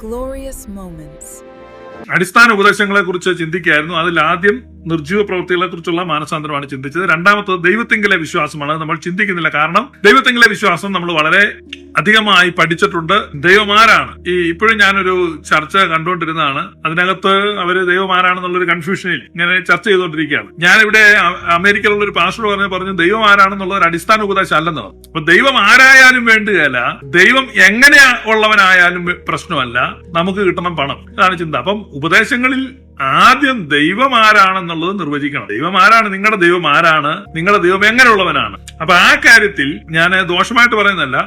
glorious moments. അടിസ്ഥാന ഉപദേശങ്ങളെ കുറിച്ച് ചിന്തിക്കുകയായിരുന്നു. അതിൽ ആദ്യം നിർജ്ജീവ പ്രവൃത്തികളെ കുറിച്ചുള്ള മാനസാന്തരമാണ് ചിന്തിച്ചത്. രണ്ടാമത്തത് ദൈവത്തിങ്കിലെ വിശ്വാസമാണ്. നമ്മൾ ചിന്തിക്കുന്നില്ല, കാരണം ദൈവത്തിങ്കിലെ വിശ്വാസം നമ്മൾ വളരെ അധികമായി പഠിച്ചിട്ടുണ്ട്. ദൈവമാരാണ് ഇപ്പോഴും ഞാനൊരു ചർച്ച കണ്ടുകൊണ്ടിരുന്നതാണ്. അതിനകത്ത് അവര് ദൈവമാരാണെന്നുള്ളൊരു കൺഫ്യൂഷനിൽ ഇങ്ങനെ ചർച്ച ചെയ്തുകൊണ്ടിരിക്കുകയാണ്. ഞാനിവിടെ അമേരിക്കയിലുള്ള ഒരു പാസ്റ്റർ പറഞ്ഞു ദൈവം ആരാണെന്നുള്ള ഒരു അടിസ്ഥാന ഉപദേശം അല്ലെന്ന്. അപ്പൊ ദൈവം ആരായാലും വേണ്ടുകയല്ല, ദൈവം എങ്ങനെ ഉള്ളവനായാലും പ്രശ്നമല്ല, നമുക്ക് കിട്ടണം പണം. ഇതാണ് ചിന്ത. അപ്പം ഉപദേശങ്ങളിൽ ആദ്യം ദൈവം ആരാണെന്നുള്ളത് നിർവചിക്കണം. ദൈവം ആരാണ്, നിങ്ങളുടെ ദൈവം ആരാണ്, നിങ്ങളുടെ ദൈവം എങ്ങനെയുള്ളവനാണ്. അപ്പൊ ആ കാര്യത്തിൽ ഞാൻ ദോഷമായിട്ട് പറയുന്നതല്ല,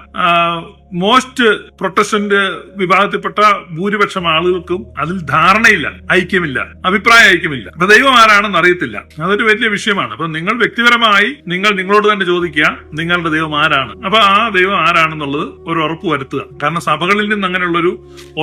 മോസ്റ്റ് പ്രൊട്ടസ്റ്റന്റ് വിഭാഗത്തിൽപ്പെട്ട ഭൂരിപക്ഷം ആളുകൾക്കും അതിൽ ധാരണയില്ല, ഐക്യമില്ല, അഭിപ്രായ ഐക്യമില്ല. അപ്പൊ ദൈവം ആരാണെന്ന് അറിയത്തില്ല. അതൊരു വലിയ വിഷയമാണ്. അപ്പൊ നിങ്ങൾ വ്യക്തിപരമായി നിങ്ങളോട് തന്നെ ചോദിക്കുക, നിങ്ങളുടെ ദൈവം ആരാണ്. അപ്പൊ ആ ദൈവം ആരാണെന്നുള്ളത് ഒരു ഉറപ്പ് വരുത്തുക. കാരണം സഭകളിൽ നിന്ന് അങ്ങനെയുള്ളൊരു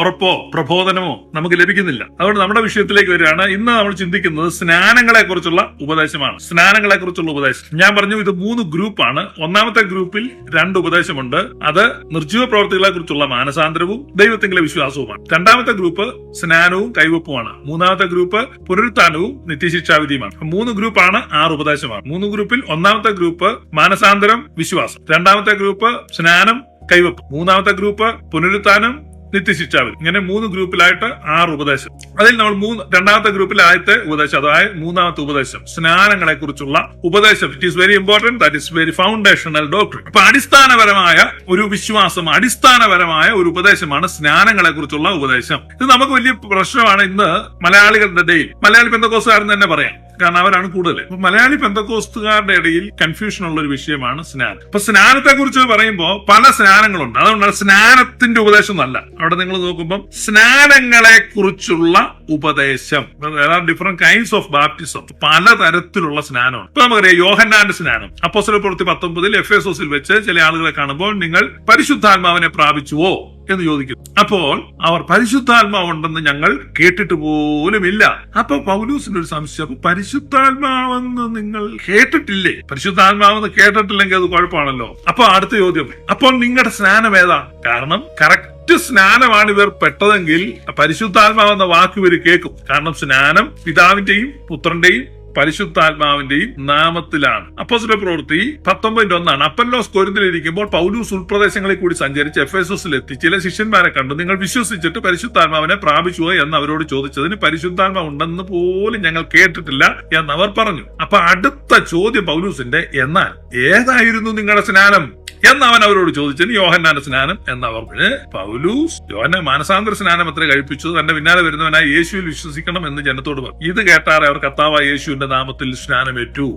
ഉറപ്പോ പ്രബോധനമോ നമുക്ക് ലഭിക്കുന്നില്ല. അതുകൊണ്ട് നമ്മുടെ വിഷയത്തിലേക്ക് വരികയാണ്. ഇന്ന് നമ്മൾ ചിന്തിക്കുന്നത് സ്നാനങ്ങളെ കുറിച്ചുള്ള ഉപദേശമാണ്. സ്നാനങ്ങളെ കുറിച്ചുള്ള ഉപദേശം ഞാൻ പറഞ്ഞു, ഇത് 3 ഗ്രൂപ്പാണ്. ഒന്നാമത്തെ ഗ്രൂപ്പിൽ 2 ഉപദേശമുണ്ട്. അത് നിർജ്ജീവ പ്രവർത്തികളെ കുറിച്ചുള്ള മാനസാന്തരവും ദൈവത്തിങ്കിലെ വിശ്വാസവുമാണ്. രണ്ടാമത്തെ ഗ്രൂപ്പ് സ്നാനവും കൈവപ്പുമാണ്. മൂന്നാമത്തെ ഗ്രൂപ്പ് പുനരുത്ഥാനവും നിത്യശിക്ഷാവിധിയുമാണ്. 3 ഗ്രൂപ്പാണ്, 6 ഉപദേശമാണ്. 3 ഗ്രൂപ്പിൽ ഒന്നാമത്തെ ഗ്രൂപ്പ് മാനസാന്തരം, വിശ്വാസം. രണ്ടാമത്തെ ഗ്രൂപ്പ് സ്നാനം, കൈവപ്പ്. മൂന്നാമത്തെ ഗ്രൂപ്പ് പുനരുത്ഥാനം, നിത്യശിക്ഷാവിധി. ഇങ്ങനെ 3 ഗ്രൂപ്പിലായിട്ട് 6 ഉപദേശം. അതിൽ നമ്മൾ രണ്ടാമത്തെ ഗ്രൂപ്പിൽ ആദ്യത്തെ ഉപദേശം, അതായത് മൂന്നാമത്തെ ഉപദേശം സ്നാനങ്ങളെ കുറിച്ചുള്ള ഉപദേശം. It is very important, that is very foundational doctrine. അപ്പൊ അടിസ്ഥാനപരമായ ഒരു വിശ്വാസം, അടിസ്ഥാനപരമായ ഒരു ഉപദേശമാണ് സ്നാനങ്ങളെ കുറിച്ചുള്ള ഉപദേശം. ഇത് നമുക്ക് വലിയ പ്രശ്നമാണ് ഇന്ന് മലയാളികളുടെ ഇടയിൽ. മലയാളി പെന്തക്കോസ്തുകാരെന്ന് തന്നെ പറയാം, കാരണം അവരാണ് കൂടുതൽ. അപ്പൊ മലയാളി പെന്തക്കോസ്തുകാരുടെ ഇടയിൽ കൺഫ്യൂഷൻ ഉള്ള ഒരു വിഷയമാണ് സ്നാനം. അപ്പൊ സ്നാനത്തെ കുറിച്ച് പറയുമ്പോൾ പല സ്നാനങ്ങളുണ്ട്. അതുകൊണ്ടാണ് സ്നാനത്തിന്റെ ഉപദേശം എന്നല്ല. അവിടെ നിങ്ങൾ നോക്കുമ്പോൾ സ്നാനങ്ങളെ കുറിച്ചുള്ള ഉപദേശം, ഡിഫറെന്റ് കൈൻഡ്സ് ഓഫ് ബാപ്റ്റിസം, പലതരത്തിലുള്ള സ്നാനമാണ്. ഇപ്പൊ നമുക്കറിയാം യോഹന്നാന്റെ സ്നാനം. അപ്പോസ്തല പ്രവൃത്തി 19 എഫേസോസിൽ വെച്ച് ചില ആളുകളെ കാണുമ്പോൾ നിങ്ങൾ പരിശുദ്ധാത്മാവിനെ പ്രാപിച്ചുവോ എന്ന് ചോദിക്കുന്നു. അപ്പോൾ അവർ പരിശുദ്ധാത്മാവുണ്ടെന്ന് ഞങ്ങൾ കേട്ടിട്ട് പോലുമില്ല. അപ്പൊ പൗലൂസിന്റെ ഒരു സംശയം, അപ്പൊ പരിശുദ്ധാത്മാവെന്ന് നിങ്ങൾ കേട്ടിട്ടില്ലേ? പരിശുദ്ധാത്മാവെന്ന് കേട്ടിട്ടില്ലെങ്കിൽ അത് കുഴപ്പമാണല്ലോ. അപ്പൊ അടുത്ത ചോദ്യം, അപ്പോൾ നിങ്ങളുടെ സ്നാനം ഏതാ? കാരണം കറക്റ്റ് സ്നാനമാണ് ഇവർ പെട്ടതെങ്കിൽ പരിശുദ്ധാത്മാവെന്ന വാക്ക് ഇവർ കേൾക്കും. കാരണം സ്നാനം പിതാവിന്റെയും പുത്രന്റെയും പരിശുദ്ധാത്മാവിന്റെയും നാമത്തിലാണ്. അപ്പോസ്തല പ്രവൃത്തി 19:1. അപ്പല്ലോസ് കൊരിന്തിലിരിക്കുമ്പോൾ പൗലൂസ് ഉൾപ്രദേശങ്ങളിൽ കൂടി സഞ്ചരിച്ച് എഫേസോസിൽ എത്തി ചില ശിഷ്യന്മാരെ കണ്ടു. നിങ്ങൾ വിശ്വസിച്ചിട്ട് പരിശുദ്ധാത്മാവിനെ പ്രാപിച്ചുവോ എന്ന് അവരോട് ചോദിച്ചതിന് പരിശുദ്ധാത്മാവ് ഉണ്ടെന്ന് പോലും ഞങ്ങൾ കേട്ടിട്ടില്ല എന്നവർ പറഞ്ഞു. അപ്പൊ അടുത്ത ചോദ്യം പൗലൂസിന്റെ, എന്നാൽ ഏതായിരുന്നു നിങ്ങളുടെ സ്നാനം എന്നവൻ അവരോട് ചോദിച്ചതിന് യോഹന്നാന്റെ സ്നാനം എന്നവർ. പൗലൂസ് യോഹന്നാൻ മാനസാന്തര സ്നാനം അത്ര കഴിപ്പിച്ചു. തന്റെ പിന്നാലെ വരുന്നവനായി യേശുവിൽ വിശ്വസിക്കണം എന്ന് ജനത്തോട് പറഞ്ഞു. ഇത് കേട്ടാറെ അവർ കർത്താവായ യേശുവിന്റെ നാമത്തിൽ സ്നാനമേറ്റു.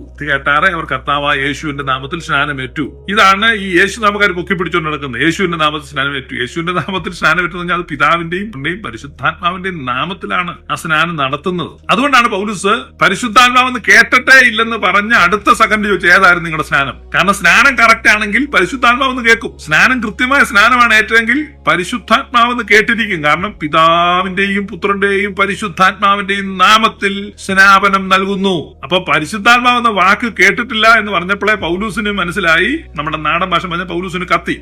ഇതാണ് ഈ യേശു നാമക്കാർ പൊക്കി പിടിച്ചുകൊണ്ട് നടക്കുന്നത്. യേശുവിന്റെ നാമത്തിൽ സ്നാനമേറ്റു. യേശുവിന്റെ നാമത്തിൽ സ്നാനമേറ്റു എന്ന് പറഞ്ഞാൽ അത് പിതാവിന്റെയും പരിശുദ്ധാത്മാവിന്റെയും നാമത്തിലാണ് ആ സ്നാനം നടത്തുന്നത്. അതുകൊണ്ടാണ് പൗലൂസ് പരിശുദ്ധാത്മാവെന്ന് കേട്ടിട്ടേ ഇല്ലെന്ന് പറഞ്ഞ അടുത്ത സെക്കൻഡ് ചോദിച്ചു, ഏതായിരുന്നു നിങ്ങളുടെ സ്നാനം? കാരണം സ്നാനം കറക്റ്റ് ആണെങ്കിൽ പരിശുദ്ധാത്മാവെന്ന് കേൾക്കും. സ്നാനം കൃത്യമായ സ്നാനമാണ് ഏറ്റെങ്കിൽ പരിശുദ്ധാത്മാവെന്ന് കേട്ടിരിക്കും. കാരണം പിതാവിന്റെയും പുത്രന്റെയും പരിശുദ്ധാത്മാവിന്റെയും നാമത്തിൽ സ്നാപനം നൽകുന്നു. അപ്പൊ പരിശുദ്ധാത്മാവെന്ന വാക്ക് കേട്ടിട്ടില്ല എന്ന് പറഞ്ഞപ്പോഴേ പൗലൂസിന് മനസ്സിലായി, നമ്മുടെ നാടൻ ഭാഷ പറഞ്ഞ പൗലൂസിന് കത്തി.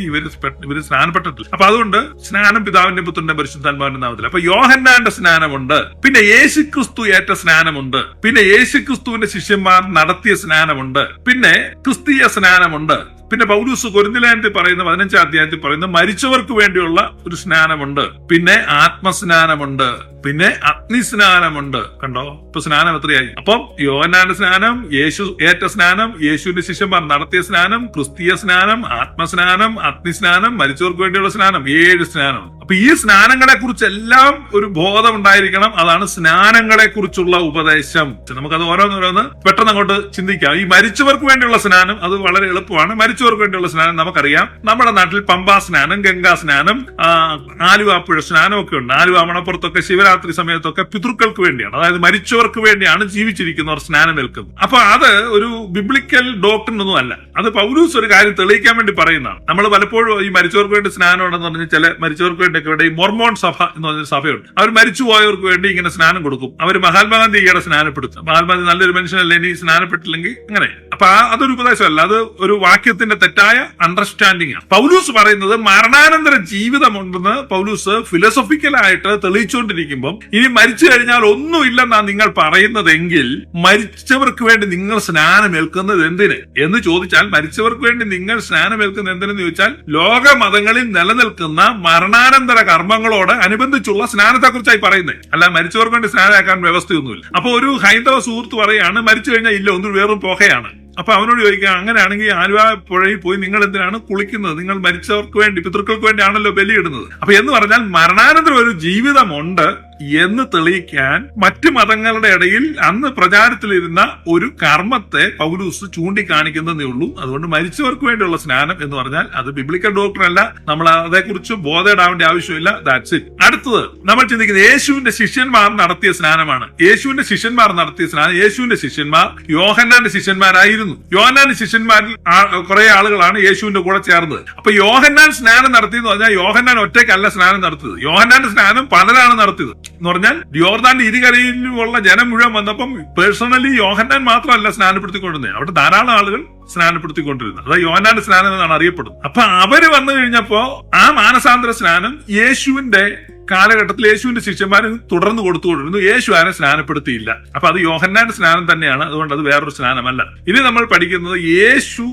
ഇവര് സ്നാനപ്പെട്ടിട്ടില്ല. അപ്പൊ അതുകൊണ്ട് സ്നാനം പിതാവിന്റെ പുത്രന്റെ പരിശുദ്ധാത്മാവിന്റെ നാമത്തിൽ. അപ്പൊ യോഹന്നാന്റെ സ്നാനമുണ്ട്, പിന്നെ യേശുക്രിസ്തു ഏറ്റ സ്നാനമുണ്ട്, പിന്നെ യേശുക്രിസ്തുവിന്റെ ശിഷ്യന്മാർ നടത്തിയ സ്നാനമുണ്ട്, പിന്നെ ക്രിസ്തീയ സ്നാനമുണ്ട്, പിന്നെ പൗലൂസ് കൊരിന്ത്യത്തിൽ പറയുന്ന 15-ാം അധ്യായത്തിൽ പറയുന്ന മരിച്ചവർക്ക് വേണ്ടിയുള്ള ഒരു സ്നാനമുണ്ട്, പിന്നെ ആത്മസ്നാനമുണ്ട്, പിന്നെ അഗ്നിസ്നാനമുണ്ട്. കണ്ടോ ഇപ്പൊ സ്നാനം എത്രയായി? അപ്പം യോഹന്നാന്റെ സ്നാനം, യേശു ഏറ്റ സ്നാനം, യേശുവിന്റെ ശിഷ്യന്മാർ നടത്തിയ സ്നാനം, ക്രിസ്തീയ സ്നാനം, ആത്മസ്നാനം, അഗ്നിസ്നാനം, മരിച്ചവർക്ക് വേണ്ടിയുള്ള സ്നാനം, 7 സ്നാനം. അപ്പൊ ഈ സ്നാനങ്ങളെ കുറിച്ചെല്ലാം ഒരു ബോധം ഉണ്ടായിരിക്കണം. അതാണ് സ്നാനങ്ങളെ കുറിച്ചുള്ള ഉപദേശം. നമുക്കത് ഓരോന്നോരോന്ന് പെട്ടെന്ന് അങ്ങോട്ട് ചിന്തിക്കാം. ഈ മരിച്ചവർക്ക് വേണ്ടിയുള്ള സ്നാനം അത് വളരെ എളുപ്പമാണ്. മരിച്ചവർക്ക് വേണ്ടിയുള്ള സ്നാനം നമുക്കറിയാം. നമ്മുടെ നാട്ടിൽ പമ്പാ സ്നാനം, ഗംഗാ സ്നാനം, ആലുവാപ്പുഴ സ്നാനം ഒക്കെ ഉണ്ട്. ആലുവ മണപ്പുറത്തൊക്കെ ശിവരാത്രി സമയത്തൊക്കെ പിതൃക്കൾക്ക് വേണ്ടിയാണ്, അതായത് മരിച്ചവർക്ക് വേണ്ടിയാണ് ജീവിച്ചിരിക്കുന്നവർ സ്നാനം ഏൽക്കുന്നത്. അപ്പൊ അത് ഒരു ബിബ്ലിക്കൽ ഡോക്ട്രിൻ ഒന്നും അല്ല. അത് പൗലൂസ് ഒരു കാര്യം തെളിയിക്കാൻ വേണ്ടി പറയുന്നതാണ്. നമ്മൾ പലപ്പോഴും ഈ മരിച്ചവർക്ക് വേണ്ടി സ്നാനം ഉണ്ടെന്ന് പറഞ്ഞ് ചില മരിച്ചവർക്ക് വേണ്ടിയൊക്കെ ഇവിടെ ഈ മൊർമോൺ സഭ എന്ന് പറഞ്ഞൊരു സഭയുണ്ട്. അവർ മരിച്ചുപോയവർക്ക് വേണ്ടി ഇങ്ങനെ സ്നാനം കൊടുക്കും. അവർ മഹാത്മാഗാന്ധി ഈയിടെ സ്നാനപ്പെടുത്തും. മഹാത്മാഗാന്ധി നല്ലൊരു മനുഷ്യനല്ലേ, ഇനി സ്നാനപ്പെട്ടില്ലെങ്കിൽ അങ്ങനെ. അപ്പൊ അതൊരു ഉപദേശമല്ല, അത് ഒരു വാക്യത്തിന്റെ തെറ്റായ അണ്ടർസ്റ്റാൻഡിംഗ് ആണ്. പൗലൂസ് പറയുന്നത് മരണാനന്തര ജീവിതമുണ്ടെന്ന് പൗലൂസ് ഫിലോസഫിക്കലായിട്ട് തെളിയിച്ചുകൊണ്ടിരിക്കുമ്പോൾ ഇനി മരിച്ചു കഴിഞ്ഞാൽ ഒന്നുമില്ലെന്നാണ് നിങ്ങൾ പറയുന്നതെങ്കിൽ മരിച്ചവർക്ക് വേണ്ടി നിങ്ങൾ സ്നാനമേൽക്കുന്നത് എന്തിന് എന്ന് ചോദിച്ചാൽ, മരിച്ചവർക്ക് വേണ്ടി നിങ്ങൾ സ്നാനമേൽക്കുന്നത് എന്തിനെന്ന് ചോദിച്ചാൽ ലോക മതങ്ങളിൽ നിലനിൽക്കുന്ന മരണാനന്തര കർമ്മങ്ങളോട് അനുബന്ധിച്ചുള്ള സ്നാനത്തെ കുറിച്ചായി പറയുന്നത്, അല്ല മരിച്ചവർക്ക് വേണ്ടി സ്നാനമാക്കാൻ വ്യവസ്ഥയൊന്നുമില്ല. അപ്പൊ ഒരു ഹൈന്ദവ സുഹൃത്ത് പറയാണ് മരിച്ചു കഴിഞ്ഞാൽ ഇല്ല, ഒന്നും വേറും പുകയാണ്. അപ്പൊ അവനോട് ചോദിക്കാം, അങ്ങനെയാണെങ്കിൽ ആലുവ പുഴയിൽ പോയി നിങ്ങൾ എന്തിനാണ് കുളിക്കുന്നത്? നിങ്ങൾ മരിച്ചവർക്ക് വേണ്ടി, പിതൃക്കൾക്ക് വേണ്ടിയാണല്ലോ ബലിയിടുന്നത്. അപ്പൊ എന്ന് പറഞ്ഞാൽ മരണാനന്തരം ഒരു ജീവിതമുണ്ട് എന്ന് തെളിയിക്കാൻ മറ്റു മതങ്ങളുടെ ഇടയിൽ അന്ന് പ്രചാരത്തിലിരുന്ന ഒരു കർമ്മത്തെ പൗലൂസ് ചൂണ്ടിക്കാണിക്കുന്നതേ ഉള്ളൂ. അതുകൊണ്ട് മരിച്ചവർക്ക് വേണ്ടിയുള്ള സ്നാനം എന്ന് പറഞ്ഞാൽ അത് ബിബ്ലിക്കൽ ഡോക്ടർ അല്ല, നമ്മൾ അതേക്കുറിച്ച് ബോധേടാവേണ്ട ആവശ്യമില്ല. That's it. അടുത്തത് നമ്മൾ ചിന്തിക്കുന്നത് യേശുവിന്റെ ശിഷ്യന്മാർ നടത്തിയ സ്നാനമാണ്. യേശുവിന്റെ ശിഷ്യന്മാർ നടത്തിയ സ്നാനം, യേശുവിന്റെ ശിഷ്യന്മാർ യോഹന്നാന്റെ ശിഷ്യന്മാരായിരുന്നു. യോഹന്നാന്റെ ശിഷ്യന്മാരിൽ കുറെ ആളുകളാണ് യേശുവിന്റെ കൂടെ ചേർന്നത്. അപ്പൊ യോഹന്നാൻ സ്നാനം നടത്തിയെന്ന് പറഞ്ഞാൽ യോഹന്നാൻ ഒറ്റയ്ക്കല്ല സ്നാനം നടത്തിയത്. യോഹന്നാന്റെ സ്നാനം പലരാണ് നടത്തിയത് എന്ന് പറഞ്ഞാൽ യോർദാന്റെ ഇരുകരയിലുള്ള ജനം മുഴുവൻ വന്നപ്പം പേഴ്സണലി യോഹന്നാൻ മാത്രമല്ല സ്നാനപ്പെടുത്തിക്കൊണ്ടിരുന്നത്, അവിടെ ധാരാളം ആളുകൾ സ്നാനപ്പെടുത്തിക്കൊണ്ടിരുന്നത്. അത് യോഹന്നാന്റെ സ്നാനം എന്നാണ് അറിയപ്പെടുന്നത്. അപ്പൊ അവര് വന്നു കഴിഞ്ഞപ്പോ ആ മാനസാന്തര സ്നാനം യേശുവിന്റെ കാലഘട്ടത്തിൽ യേശുവിന്റെ ശിഷ്യന്മാരും തുടർന്ന് കൊടുത്തുകൊണ്ടിരുന്നു. യേശു ആരെ സ്നാനപ്പെടുത്തിയില്ല. അപ്പൊ അത് യോഹന്നാന്റെ സ്നാനം തന്നെയാണ്, അതുകൊണ്ട് അത് വേറൊരു സ്നാനമല്ല. ഇനി നമ്മൾ പഠിക്കുന്നത് യേശു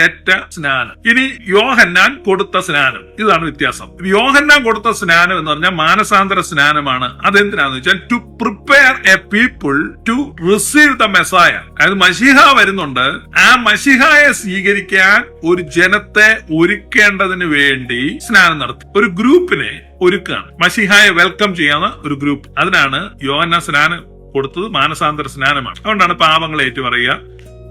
ഏറ്റ സ്നാനം. ഇനി യോഹന്നാൻ കൊടുത്ത സ്നാനം, ഇതാണ് വ്യത്യാസം. യോഹന്നാൻ കൊടുത്ത സ്നാനം എന്ന് പറഞ്ഞാൽ മാനസാന്തര സ്നാനമാണ്. അതെന്തിനാന്ന് വെച്ചാൽ to prepare a people to receive the Messiah. അതായത് മശിഹ വരുന്നുണ്ട്, ആ മശിഹായെ സ്വീകരിക്കാൻ ഒരു ജനത്തെ ഒരുക്കേണ്ടതിന് വേണ്ടി സ്നാനം നടത്തി ഒരു ഗ്രൂപ്പിനെ ഒരുക്കുകയാണ്. മശിഹായെ വെൽക്കം ചെയ്യാവുന്ന ഒരു ഗ്രൂപ്പ്. അതിനാണ് യോഹന്നാൻ സ്നാനം കൊടുത്തത്. മാനസാന്തര സ്നാനമാണ്. അതുകൊണ്ടാണ് പാപങ്ങൾ ഏറ്റുപറയുക,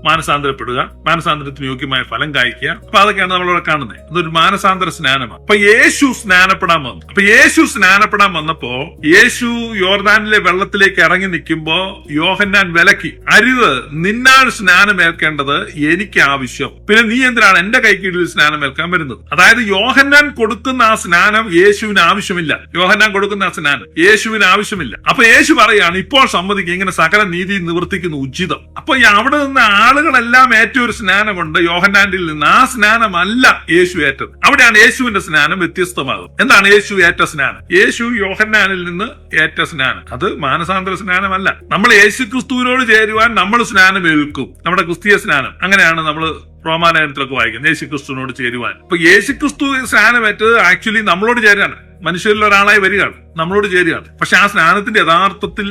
മാനസാന്തരപ്പെടുക, മാനസാന്തരത്തിന് യോഗ്യമായ ഫലം കായ്ക്കുക. അപ്പൊ അതൊക്കെയാണ് നമ്മളിവിടെ കാണുന്നത്. ഇതൊരു മാനസാന്തര സ്നാനമാണ്. അപ്പൊ യേശു സ്നാനപ്പെടാൻ വന്നു. അപ്പൊ യേശു സ്നാനപ്പെടാൻ വന്നപ്പോ യേശു യോർദാനിലെ വെള്ളത്തിലേക്ക് ഇറങ്ങി നിൽക്കുമ്പോ യോഹന്നാൻ വിലക്കി, അരുത്, നിന്നാണ് സ്നാനമേൽക്കേണ്ടത്, എനിക്ക് ആവശ്യം, പിന്നെ നീ എന്തിനാണ് എന്റെ കൈക്കീഴിൽ സ്നാനമേൽക്കാൻ വരുന്നത്? അതായത് യോഹന്നാൻ കൊടുക്കുന്ന ആ സ്നാനം യേശുവിന് ആവശ്യമില്ല. യോഹന്നാൻ കൊടുക്കുന്ന ആ സ്നാനം യേശുവിന് ആവശ്യമില്ല. അപ്പൊ യേശു പറയാണ്, ഇപ്പോൾ സമ്മതിക്കുക, ഇങ്ങനെ സകല നീതി നിവർത്തിക്കുന്ന ഉചിതം. അപ്പൊ അവിടെ നിന്ന് ആളുകളെല്ലാം ഏറ്റ ഒരു സ്നാനമുണ്ട് യോഹന്നാനിൽ നിന്ന്. ആ സ്നാനമല്ല യേശു ഏറ്റത്. അവിടെയാണ് യേശുവിന്റെ സ്നാനം വ്യത്യസ്തമാകും. എന്താണ് യേശു ഏറ്റ സ്നാനം? യേശു യോഹന്നാനിൽ നിന്ന് ഏറ്റ സ്നാനം അത് മാനസാന്തര സ്നാനമല്ല. നമ്മൾ യേശു ക്രിസ്തുവിനോട് ചേരുവാൻ നമ്മൾ സ്നാനം ഏൽക്കും, നമ്മുടെ ക്രിസ്തീയ സ്നാനം. അങ്ങനെയാണ് നമ്മൾ റോമാലേഖനത്തിലൊക്കെ വായിക്കുന്നത്, യേശു ക്രിസ്തുവിനോട് ചേരുവാൻ. അപ്പൊ യേശു ക്രിസ്തു സ്നാനമേറ്റത് ആക്ച്വലി നമ്മളോട് ചേരാണ്, മനുഷ്യരിൽ ഒരാളായി വരികയാണ്, നമ്മളോട് ചേരുകയാണ്. പക്ഷെ ആ സ്നാനത്തിന്റെ യഥാർത്ഥത്തിൽ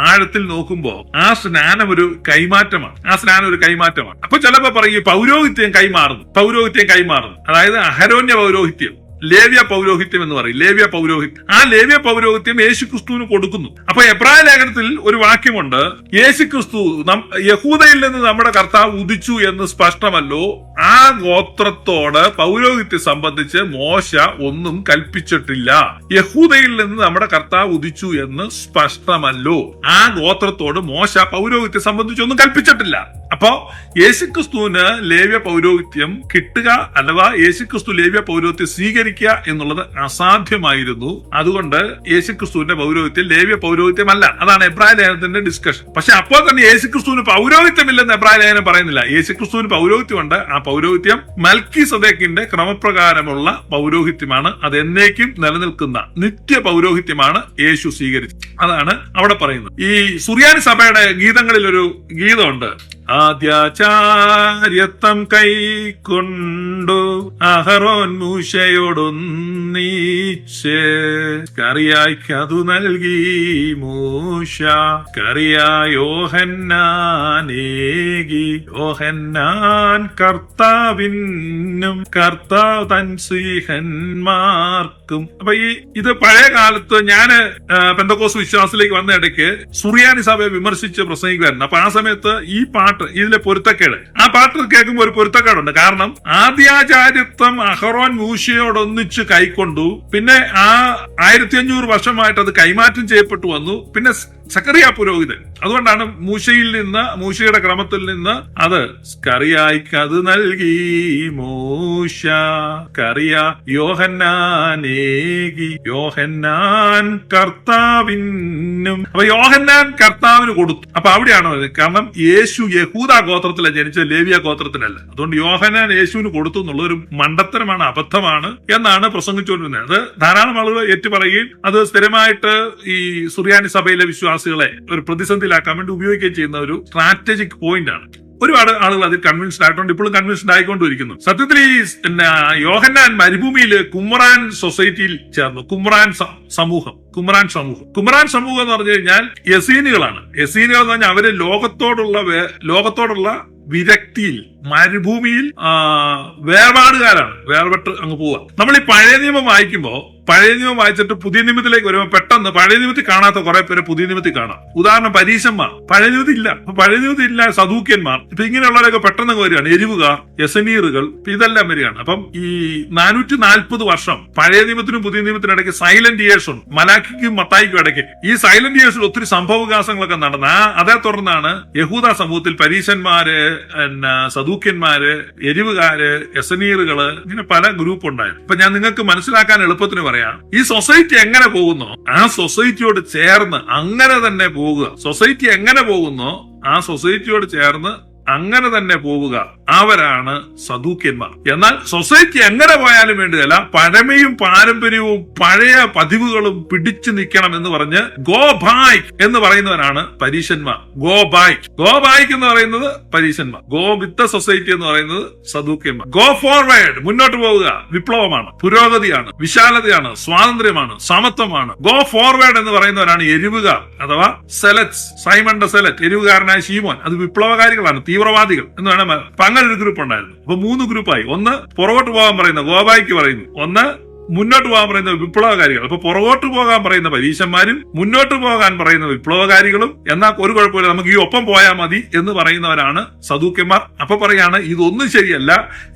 ആഴത്തിൽ നോക്കുമ്പോ ആ സ്നാനം ഒരു കൈമാറ്റമാണ്. ആ സ്നാനം ഒരു കൈമാറ്റമാണ്. അപ്പൊ ചിലപ്പോ പറയും പൗരോഹിത്യം കൈമാറുന്നു. അതായത് അഹരോന്യ പൗരോഹിത്യം, ലേവ്യ പൗരോഹിത്യം എന്ന് പറയും. ലേവ്യ പൗരോഹിത്യം, ആ ലേവ്യ പൗരോഹിത്യം യേശു ക്രിസ്തുവിന് കൊടുക്കുന്നു. അപ്പൊ എബ്രായ ലേഖനത്തിൽ ഒരു വാക്യമുണ്ട്, യേശു ക്രിസ്തു യഹൂദയിൽ നിന്ന് നമ്മുടെ കർത്താവ് ഉദിച്ചു എന്ന് സ്പഷ്ടമല്ലോ, ആ ഗോത്രത്തോട് പൗരോഹിത്യം സംബന്ധിച്ച് മോശ ഒന്നും കൽപ്പിച്ചിട്ടില്ല. യഹൂദയിൽ നിന്ന് നമ്മുടെ കർത്താവ് ഉദിച്ചു എന്ന് സ്പഷ്ടമല്ലോ, ആ ഗോത്രത്തോട് മോശ പൗരോഹിത്യം സംബന്ധിച്ചൊന്നും കൽപ്പിച്ചിട്ടില്ല. അപ്പോ യേശുക്രിസ്തുവിന് ലേവ്യ പൗരോഹിത്യം കിട്ടുക അഥവാ യേശുക്രിസ്തു ലേവ്യ പൗരോഹിത്യം സ്വീകരിക്കുക എന്നുള്ളത് അസാധ്യമായിരുന്നു. അതുകൊണ്ട് യേശുക്രിസ്തുവിന്റെ പൗരോഹിത്യം ലേവ്യ പൗരോഹിത്യമല്ല. അതാണ് എബ്രായ ലേഖനത്തിന്റെ ഡിസ്കഷൻ. പക്ഷെ അപ്പോൾ തന്നെ യേശുക്രിസ്തുവിന് പൗരോഹിത്യമില്ലെന്ന് എബ്രായ ലേഖനം പറയുന്നില്ല. യേശുക്രിസ്തുവിന് പൗരോഹിത്യമുണ്ട്. ആ പൗരോഹിത്യം മൽക്കീസദേക്കിന്റെ ക്രമപ്രകാരമുള്ള പൗരോഹിത്യമാണ്. അത് എന്നേക്കും നിലനിൽക്കുന്ന നിത്യ പൗരോഹിത്യമാണ് യേശു സ്വീകരിച്ചത്. അതാണ് അവിടെ പറയുന്നത്. ഈ സുറിയാനി സഭയുടെ ഗീതങ്ങളിൽ ഒരു ഗീതമുണ്ട്, ആദ്യാചാര്യത്വം കൈക്കൊണ്ടു അഹറോൻ മൂശയോടൊന്നീച്ച് കറിയായിക്കതു നൽകി മൂശ കറിയായി യോഹന്നാനേകി യോഹന്നാൻ കർത്താവിനും കർത്താവ് തൻ സ്ലീഹന്മാർക്കും. അപ്പൊ ഇത് പഴയ കാലത്ത് ഞാന് പെന്തക്കോസ്ത് വിശ്വാസത്തിലേക്ക് വന്ന ഇടയ്ക്ക് സുറിയാനി സഭയെ വിമർശിച്ച് പ്രസംഗിക്കുമായിരുന്നു. അപ്പൊ ആ സമയത്ത് ഈ പാട്ട്, ഇതിലെ പൊരുത്തക്കേട്, ആ പാട്ട് കേൾക്കുമ്പോൾ ഒരു പൊരുത്തക്കേടുണ്ട്. കാരണം ആദ്യാചാര്യത്വം അഹറോൻ മൂശയോടൊന്നിച്ച് കൈക്കൊണ്ടു, പിന്നെ ആ 1500 വർഷമായിട്ട് അത് കൈമാറ്റം ചെയ്യപ്പെട്ടു വന്നു, പിന്നെ സക്കറിയ പുരോഹിതൻ. അതുകൊണ്ടാണ് മൂശയുടെ ക്രമത്തിൽ നിന്ന് അത് സ്കറിയായിക്ക് അത് നൽകി മൂശ കറിയ യോഹന്നാനേകി യോഹന്നാൻ കർത്താവിനും. അപ്പൊ യോഹന്നാൻ കർത്താവിന് കൊടുത്തു. അപ്പൊ അവിടെയാണോ? കാരണം യേശു യഹൂദ ഗോത്രത്തിലാണ് ജനിച്ചത്, ലേവിയ ഗോത്രത്തിലല്ല. അതുകൊണ്ട് യോഹന്നാൻ യേശുവിന് കൊടുത്തു എന്നുള്ളത് ഒരു മണ്ടത്തരമാണ്, അബദ്ധമാണ് എന്നാണ് പ്രസംഗിച്ചുകൊണ്ടിരുന്നത്. അത് ധാരാളം ആളുകൾ ഏറ്റുപറയുകയും അത് സ്ഥിരമായിട്ട് ഈ സുറിയാനി സഭയിലെ വിശ്വാസികളെ ഒരു പ്രതിസന്ധിയിലാക്കാൻ വേണ്ടി ഉപയോഗിക്കുകയും ചെയ്യുന്ന ഒരു സ്ട്രാറ്റജിക് പോയിന്റ് ആണ്. ഒരുപാട് ആളുകൾ അതിൽ കൺവിൻസ്ഡ് ആയിട്ടുണ്ട്, ഇപ്പോഴും കൺവിൻസ്ഡ് ആയിക്കൊണ്ടിരിക്കുന്നു. സത്യത്തിൽ ഈ യോഹന്നാൻ മരുഭൂമിയിൽ കുമ്രാൻ സൊസൈറ്റിയിൽ ചേർന്നു. കുമ്രാൻ സമൂഹം എന്ന് പറഞ്ഞു കഴിഞ്ഞാൽ യസീനുകളാണ്. യസീനുകൾ എന്ന് പറഞ്ഞാൽ അവര് ലോകത്തോടുള്ള വിരക്തിയിൽ മരുഭൂമിയിൽ വേർപാടുകാരാണ്. വേർപെട്ട് അങ്ങ് പോവുക. നമ്മൾ ഈ പഴയ നിയമം വായിച്ചിട്ട് പുതിയ നിയമത്തിലേക്ക് വരുമ്പോൾ പെട്ടെന്ന് പഴയ നിയമത്തിൽ കാണാത്ത കുറെ പേരെ പുതിയ നിയമത്തിൽ കാണാം. ഉദാഹരണം പരീശന്മാർ പഴയ നിയമത്തിൽ ഇല്ല. സദൂക്യന്മാർ ഇപ്പൊ ഇങ്ങനെയുള്ളവരൊക്കെ പെട്ടെന്ന് വരികയാണ്. എരിവുകാർ, യസനീറുകൾ, ഇതെല്ലാം വരികയാണ്. അപ്പം ഈ 440 വർഷം പഴയ നിയമത്തിനും പുതിയ നിയമത്തിനും ഇടയ്ക്ക് സൈലന്റ് ഇയേഴ്സ് ഉണ്ട്. മലാഖിക്കും മത്തായിക്കും ഇടയ്ക്ക് ഈ സൈലന്റ് ഇയേഴ്സിൽ ഒത്തിരി സംഭവവികാസങ്ങളൊക്കെ നടന്ന അതേ തുടർന്നാണ് യഹൂദ സമൂഹത്തിൽ പരീശന്മാര്, സദൂക്യന്മാര്, എരിവുകാര്, യസനീറുകള്, ഇങ്ങനെ പല ഗ്രൂപ്പ് ഉണ്ടായിരുന്നു. അപ്പൊ ഞാൻ നിങ്ങൾക്ക് മനസ്സിലാക്കാൻ എളുപ്പത്തിന് പറയാം, ഈ സൊസൈറ്റി എങ്ങനെ പോകുന്നോ ആ സൊസൈറ്റിയോട് ചേർന്ന് അങ്ങനെ തന്നെ പോകുക. സൊസൈറ്റി എങ്ങനെ പോകുന്നോ ആ സൊസൈറ്റിയോട് ചേർന്ന് അങ്ങനെ തന്നെ പോവുക. അവരാണ് സദൂക്യന്മാർ. എന്നാൽ സൊസൈറ്റി എങ്ങനെ പോയാലും വേണ്ടിയല്ല, പഴമയും പാരമ്പര്യവും പഴയ പതിവുകളും പിടിച്ചു നിൽക്കണം എന്ന് പറഞ്ഞ് ഗോ ബാക്ക് എന്ന് പറയുന്നവരാണ് പരീശന്മാർ. ഗോ ബാക്ക് എന്ന് പറയുന്നത് പരീശന്മാർ. ഗോ വിത്ത് ദ സൊസൈറ്റി എന്ന് പറയുന്നത് സദൂക്യന്മാർ. ഗോ ഫോർവേഡ്, മുന്നോട്ട് പോവുക. വിപ്ലവമാണ്, പുരോഗതിയാണ്, വിശാലതയാണ്, സ്വാതന്ത്ര്യമാണ്, സമത്വമാണ്. ഗോ ഫോർവേഡ് എന്ന് പറയുന്നവരാണ് എരിവുകാർ അഥവാ സെലറ്റ്സ്. സൈമൺ ദ സെലറ്റ്, എരിവുകാരനായ ശീമോൻ, അത് വിപ്ലവകാരികളാണ്, തീവ്രവാദികൾ എന്ന് വേണം. അങ്ങനെ ഒരു ഗ്രൂപ്പ് ഉണ്ടായിരുന്നു. അപ്പൊ 3 ഗ്രൂപ്പായി. ഒന്ന് പുറകോട്ട് പോകാൻ പറയുന്ന ഗോബായിക്ക് പറയുന്നു, ഒന്ന് മുന്നോട്ട് പോകാൻ പറയുന്ന വിപ്ലവകാരികൾ. അപ്പൊ പുറകോട്ട് പോകാൻ പറയുന്ന പരീശന്മാരും മുന്നോട്ട് പോകാൻ പറയുന്ന വിപ്ലവകാരികളും. എന്നാൽ ഒരു കുഴപ്പമില്ല, നമുക്ക് ഈ ഒപ്പം പോയാൽ മതി എന്ന് പറയുന്നവരാണ് സദൂക്യന്മാർ. അപ്പൊ പറയാണ് ഇതൊന്നും ശരിയല്ല,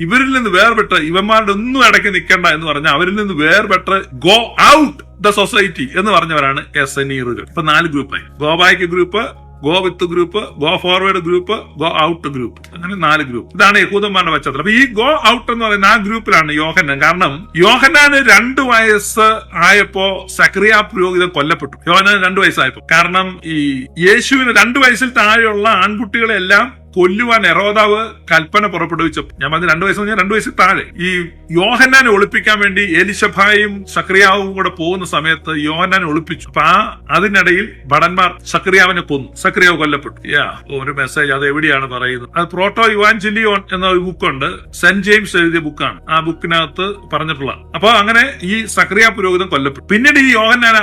ഇവരിൽ നിന്ന് വേർപെട്ട് ഇവന്മാരുടെ ഒന്നും ഇടയ്ക്ക് നിൽക്കേണ്ട എന്ന് പറഞ്ഞാൽ അവരിൽ നിന്ന് വേർപെട്ട് ഗോ ഔട്ട് ദ സൊസൈറ്റി എന്ന് പറഞ്ഞവരാണ് യസനീറുകൾ. ഇപ്പൊ 4 ഗ്രൂപ്പായി. ഗോബായിക്ക് group, go with group, go forward group, go out group, അങ്ങനെ 4 ഗ്രൂപ്പ്. ഇതാണ് യഹൂദന്മാരുടെ പശ്ചാത്തലം. അപ്പൊ ഈ ഗോ ഔട്ട് എന്ന് പറയുന്ന ആ ഗ്രൂപ്പിലാണ് യോഹന്നാൻ. കാരണം യോഹന്നാന് 2 വയസ്സ് ആയപ്പോ സക്കറിയ പുരോഹിതൻ കൊല്ലപ്പെട്ടു. യോഹന്നാൻ 2 വയസ്സായപ്പോ. കാരണം ഈ യേശുവിന് 2 വയസ്സിൽ താഴെയുള്ള ആൺകുട്ടികളെല്ലാം കൊല്ലുവാൻ ഹെരോദാവ് കൽപ്പന പുറപ്പെടുവിച്ചു. ഞാൻ പറഞ്ഞ 2 വയസ്സ് 2 വയസ്സിൽ താഴെ. ഈ യോഹന്നാനെ ഒളിപ്പിക്കാൻ വേണ്ടി എലിശഭായും സക്കറിയാവും കൂടെ പോകുന്ന സമയത്ത് യോഹന്നാനെ ഒളിപ്പിച്ചു. അപ്പൊ അതിനിടയിൽ ഭടന്മാർ സക്കറിയാവിനെ കൊന്നു. സക്കറിയാവ് കൊല്ലപ്പെട്ടു. ഒരു മെസ്സേജ് അത് എവിടെയാണ് പറയുന്നത്? അത് പ്രോട്ടോ ഇവാഞ്ചലിയോൺ എന്ന ഒരു ബുക്കുണ്ട്, സെന്റ് ജെയിംസ് എഴുതിയ ബുക്കാണ്. ആ ബുക്കിനകത്ത് പറഞ്ഞിട്ടുള്ള. അപ്പൊ അങ്ങനെ ഈ സക്കറിയ പുരോഹിതൻ കൊല്ലപ്പെട്ടു. പിന്നീട് ഈ യോഹന്നാൻ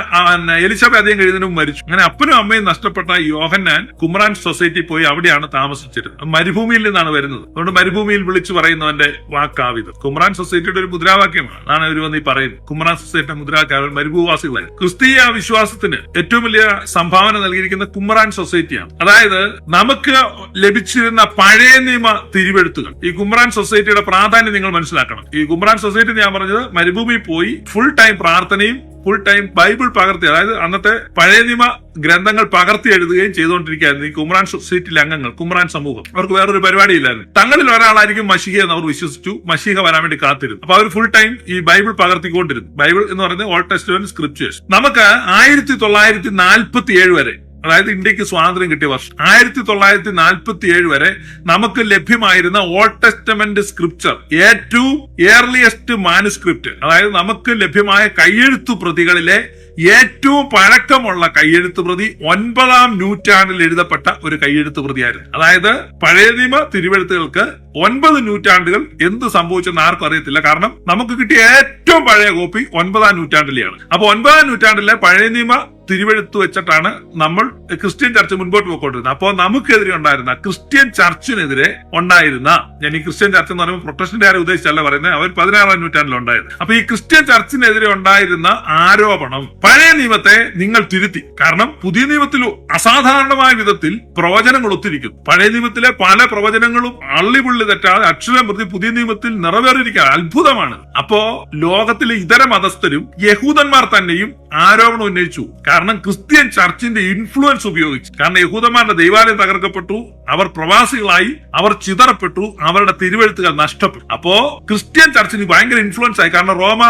എലിശബ അധികം കഴിയുന്നതിന് മരിച്ചു. അങ്ങനെ അപ്പനും അമ്മയും നഷ്ടപ്പെട്ട യോഹന്നാൻ കുമ്രാൻ സൊസൈറ്റി പോയി അവിടെയാണ് താമസിച്ചത്. മരുഭൂമിയിൽ നിന്നാണ് വരുന്നത്. അതുകൊണ്ട് മരുഭൂമിയിൽ വിളിച്ചു പറയുന്നവന്റെ വാക്കാവിത്. കുമ്രാൻ സൊസൈറ്റിയുടെ ഒരു മുദ്രാവാക്യമാണ്. അതാണ് ഇവർ വന്ന് ഈ പറയുന്നത്. കുമ്രാൻ സൊസൈറ്റിയുടെ മുദ്രാവാക്യം മരുഭൂവാസികളായി. ക്രിസ്തീയ വിശ്വാസത്തിന് ഏറ്റവും വലിയ സംഭാവന നൽകിയിരിക്കുന്ന കുമ്രാൻ സൊസൈറ്റിയാണ്. അതായത് നമുക്ക് ലഭിച്ചിരുന്ന പഴയ നിയമ തിരുവെഴുത്തുകൾ. ഈ കുമ്രാൻ സൊസൈറ്റിയുടെ പ്രാധാന്യം നിങ്ങൾ മനസ്സിലാക്കണം. ഈ കുമ്രാൻ സൊസൈറ്റി ഞാൻ പറഞ്ഞത് മരുഭൂമിയിൽ പോയി ഫുൾ ടൈം പ്രാർത്ഥനയും ഫുൾ ടൈം ബൈബിൾ പകർത്തി, അതായത് അന്നത്തെ പഴയ നിയമ ഗ്രന്ഥങ്ങൾ പകർത്തി എഴുതുകയും ചെയ്തുകൊണ്ടിരിക്കുകയായിരുന്നു ഈ കുമ്രാൻ സൊസൈറ്റിയിലെ അംഗങ്ങൾ. കുമ്രാൻ സമൂഹം അവർക്ക് വേറൊരു പരിപാടിയില്ലായിരുന്നു. തങ്ങളിൽ ഒരാളായിരിക്കും മശീഹ എന്ന് അവർ വിശ്വസിച്ചു. മശീഹ വരാൻ വേണ്ടി കാത്തിരുന്നു. അപ്പൊ അവർ ഫുൾ ടൈം ഈ ബൈബിൾ പകർത്തിക്കൊണ്ടിരുന്നു. ബൈബിൾ എന്ന് പറയുന്നത് ഓൾഡ് ടെസ്റ്റ്മെന്റ് സ്ക്രിപ്ചേഴ്സ്. നമുക്ക് 1947 വരെ, അതായത് ഇന്ത്യക്ക് സ്വാതന്ത്ര്യം കിട്ടിയ വർഷം 1947 വരെ നമുക്ക് ലഭ്യമായിരുന്ന ഓൾഡ് ടെസ്റ്റമെന്റ് സ്ക്രിപ്ചർ ഏറ്റവും ഏർലിയസ്റ്റ് മാനുസ്ക്രിപ്റ്റ്, അതായത് നമുക്ക് ലഭ്യമായ കയ്യെഴുത്തു പ്രതികളിലെ ഏറ്റവും പഴക്കമുള്ള കയ്യെഴുത്ത് പ്രതി 9-ാം നൂറ്റാണ്ടിൽ എഴുതപ്പെട്ട ഒരു കയ്യെഴുത്ത് പ്രതിയായിരുന്നു. അതായത് പഴയ നിയമ തിരുവെഴുത്തുകൾക്ക് 9 നൂറ്റാണ്ടുകൾ എന്ത് സംഭവിച്ചെന്ന് ആർക്കും അറിയത്തില്ല. കാരണം നമുക്ക് കിട്ടിയ ഏറ്റവും പഴയ കോപ്പി 9-ാം നൂറ്റാണ്ടിലെയാണ്. അപ്പൊ 9-ാം നൂറ്റാണ്ടിലെ പഴയ നിയമ തിരുവെഴുത്ത് വെച്ചിട്ടാണ് നമ്മൾ ക്രിസ്ത്യൻ ചർച്ച് മുൻപോട്ട് പോയിക്കൊണ്ടിരുന്നത്. അപ്പോൾ നമുക്കെതിരെ ഉണ്ടായിരുന്ന ക്രിസ്ത്യൻ ചർച്ചിനെതിരെ ഉണ്ടായിരുന്ന, ഞാൻ ഈ ക്രിസ്ത്യൻ ചർച്ച് എന്ന് പറയുമ്പോൾ പ്രൊട്ടസ്റ്റന്റുകാരെ ഉദ്ദേശിച്ചല്ല പറയുന്നത്, അവർ 16-ാം നൂറ്റാണ്ടിൽ ഉണ്ടായത്. അപ്പൊ ഈ ക്രിസ്ത്യൻ ചർച്ചിനെതിരെ ഉണ്ടായിരുന്ന ആരോപണം പഴയ നിയമത്തെ നിങ്ങൾ തിരുത്തി. കാരണം പുതിയ നിയമത്തിൽ അസാധാരണമായ വിധത്തിൽ പ്രവചനങ്ങൾ ഒത്തിരിക്കുന്നു. പഴയ നിയമത്തിലെ പല പ്രവചനങ്ങളും അള്ളിപുള്ളി തെറ്റാതെ അക്ഷരം പ്രതി പുതിയ നിയമത്തിൽ നിറവേറിയിരിക്കുക അത്ഭുതമാണ്. അപ്പോ ലോകത്തിലെ ഇതര മതസ്ഥരും യഹൂദന്മാർ തന്നെയും ആരോപണം ഉന്നയിച്ചു. കാരണം ക്രിസ്ത്യൻ ചർച്ചിന്റെ ഇൻഫ്ലുവൻസ് ഉപയോഗിച്ച്. കാരണം യഹൂദന്മാരുടെ ദൈവാലയം തകർക്കപ്പെട്ടു, അവർ പ്രവാസികളായി, അവർ ചിതറപ്പെട്ടു, അവരുടെ തിരുവെഴുത്തുകൾ നഷ്ടപ്പെട്ടു. അപ്പോ ക്രിസ്ത്യൻ ചർച്ചിന് ഭയങ്കര ഇൻഫ്ലുവൻസ് ആയി. കാരണം റോമ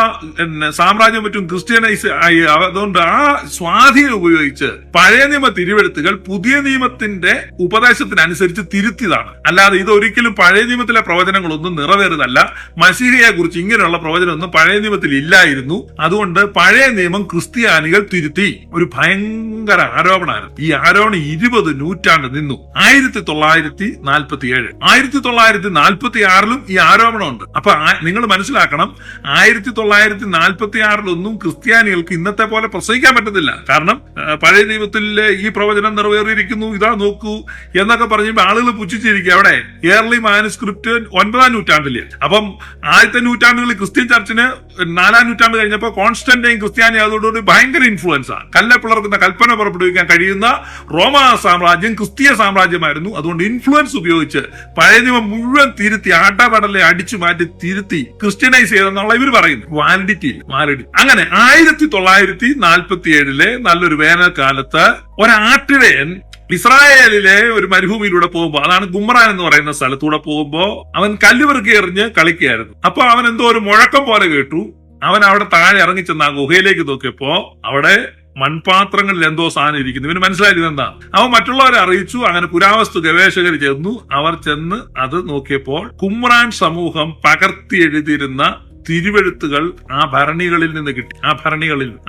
സാമ്രാജ്യം മറ്റും ക്രിസ്ത്യനൈസ് ആയി. അതുകൊണ്ട് ആ സ്വാധീനം ഉപയോഗിച്ച് പഴയ നിയമ തിരുവെഴുത്തുകൾ പുതിയ നിയമത്തിന്റെ ഉപദേശത്തിനനുസരിച്ച് തിരുത്തിയതാണ്. അല്ലാതെ ഇതൊരിക്കലും പഴയ നിയമത്തിലെ പ്രവചനങ്ങളൊന്നും നിറവേറുന്നതല്ല. മശീഹയെ കുറിച്ച് ഇങ്ങനെയുള്ള പ്രവചനമൊന്നും പഴയ നിയമത്തിൽ ഇല്ലായിരുന്നു. അതുകൊണ്ട് പഴയ നിയമം ക്രിസ്ത്യാനികൾ തിരുത്തി. ഒരു ഭയങ്കര ആരോപണമായിരുന്നു. ഈ ആരോപണം 20 നൂറ്റാണ്ട് നിന്നു. 1947 1946 ഈ ആരോപണമുണ്ട്. അപ്പൊ നിങ്ങൾ മനസ്സിലാക്കണം, 1946 ക്രിസ്ത്യാനികൾക്ക് ഇന്നത്തെ പോലെ പ്രസംഗിക്കാൻ പറ്റത്തില്ല. കാരണം പഴയ നിയമത്തിലെ ഈ പ്രവചനം നിറവേറിയിരിക്കുന്നു, ഇതാ നോക്കൂ എന്നൊക്കെ പറഞ്ഞപ്പോൾ ആളുകൾ പുച്ഛിച്ചിരിക്കുക. അവിടെ ഏർലി മാനുസ്ക്രിപ്റ്റ് 9ാം നൂറ്റാണ്ടില്. അപ്പം ആദ്യത്തെ നൂറ്റാണ്ടുകളിൽ ക്രിസ്ത്യൻ ചർച്ചിന് 4ാം നൂറ്റാണ്ട് കഴിഞ്ഞപ്പോൾ കോൺസ്റ്റന്റൈൻ ക്രിസ്ത്യാനി അതോടുകൂടി ഭയങ്കര ഇൻഫ്ലുവൻസ് ആണ്. കല്ലിളർക്കുന്ന കൽപ്പന പുറപ്പെടുവിക്കാൻ കഴിയുന്ന റോമാ സാമ്രാജ്യം ക്രിസ്തീയ സാമ്രാജ്യമായിരുന്നു. അതുകൊണ്ട് ഇൻഫ്ലുവൻസ് ഉപയോഗിച്ച് പഴയ നിയമം മുഴുവൻ തിരുത്തി, ആട്ടപടലെ അടിച്ചു മാറ്റി തിരുത്തി ക്രിസ്ത്യനൈസ് ചെയ്തെന്നുള്ള ഇവർ പറയുന്നു. വാലിഡിറ്റി. അങ്ങനെ 1947 നല്ലൊരു വേനൽക്കാലത്ത് ഒരാട്ടിടയൻ ഇസ്രായേലിലെ ഒരു മരുഭൂമിയിലൂടെ പോകുമ്പോ, അതാണ് ഗുമ്രാൻ എന്ന് പറയുന്ന സ്ഥലത്തൂടെ പോകുമ്പോ അവൻ കല്ലുപെറുക്കി എറിഞ്ഞ് കളിക്കുകയായിരുന്നു. അപ്പൊ അവൻ എന്തോ ഒരു മുഴക്കം പോലെ കേട്ടു. അവൻ അവിടെ താഴെ ഇറങ്ങിച്ചെന്ന് ആ ഗുഹയിലേക്ക് നോക്കിയപ്പോ അവിടെ മൺപാത്രങ്ങളിൽ എന്തോ സാധനം ഇരിക്കുന്നു. ഇവന് മനസ്സിലായത് എന്താ? അവൻ മറ്റുള്ളവരെ അറിയിച്ചു. അങ്ങനെ പുരാവസ്തു ഗവേഷകർ ചെന്നു. അവർ ചെന്ന് അത് നോക്കിയപ്പോൾ കുമ്രാൻ സമൂഹം പകർത്തി എഴുതിയിരുന്ന തിരുവെഴുത്തുകൾ ആ ഭരണികളിൽ നിന്ന് കിട്ടി.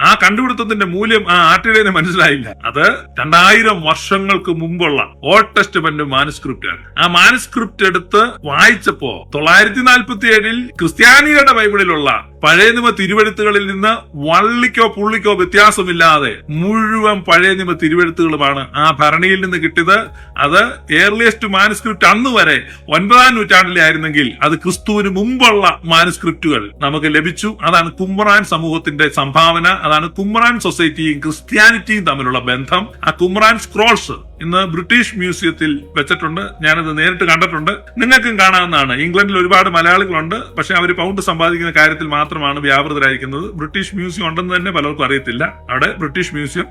ആ കണ്ടുപിടുത്തത്തിന്റെ മൂല്യം ആ ആട്ടിടയന് മനസ്സിലായില്ല. അത് 2000 വർഷങ്ങൾക്ക് മുമ്പുള്ള ഓൾഡ് ടെസ്റ്റ്മെന്റ് മാനുസ്ക്രിപ്റ്റ് ആണ്. ആ മാനുസ്ക്രിപ്റ്റ് എടുത്ത് വായിച്ചപ്പോ 947 ക്രിസ്ത്യാനികളുടെ ബൈബിളിലുള്ള പഴയ നിയമ തിരുവെഴുത്തുകളിൽ നിന്ന് വള്ളിക്കോ പുള്ളിക്കോ വ്യത്യാസമില്ലാതെ മുഴുവൻ പഴയ നിയമ തിരുവെഴുത്തുകളുമാണ് ആ ഭരണിയിൽ നിന്ന് കിട്ടിയത്. അത് ഏർലിയസ്റ്റ് മാനുസ്ക്രിപ്റ്റ് അന്ന് വരെ 9ാം നൂറ്റാണ്ടിലെ ആയിരുന്നെങ്കിൽ അത് ക്രിസ്തുവിന് മുമ്പുള്ള മാനുസ്ക്രിപ്റ്റുകൾ നമുക്ക് ലഭിച്ചു. അതാണ് കുമ്രാൻ സമൂഹത്തിന്റെ സംഭാവന. അതാണ് കുമ്രാൻ സൊസൈറ്റിയും ക്രിസ്ത്യാനിറ്റിയും തമ്മിലുള്ള ബന്ധം. ആ കുമ്രാൻ സ്ക്രോൾസ് ഇന്ന് ബ്രിട്ടീഷ് മ്യൂസിയത്തിൽ വെച്ചിട്ടുണ്ട്. ഞാനത് നേരിട്ട് കണ്ടിട്ടുണ്ട്. നിങ്ങൾക്കും കാണാവുന്നതാണ്. ഇംഗ്ലണ്ടിൽ ഒരുപാട് മലയാളികളുണ്ട്. പക്ഷെ അവർ പൗണ്ട് സമ്പാദിക്കുന്ന കാര്യത്തിൽ മാത്രമാണ് വ്യാപൃതരായിരിക്കുന്നത്. ബ്രിട്ടീഷ് മ്യൂസിയം ഉണ്ടെന്ന് തന്നെ പലർക്കും അറിയത്തില്ല. അവിടെ ബ്രിട്ടീഷ് മ്യൂസിയം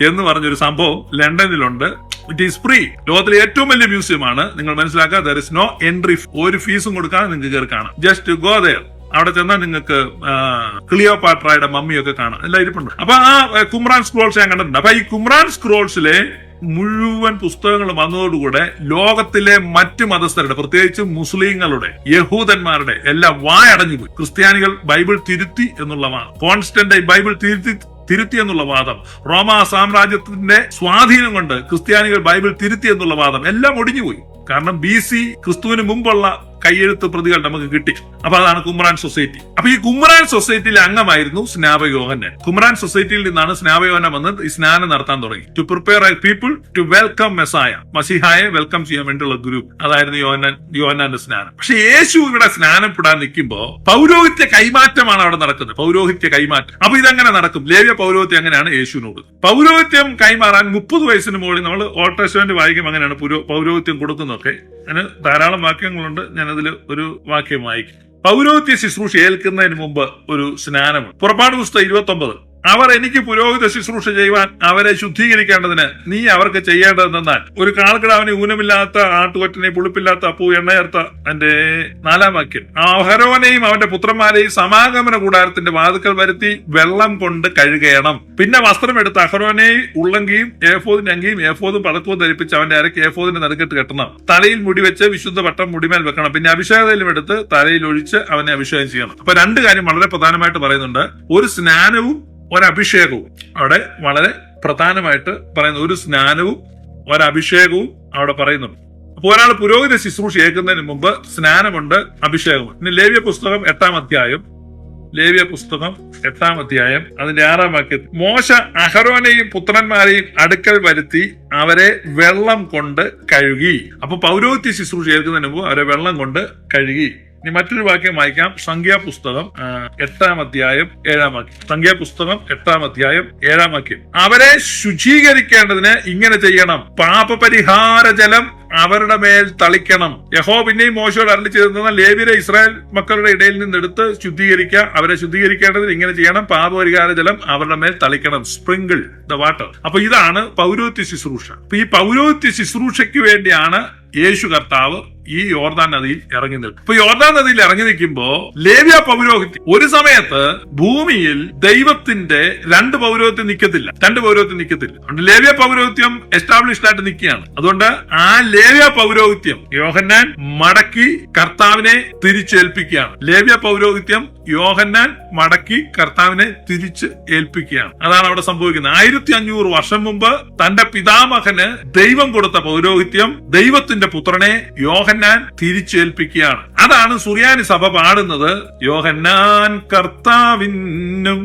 എന്ന് പറഞ്ഞൊരു സംഭവം ലണ്ടനിലുണ്ട്. It is free. ലോകത്തിലെ ഏറ്റവും വലിയ മ്യൂസിയമാണ്. നിങ്ങൾ മനസ്സിലാക്കുക, ദർ ഇസ് നോ എൻട്രി. ഒരു ഫീസും കൊടുക്കാതെ നിങ്ങൾക്ക് കയറി കാണാം. Just go there. അവിടെ ചെന്നാൽ നിങ്ങൾക്ക് ക്ലിയോപാട്രയുടെ മമ്മിയൊക്കെ കാണാം. എല്ലാം ഇരിപ്പുണ്ട്. അപ്പൊ ആ കുമ്രാൻ സ്ക്രോൾസ് ഞാൻ കണ്ടിട്ടുണ്ട്. അപ്പൊ ഈ കുമ്രാൻ സ്ക്രോൾസിലെ മുഴുവൻ പുസ്തകങ്ങളും വന്നതോടുകൂടെ ലോകത്തിലെ മറ്റ് മതസ്ഥരുടെ, പ്രത്യേകിച്ച് മുസ്ലിങ്ങളുടെ, യഹൂദന്മാരുടെ എല്ലാം വായടഞ്ഞുപോയി. ക്രിസ്ത്യാനികൾ ബൈബിൾ തിരുത്തി എന്നുള്ള വാദം, കോൺസ്റ്റന്റ് ബൈബിൾ തിരുത്തി എന്നുള്ള വാദം, റോമാ സാമ്രാജ്യത്തിന്റെ സ്വാധീനം കൊണ്ട് ക്രിസ്ത്യാനികൾ ബൈബിൾ തിരുത്തി എന്നുള്ള വാദം എല്ലാം ഒടിഞ്ഞുപോയി. കാരണം BC ക്രിസ്തുവിന് മുമ്പുള്ള കയ്യെഴുത്ത് പ്രതികൾ നമുക്ക് കിട്ടി. അപ്പൊ അതാണ് കുമ്രാൻ സൊസൈറ്റി. അപ്പൊ ഈ കുമ്രാൻ സൊസൈറ്റിയിലെ അംഗമായിരുന്നു സ്നാപകയോഹന്നാൻ. കുമ്രാൻ സൊസൈറ്റിയിൽ നിന്നാണ് സ്നാപകയോഹന്നാൻ വന്ന് ഈ സ്നാനം നടത്താൻ തുടങ്ങി. To prepare people to welcome Messiah, മസിഹായെ വെൽക്കം ചെയ്യാൻ വേണ്ടിയുള്ള ഗ്രൂപ്പ്. അതായിരുന്നു യോഹന്നാന്റെ സ്നാനം. പക്ഷെ യേശു ഇവിടെ സ്നാനപ്പെടാൻ നിൽക്കുമ്പോ പൗരോഹിത്യ കൈമാറ്റമാണ് അവിടെ നടക്കുന്നത്. പൗരോഹിത്യ കൈമാറ്റം. അപ്പൊ ഇതെങ്ങനെ നടക്കും? ലേവ്യ പൗരോഹിത്യം എങ്ങനെയാണ് യേശുവിനോട്? പൗരോഹിത്യം കൈമാറാൻ 30 വയസ്സിന് മുകളിൽ നമ്മൾ ഓൾഡ് ടെസ്റ്റ്മെന്റ് വായിക്കും. അങ്ങനെയാണ് പൗരോഹിത്യം കൊടുക്കുന്നതൊക്കെ. അതിന് ധാരാളം വാക്യങ്ങളുണ്ട്. ഞാനതിൽ ഒരു വാക്യം വായിക്കും. പൗരോഹിത്യ ശുശ്രൂഷ ഏൽക്കുന്നതിന് മുമ്പ് ഒരു സ്നാനമാണ്. പുറപ്പാട് പുസ്തകം 29. അവർ എനിക്ക് പുരോഹിത ശുശ്രൂഷ ചെയ്യുവാൻ അവരെ ശുദ്ധീകരിക്കേണ്ടതിന് നീ അവർക്ക് ചെയ്യേണ്ടതെന്നാൽ ഒരു കാൽക്കിടാവിനെ ഊനമില്ലാത്ത ആട്ടുകൊറ്റനെ പുളിപ്പില്ലാത്ത അപ്പൂ എണ്ണയർത്ത എന്റെ 4ാം വാക്യം, അഹരോനെയും അവന്റെ പുത്രന്മാരെയും സമാഗമന കൂടാരത്തിന്റെ വാതുക്കൽ വരുത്തി വെള്ളം കൊണ്ട് കഴുകണം. പിന്നെ വസ്ത്രമെടുത്ത് അഹരോനെ ഉള്ളങ്കിയും ഏഫോദിന്റെ അങ്കിയും ഏഫോദും പതക്കവും ധരിപ്പിച്ച് അവന്റെ അരക്ക് ഏഫോദിന്റെ നടുക്കെട്ട് കെട്ടണം. തലയിൽ മുടി വെച്ച് വിശുദ്ധ പട്ടം മുടിമേൽ വെക്കണം. പിന്നെ അഭിഷേകതയിലും എടുത്ത് തലയിൽ ഒഴിച്ച് അവനെ അഭിഷേകം ചെയ്യണം. അപ്പൊ 2 കാര്യം വളരെ പ്രധാനമായിട്ട് പറയുന്നുണ്ട്. ഒരു സ്നാനവും ഒരഭിഷേകവും അവിടെ വളരെ പ്രധാനമായിട്ട് പറയുന്നു. ഒരു സ്നാനവും ഒരഭിഷേകവും അവിടെ പറയുന്നുണ്ട്. അപ്പൊ ഒരാൾ പുരോഹിത ശുശ്രൂഷ ഏൽക്കുന്നതിന് മുമ്പ് സ്നാനമുണ്ട്, അഭിഷേകമുണ്ട്. ഇനി ലേവ്യ പുസ്തകം 8ാം അധ്യായം അതിന്റെ 6ാം വാക്യത്തിൽ മോശ അഹരോനെയും പുത്രന്മാരെയും അടുക്കൽ വരുത്തി അവരെ വെള്ളം കൊണ്ട് കഴുകി. അപ്പൊ പൗരോഹിത്യ ശുശ്രൂഷ ഏൽക്കുന്നതിന് മുമ്പ് അവരെ വെള്ളം കൊണ്ട് കഴുകി. ഇനി മറ്റൊരു വാക്യം വായിക്കാം. സംഖ്യാപുസ്തകം 8-ാം അധ്യായം 7-ാം വാക്യം. സംഖ്യാപുസ്തകം 8-ാം അധ്യായം 7-ാം വാക്യം. അവരെ ശുചീകരിക്കേണ്ടതിന് ഇങ്ങനെ ചെയ്യണം, പാപപരിഹാര ജലം അവരുടെ മേൽ തളിക്കണം. യഹോവ പിന്നെയും മോശയോട് അരുളി ചെയ്തിരുന്ന ലേവ്യരെ ഇസ്രായേൽ മക്കളുടെ ഇടയിൽ നിന്നെടുത്ത് ശുദ്ധീകരിക്കുക. അവരെ ശുദ്ധീകരിക്കേണ്ടതിന് ഇങ്ങനെ ചെയ്യണം, പാപപരിഹാര ജലം അവരുടെ മേൽ തളിക്കണം. Sprinkle the water. അപ്പൊ ഇതാണ് പൗരോഹിത്യ ശുശ്രൂഷ. അപ്പൊ ഈ പൗരോഹിത്യ ശുശ്രൂഷയ്ക്ക് വേണ്ടിയാണ് യേശു കർത്താവ് ഈ യോർദാൻ നദിയിൽ ഇറങ്ങി നിൽക്കും. ഇപ്പൊ യോർദാൻ നദിയിൽ ഇറങ്ങി നിൽക്കുമ്പോ ലേവ്യ പൗരോഹിത്യം ഒരു സമയത്ത് ഭൂമിയിൽ ദൈവത്തിന്റെ രണ്ട് പൗരോഹിത്യം നിൽക്കത്തില്ല. അതുകൊണ്ട് ലേവ്യ പൗരോഹിത്യം എസ്റ്റാബ്ലിഷ്ഡ് ആയിട്ട് നിൽക്കുകയാണ്. അതുകൊണ്ട് ആ ലേവ്യ പൗരോഹിത്യം യോഹന്നാൻ മടക്കി കർത്താവിനെ തിരിച്ചേൽപ്പിക്കുകയാണ്. ലേവ്യ പൗരോഹിത്യം യോഹന്നാൻ മടക്കി കർത്താവിനെ തിരിച്ച് ഏൽപ്പിക്കുകയാണ്. അതാണ് അവിടെ സംഭവിക്കുന്നത്. 1500 വർഷം മുമ്പ് തന്റെ പിതാമഹന് ദൈവം കൊടുത്ത പൗരോഹിത്യം ദൈവത്തിന്റെ പുത്രനെ യോഹന്നാൻ തിരിച്ചേൽപ്പിക്കുകയാണ്. അതാണ് സുറിയാനി സഭ പാടുന്നത്. യോഹന്നാൻ കർത്താവിനും.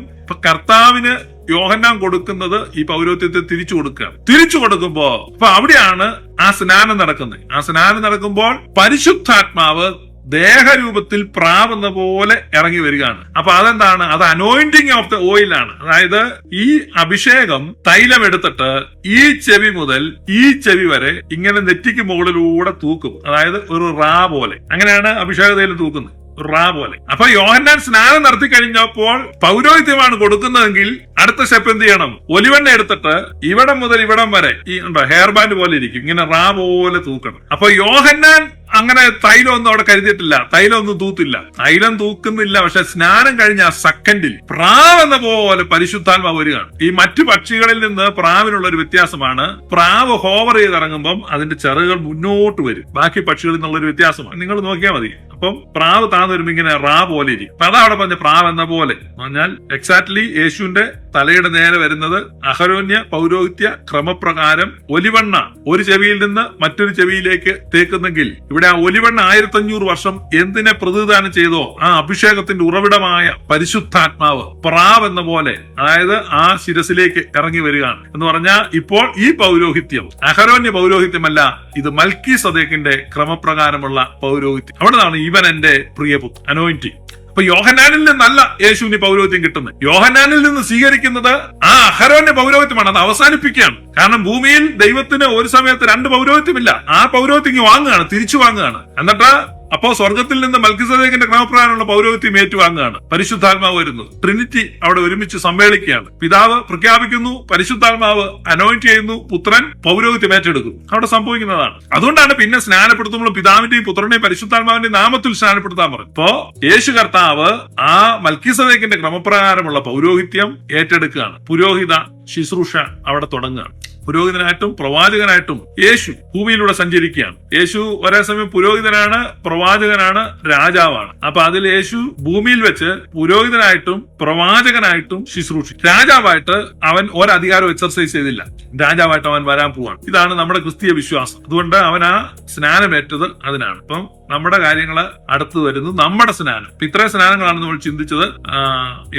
കർത്താവിന് യോഹന്നാൻ കൊടുക്കുന്നത് ഈ പൗരോഹിത്യത്തെ തിരിച്ചു കൊടുക്കുക. തിരിച്ചു കൊടുക്കുമ്പോ അപ്പൊ അവിടെയാണ് ആ സ്നാനം നടക്കുന്നത്. ആ സ്നാനം നടക്കുമ്പോൾ പരിശുദ്ധാത്മാവ് ദേഹരൂപത്തിൽ പ്രാവുന്ന പോലെ ഇറങ്ങി വരികയാണ്. അപ്പൊ അതെന്താണ്? അത് അനോയിന്റിങ് ഓഫ് ദ ഓയിൽ ആണ്. അതായത് ഈ അഭിഷേകം തൈലം എടുത്തിട്ട് ഈ ചെവി മുതൽ ഈ ചെവി വരെ ഇങ്ങനെ നെറ്റിക്ക് മുകളിലൂടെ തൂക്കും. അതായത് ഒരു റാ പോലെ. അങ്ങനെയാണ് അഭിഷേക തൈലം തൂക്കുന്നത്, റാ പോലെ. അപ്പൊ യോഹന്നാൻ സ്നാനം നടത്തി കഴിഞ്ഞപ്പോൾ പൗരോഹിത്യമാണ് കൊടുക്കുന്നതെങ്കിൽ അടുത്ത സ്റ്റെപ്പ് എന്ത് ചെയ്യണം? ഒലിവെണ്ണ എടുത്തിട്ട് ഇവിടം മുതൽ ഇവിടം വരെ ഈ ഹെയർ ബാൻഡ് പോലെ ഇരിക്കും, ഇങ്ങനെ റാ പോലെ തൂക്കണം. അപ്പൊ യോഹന്നാൻ അങ്ങനെ തൈലം ഒന്നും അവിടെ കരുതിയിട്ടില്ല, തൈലം ഒന്നും തൂത്തില്ല, തൈലം തൂക്കുന്നില്ല. പക്ഷെ സ്നാനം കഴിഞ്ഞ ആ സെക്കൻഡിൽ പ്രാവെന്ന പോലെ പരിശുദ്ധാത്മാവ് വരികയാണ്. ഈ മറ്റു പക്ഷികളിൽ നിന്ന് പ്രാവിനുള്ള ഒരു വ്യത്യാസമാണ്, പ്രാവ് ഹോവർ ചെയ്തിറങ്ങുമ്പം അതിന്റെ ചിറകുകൾ മുന്നോട്ട് വരും. ബാക്കി പക്ഷികളിൽ നിന്നുള്ള ഒരു വ്യത്യാസമാണ്. നിങ്ങൾ നോക്കിയാൽ മതി. അപ്പം പ്രാവ് താന്ന് വരുമ്പോ ഇങ്ങനെ റാ പോലെ ഇരിക്കും. അപ്പൊ അതാ അവിടെ പറഞ്ഞ പ്രാവ് എന്ന പോലെ എന്ന് പറഞ്ഞാൽ എക്സാക്ട്ലി യേശുവിന്റെ തലയുടെ നേരെ വരുന്നത് അഹരോന്യ പൗരോഹിത്യ ക്രമപ്രകാരം ഒലിവെണ്ണ ഒരു ചെവിയിൽ നിന്ന് മറ്റൊരു ചെവിയിലേക്ക് തേക്കുന്നെങ്കിൽ ഇവിടെ ആ ഒലിവെണ്ണ 1500 വർഷം എന്തിനെ പ്രതിദാനം ചെയ്തോ ആ അഭിഷേകത്തിന്റെ ഉറവിടമായ പരിശുദ്ധാത്മാവ് പ്രാവ് എന്ന പോലെ, അതായത് ആ ശിരസിലേക്ക് ഇറങ്ങി വരികയാണ്. എന്ന് പറഞ്ഞാൽ ഇപ്പോൾ ഈ പൗരോഹിത്യം അഹരോന്യ പൗരോഹിത്യമല്ല, ഇത് മൽക്കീസദേക്കിന്റെ ക്രമപ്രകാരമുള്ള പൗരോഹിത്യം. അവിടെയാണ് ഇവൻ എന്റെ പ്രിയപുത്രൻ, അനോയിന്റിങ്. അപ്പൊ യോഹന്നാനിൽ നിന്നല്ല യേശുവിന് പൗരോഹിത്യം കിട്ടുന്നത്. യോഹന്നാനിൽ നിന്ന് സ്വീകരിക്കുന്നത് ആ അഹരോന്റെ പൗരോഹിത്യമാണ്. അത് അവസാനിപ്പിക്കുകയാണ്. കാരണം ഭൂമിയിൽ ദൈവത്തിന് ഒരു സമയത്ത് 2 പൗരോഹിത്യമില്ല. ആ പൗരോഹിത്യം വാങ്ങുകയാണ്, തിരിച്ചു വാങ്ങുകയാണ്. എന്നിട്ട് അപ്പോ സ്വർഗത്തിൽ നിന്ന് മൽക്കീസദേക്കിന്റെ ക്രമപ്രകാരമുള്ള പൗരോഹിത്യം ഏറ്റുവാങ്ങുകയാണ്. പരിശുദ്ധാത്മാവ് വരുന്നു, ട്രിനിറ്റി അവിടെ ഒരുമിച്ച് സമ്മേളിക്കുകയാണ്. പിതാവ് പ്രഖ്യാപിക്കുന്നു, പരിശുദ്ധാത്മാവ് അനോയിന്റ് ചെയ്യുന്നു, പുത്രൻ പൗരോഹിത്യം ഏറ്റെടുക്കും. അവിടെ സംഭവിക്കുന്നതാണ്. അതുകൊണ്ടാണ് പിന്നെ സ്നാനപ്പെടുത്തുമ്പോൾ പിതാവിന്റെയും പുത്രന്റെയും പരിശുദ്ധാത്മാവിന്റെയും നാമത്തിൽ സ്നാനപ്പെടുത്താൻ പറയും. ഇപ്പോ യേശു കർത്താവ് ആ മൽക്കീസദേക്കിന്റെ ക്രമപ്രകാരമുള്ള പൗരോഹിത്യം ഏറ്റെടുക്കുകയാണ്. പുരോഹിത ശുശ്രൂഷ അവിടെ തുടങ്ങുകയാണ്. പുരോഹിതനായിട്ടും പ്രവാചകനായിട്ടും യേശു ഭൂമിയിലൂടെ സഞ്ചരിക്കുകയാണ്. യേശു ഒരേ സമയം പുരോഹിതനാണ്, പ്രവാചകനാണ്, രാജാവാണ്. അപ്പൊ അതിൽ യേശു ഭൂമിയിൽ വെച്ച് പുരോഹിതനായിട്ടും പ്രവാചകനായിട്ടും ശുശ്രൂഷിച്ചു. രാജാവായിട്ട് അവൻ ഒരധികാരം എക്സർസൈസ് ചെയ്തില്ല. രാജാവായിട്ട് അവൻ വരാൻ പോവാണ്. ഇതാണ് നമ്മുടെ ക്രിസ്തീയ വിശ്വാസം. അതുകൊണ്ട് അവൻ ആ സ്നാനമേറ്റത് അതിനാണ്. ഇപ്പം നമ്മുടെ കാര്യങ്ങൾ അടുത്ത് വരുന്നു, നമ്മുടെ സ്നാനം. ഇത്രയും സ്നാനങ്ങളാണ് നമ്മൾ ചിന്തിച്ചത്.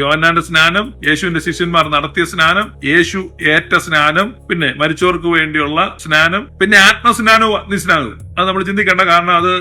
യോഹന്നാന്റെ സ്നാനം, യേശുവിന്റെ ശിഷ്യന്മാർ നടത്തിയ സ്നാനം, യേശു ഏറ്റ സ്നാനം, പിന്നെ മരിച്ചവർക്ക് വേണ്ടിയുള്ള സ്നാനം, പിന്നെ ആത്മസ്നാനവും അഗ്നിസ്നാനവും. അത് നമ്മൾ ചിന്തിക്കേണ്ട. കാരണം അത്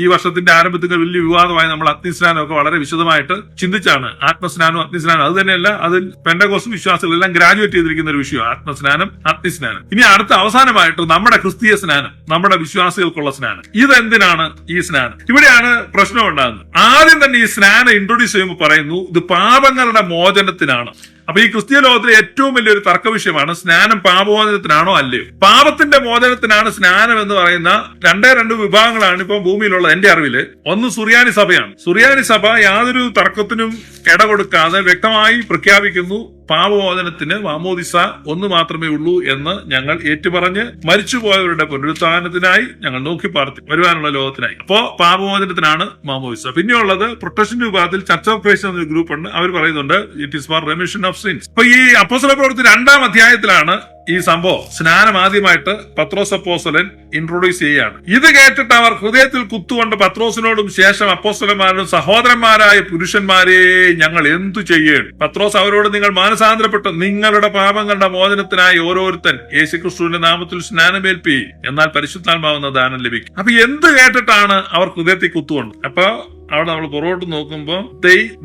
ഈ വർഷത്തിന്റെ ആരംഭത്തിൽ വലിയ വിവാദമായി നമ്മൾ അഗ്നിസ്നാനം ഒക്കെ വളരെ വിശദമായിട്ട് ചിന്തിച്ചാണ്. ആത്മസ്നാനവും അഗ്നിസ്നാനം അത് തന്നെയല്ല, അതിൽ പെന്തക്കോസ്ത് വിശ്വാസികളെല്ലാം ഗ്രാജുവേറ്റ് ചെയ്തിരിക്കുന്ന ഒരു വിഷയം അഗ്നിസ്നാനം, അഗ്നിസ്നാനം. ഇനി അടുത്ത അവസാനമായിട്ട് നമ്മുടെ ക്രിസ്തീയ സ്നാനം, നമ്മുടെ വിശ്വാസികൾക്കുള്ള സ്നാനം. ഇതെന്തിനാണ് ഈ സ്നാനം? ഇവിടെയാണ് പ്രശ്നം ഉണ്ടാകുന്നത്. ആദ്യം തന്നെ ഈ സ്നാനം ഇൻട്രൊഡ്യൂസ് ചെയ്യുമ്പോൾ പറയുന്നു ഇത് പാപങ്ങളുടെ മോചനത്തിനാണ്. അപ്പൊ ഈ ക്രിസ്തീയ ലോകത്തിലെ ഏറ്റവും വലിയൊരു തർക്ക വിഷയമാണ് സ്നാനം പാപമോചനത്തിനാണോ അല്ലയോ. പാപത്തിന്റെ മോചനത്തിനാണ് സ്നാനം എന്ന് പറയുന്ന രണ്ട് വിഭാഗങ്ങളാണ് ഇപ്പൊ ഭൂമിയിലുള്ള എന്റെ അറിവില്. ഒന്ന് സുറിയാനി സഭയാണ്. സുറിയാനി സഭ യാതൊരു തർക്കത്തിനും ഇടകൊടുക്കാതെ വ്യക്തമായി പ്രഖ്യാപിക്കുന്നു, പാപമോചനത്തിന് മാമോദിസ ഒന്ന് മാത്രമേ ഉള്ളൂ എന്ന് ഞങ്ങൾ ഏറ്റുപറഞ്ഞ് മരിച്ചുപോയവരുടെ പുനരുത്ഥാനത്തിനായി ഞങ്ങൾ നോക്കി പാർത്തി വരുവാനുള്ള ലോകത്തിനായി. അപ്പോ പാപമോചനത്തിനാണ് മാമോദിസ. പിന്നെയുള്ളത് പ്രൊട്ടസ്റ്റന്റ് വിഭാഗത്തിൽ ചർച്ച് ഓഫ് ക്രൈസ്റ്റ് എന്നൊരു ഗ്രൂപ്പ് ഉണ്ട്. അവർ പറയുന്നുണ്ട് it is for remission of sins. അപ്പൊ ഈ അപ്പോസ്തല പ്രവൃത്തി 2-ാം അധ്യായത്തിലാണ് ഈ സംഭവം. സ്നാനം ആദ്യമായിട്ട് പത്രോസ് അപ്പോസ്തലൻ ഇൻട്രൊഡ്യൂസ് ചെയ്യുകയാണ്. ഇത് കേട്ടിട്ട് അവർ ഹൃദയത്തിൽ കുത്തുകൊണ്ട് പത്രോസിനോടും ശേഷം അപ്പോസ്തലന്മാരോടും സഹോദരന്മാരായ പുരുഷന്മാരെ ഞങ്ങൾ എന്തു ചെയ്യേണ്ടു? പത്രോസ് അവരോട് നിങ്ങൾ മാനസാന്തരപ്പെട്ട് നിങ്ങളുടെ പാപങ്ങളുടെ മോചനത്തിനായി ഓരോരുത്തൻ യേശുക്രിസ്തുവിന്റെ നാമത്തിൽ സ്നാനമേൽപ്പി, എന്നാൽ പരിശുദ്ധാത്മാവെന്ന ദാനം ലഭിക്കും. അപ്പൊ എന്ത് കേട്ടിട്ടാണ് അവർ ഹൃദയത്തിൽ കുത്തുകൊണ്ട്? അപ്പൊ അവിടെ നമ്മൾ പുറകോട്ട് നോക്കുമ്പോൾ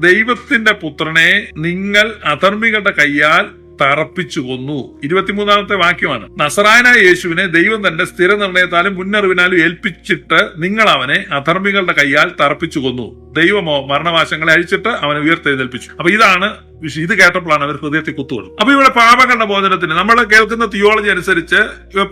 ദൈവത്തിന്റെ പുത്രനെ നിങ്ങൾ അധർമ്മികളുടെ കയ്യാൽ തറപ്പിച്ചു കൊന്നു. 23-ാമത്തെ വാക്യമാണ്. നസറായനായ യേശുവിനെ ദൈവം തന്റെ സ്ഥിര നിർണയത്താലും മുന്നറിവിനാലും ഏൽപ്പിച്ചിട്ട് നിങ്ങൾ അവനെ അധർമ്മികളുടെ കയ്യാൽ തറപ്പിച്ചു കൊന്നു. ദൈവമോ മരണവാശങ്ങളെ അഴിച്ചിട്ട് അവനെ ഉയർത്തെഴുന്നേൽപ്പിച്ചു. അപ്പൊ ഇതാണ് ഇത് കേട്ടപ്പോഴാണ് അവർ ഹൃദയത്തിൽ കുത്തുകൊള്ളും. അപ്പൊ ഇവിടെ പാപങ്ങളുടെ മോചനത്തിന് നമ്മൾ കേൾക്കുന്ന തിയോളജി അനുസരിച്ച്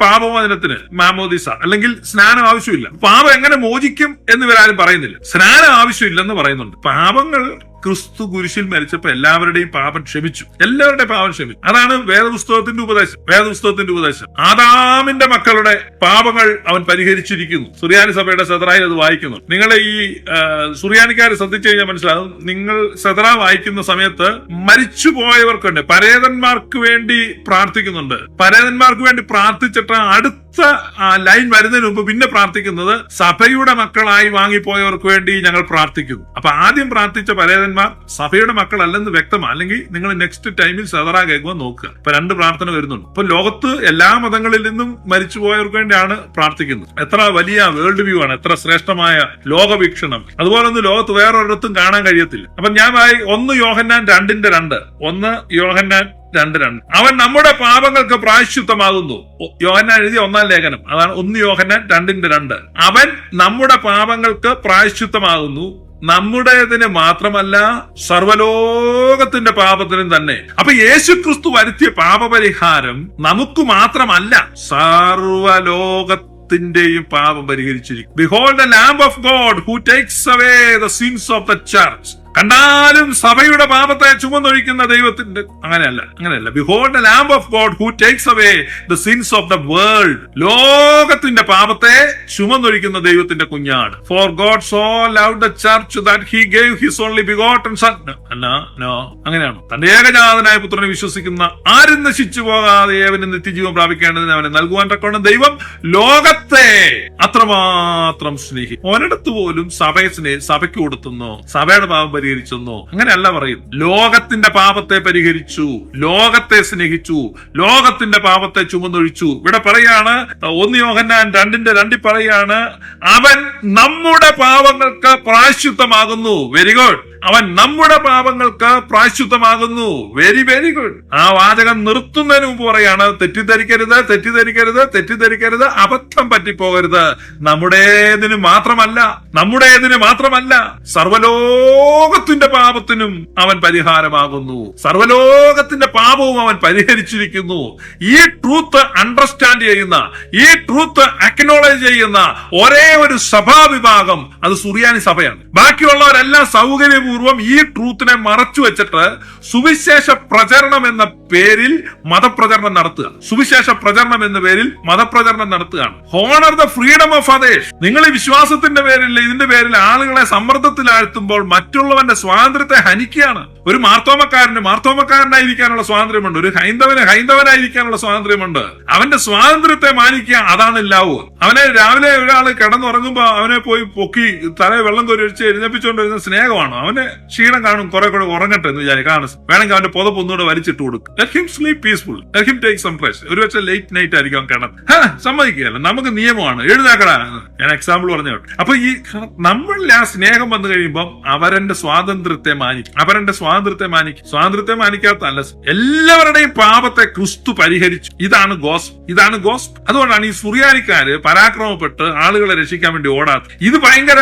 പാപമോചനത്തിന് മാമോദിസ അല്ലെങ്കിൽ സ്നാനം ആവശ്യമില്ല. പാപം എങ്ങനെ മോചിക്കും എന്ന് ഇവരാരും പറയുന്നില്ല. സ്നാനം ആവശ്യമില്ലെന്ന് പറയുന്നുണ്ട്. പാപങ്ങൾ ക്രിസ്തു കുരിശിൽ മരിച്ചപ്പോ എല്ലാവരുടെയും പാപം ക്ഷമിച്ചു. എല്ലാവരുടെയും പാപം ക്ഷമിച്ചു. അതാണ് വേദപുസ്തകത്തിന്റെ ഉപദേശം. ആദാമിന്റെ മക്കളുടെ പാപങ്ങൾ അവൻ പരിഹരിച്ചിരിക്കുന്നു. സുറിയാനി സഭയുടെ സെതറായിൽ അത് വായിക്കുന്നു. നിങ്ങൾ ഈ സുറിയാനിക്കാരെ ശ്രദ്ധിച്ചു കഴിഞ്ഞാൽ മനസ്സിലാകും. നിങ്ങൾ സെതറ വായിക്കുന്ന സമയത്ത് മരിച്ചുപോയവർക്കുണ്ട്, പരേതന്മാർക്ക് വേണ്ടി പ്രാർത്ഥിക്കുന്നുണ്ട്. പരേതന്മാർക്ക് വേണ്ടി പ്രാർത്ഥിച്ചിട്ട് അടുത്ത ലൈൻ വരുന്നതിന് മുമ്പ് പിന്നെ പ്രാർത്ഥിക്കുന്നത് സഭയുടെ മക്കളായി വാങ്ങിപ്പോയവർക്ക് വേണ്ടി ഞങ്ങൾ പ്രാർത്ഥിക്കുന്നു. അപ്പൊ ആദ്യം പ്രാർത്ഥിച്ച പരേതന്മാർ സഭയുടെ മക്കളല്ലെന്ന് വ്യക്തമാണ്. അല്ലെങ്കിൽ നിങ്ങൾ നെക്സ്റ്റ് ടൈമിൽ സദറ കേൾക്കുമ്പോൾ നോക്കുക. ഇപ്പൊ 2 പ്രാർത്ഥന വരുന്നുണ്ട്. ഇപ്പൊ ലോകത്ത് എല്ലാ മതങ്ങളിൽ നിന്നും മരിച്ചുപോയവർക്ക് വേണ്ടിയാണ് പ്രാർത്ഥിക്കുന്നത്. എത്ര വലിയ വേൾഡ് വ്യൂ ആണ്, എത്ര ശ്രേഷ്ഠമായ ലോകവീക്ഷണം. അതുപോലെ ഒന്നും ലോകത്ത് വേറൊരിടത്തും കാണാൻ കഴിയത്തില്ല. അപ്പൊ ഞാൻ 1 യോഹന്നാൻ 2:2 1 യോഹന്നാൻ 2:2 അവൻ നമ്മുടെ പാപങ്ങൾക്ക് പ്രായശ്ചിത്തമാകുന്നു. യോഹന്നാൻ എഴുതിയ 1-ാം ലേഖനം അതാണ്. 1 യോഹന്നാൻ 2:2 അവൻ നമ്മുടെ പാപങ്ങൾക്ക് പ്രായശ്ചിത്തമാകുന്നു, നമ്മുടേതിന് മാത്രമല്ല സർവ്വലോകത്തിന്റെ പാപത്തിനും തന്നെ. അപ്പൊ യേശുക്രിസ്തു വരുത്തിയ പാപപരിഹാരം നമുക്ക് മാത്രമല്ല, സർവ്വലോകത്തിന്റെയും പാപം പരിഹരിച്ചിരിക്കും. Behold the Lamb of God who takes away the sins of the church. കണ്ടാലും സഭയുടെ പാപത്തെ ചുമന്നൊഴിക്കുന്ന ദൈവത്തിന്റെ അങ്ങനെയല്ല. Behold the Lamb of God who takes away the sins of the world. ലോകത്തിന്റെ പാപത്തെ ചുമന്നൊഴിക്കുന്ന ദൈവത്തിന്റെ കുഞ്ഞാണ്. For God so loved the church that he gave his only begotten son. No, അങ്ങനെയാണ്. തന്റെ ഏകജാതനായ പുത്രനെ വിശ്വസിക്കുന്ന ആരും നശിച്ചു പോകാതെ അവന് നിത്യജീവൻ പ്രാപിക്കേണ്ടതിന് അവനെ നൽകുവാൻ തക്കവണ്ണം ദൈവം ലോകത്തെ അത്രമാത്രം സ്നേഹിക്കും. ഒരിടത്ത് പോലും സഭയ്ക്ക് കൊടുത്തുന്നോ സഭയുടെ പാപം പരിഹരിച്ചെന്നോ അങ്ങനെയല്ല പറയും. ലോകത്തിന്റെ പാപത്തെ പരിഹരിച്ചു, ലോകത്തെ സ്നേഹിച്ചു, ലോകത്തിന്റെ പാപത്തെ ചുമന്നൊഴിച്ചു. ഇവിടെ പറയാണ് 1 യോഹന്നാൻ 2:2 പറയാണ് അവൻ നമ്മുടെ പാപങ്ങൾക്ക് പ്രായശ്ചിത്തമാകുന്നു. Very good. അവൻ നമ്മുടെ പാപങ്ങൾക്ക് പ്രായശ്ചിത്തമാകുന്നു. Very very good. ആ വാചകം നിർത്തുന്നതിന് മുമ്പ് പറയാണ് തെറ്റിദ്ധരിക്കരുത്, അബദ്ധം പറ്റിപ്പോകരുത്. നമ്മുടേതിന് മാത്രമല്ല സർവ്വലോകത്തിന്റെ പാപത്തിനും അവൻ പരിഹാരമാകുന്നു. സർവ്വലോകത്തിന്റെ പാപവും അവൻ പരിഹരിച്ചിരിക്കുന്നു. ഈ ട്രൂത്ത് അണ്ടർസ്റ്റാൻഡ് ചെയ്യുന്ന, ഈ ട്രൂത്ത് അക്നോളജ് ചെയ്യുന്ന ഒരേ ഒരു സഭാവിഭാഗം അത് സുറിയാനി സഭയാണ്. ബാക്കിയുള്ളവരെല്ലാം സൗകര്യപൂർവ്വം ഈ ട്രൂത്തിനെ മറച്ചു വെച്ചിട്ട് സുവിശേഷ പ്രചരണം എന്ന പേരിൽ മതപ്രചരണം നടത്തുകയാണ്. Honour the freedom of others. നിങ്ങൾ ഈ വിശ്വാസത്തിന്റെ പേരിൽ, ഇതിന്റെ പേരിൽ ആളുകളെ സമ്മർദ്ദത്തിലാഴ്ത്തുമ്പോൾ മറ്റുള്ളവന്റെ സ്വാതന്ത്ര്യത്തെ ഹനിക്കുകയാണ്. ഒരു മാർത്തോമക്കാരനായിരിക്കാനുള്ള സ്വാതന്ത്ര്യമുണ്ട്, ഒരു ഹൈന്ദവനായിരിക്കാനുള്ള സ്വാതന്ത്ര്യമുണ്ട്. അവന്റെ സ്വാതന്ത്ര്യത്തെ മാനിക്കുക, അതാണ് ലവ്. അവനെ രാവിലെ ഒരാൾ കിടന്നുറങ്ങുമ്പോ അവനെ പോയി പൊക്കി തലയിൽ വെള്ളം കോരിച്ച് എഴുന്നേപ്പിച്ചുകൊണ്ടിരുന്ന സ്നേഹമാണ്. അവന് ക്ഷീണം കാണും, കുറെ കൂടെ ഉറങ്ങട്ടെ എന്ന് കാണും. വേണമെങ്കിൽ അവന്റെ പുതപ്പ് ഒന്നുകൂടെ വലിച്ചിട്ട് കൊടുക്കും. Let him sleep peaceful, let him take some rest. ഒരു പക്ഷേ ലേറ്റ് നൈറ്റ് ആയിരിക്കും കിടന്ന്. സമ്മതിക്കുകയല്ല, നമുക്ക് നിയമമാണ്, എഴുതാക്കടാ. ഞാൻ എക്സാമ്പിൾ പറഞ്ഞു. അപ്പൊ ഈ നമ്മളിൽ ആ സ്നേഹം വന്നു കഴിയുമ്പോൾ അവരുടെ സ്വാതന്ത്ര്യത്തെ മാനിക്കാത്തല്ല, എല്ലാവരുടെയും പാപത്തെ ക്രിസ്തു പരിഹരിച്ചു. ഇതാണ് ഗോസ്പൽ. അതുകൊണ്ടാണ് ഈ സുറിയാനിക്കാര് പരാക്രമപ്പെട്ട് ആളുകളെ രക്ഷിക്കാൻ വേണ്ടി ഓടാത്തത്. ഇത് ഭയങ്കര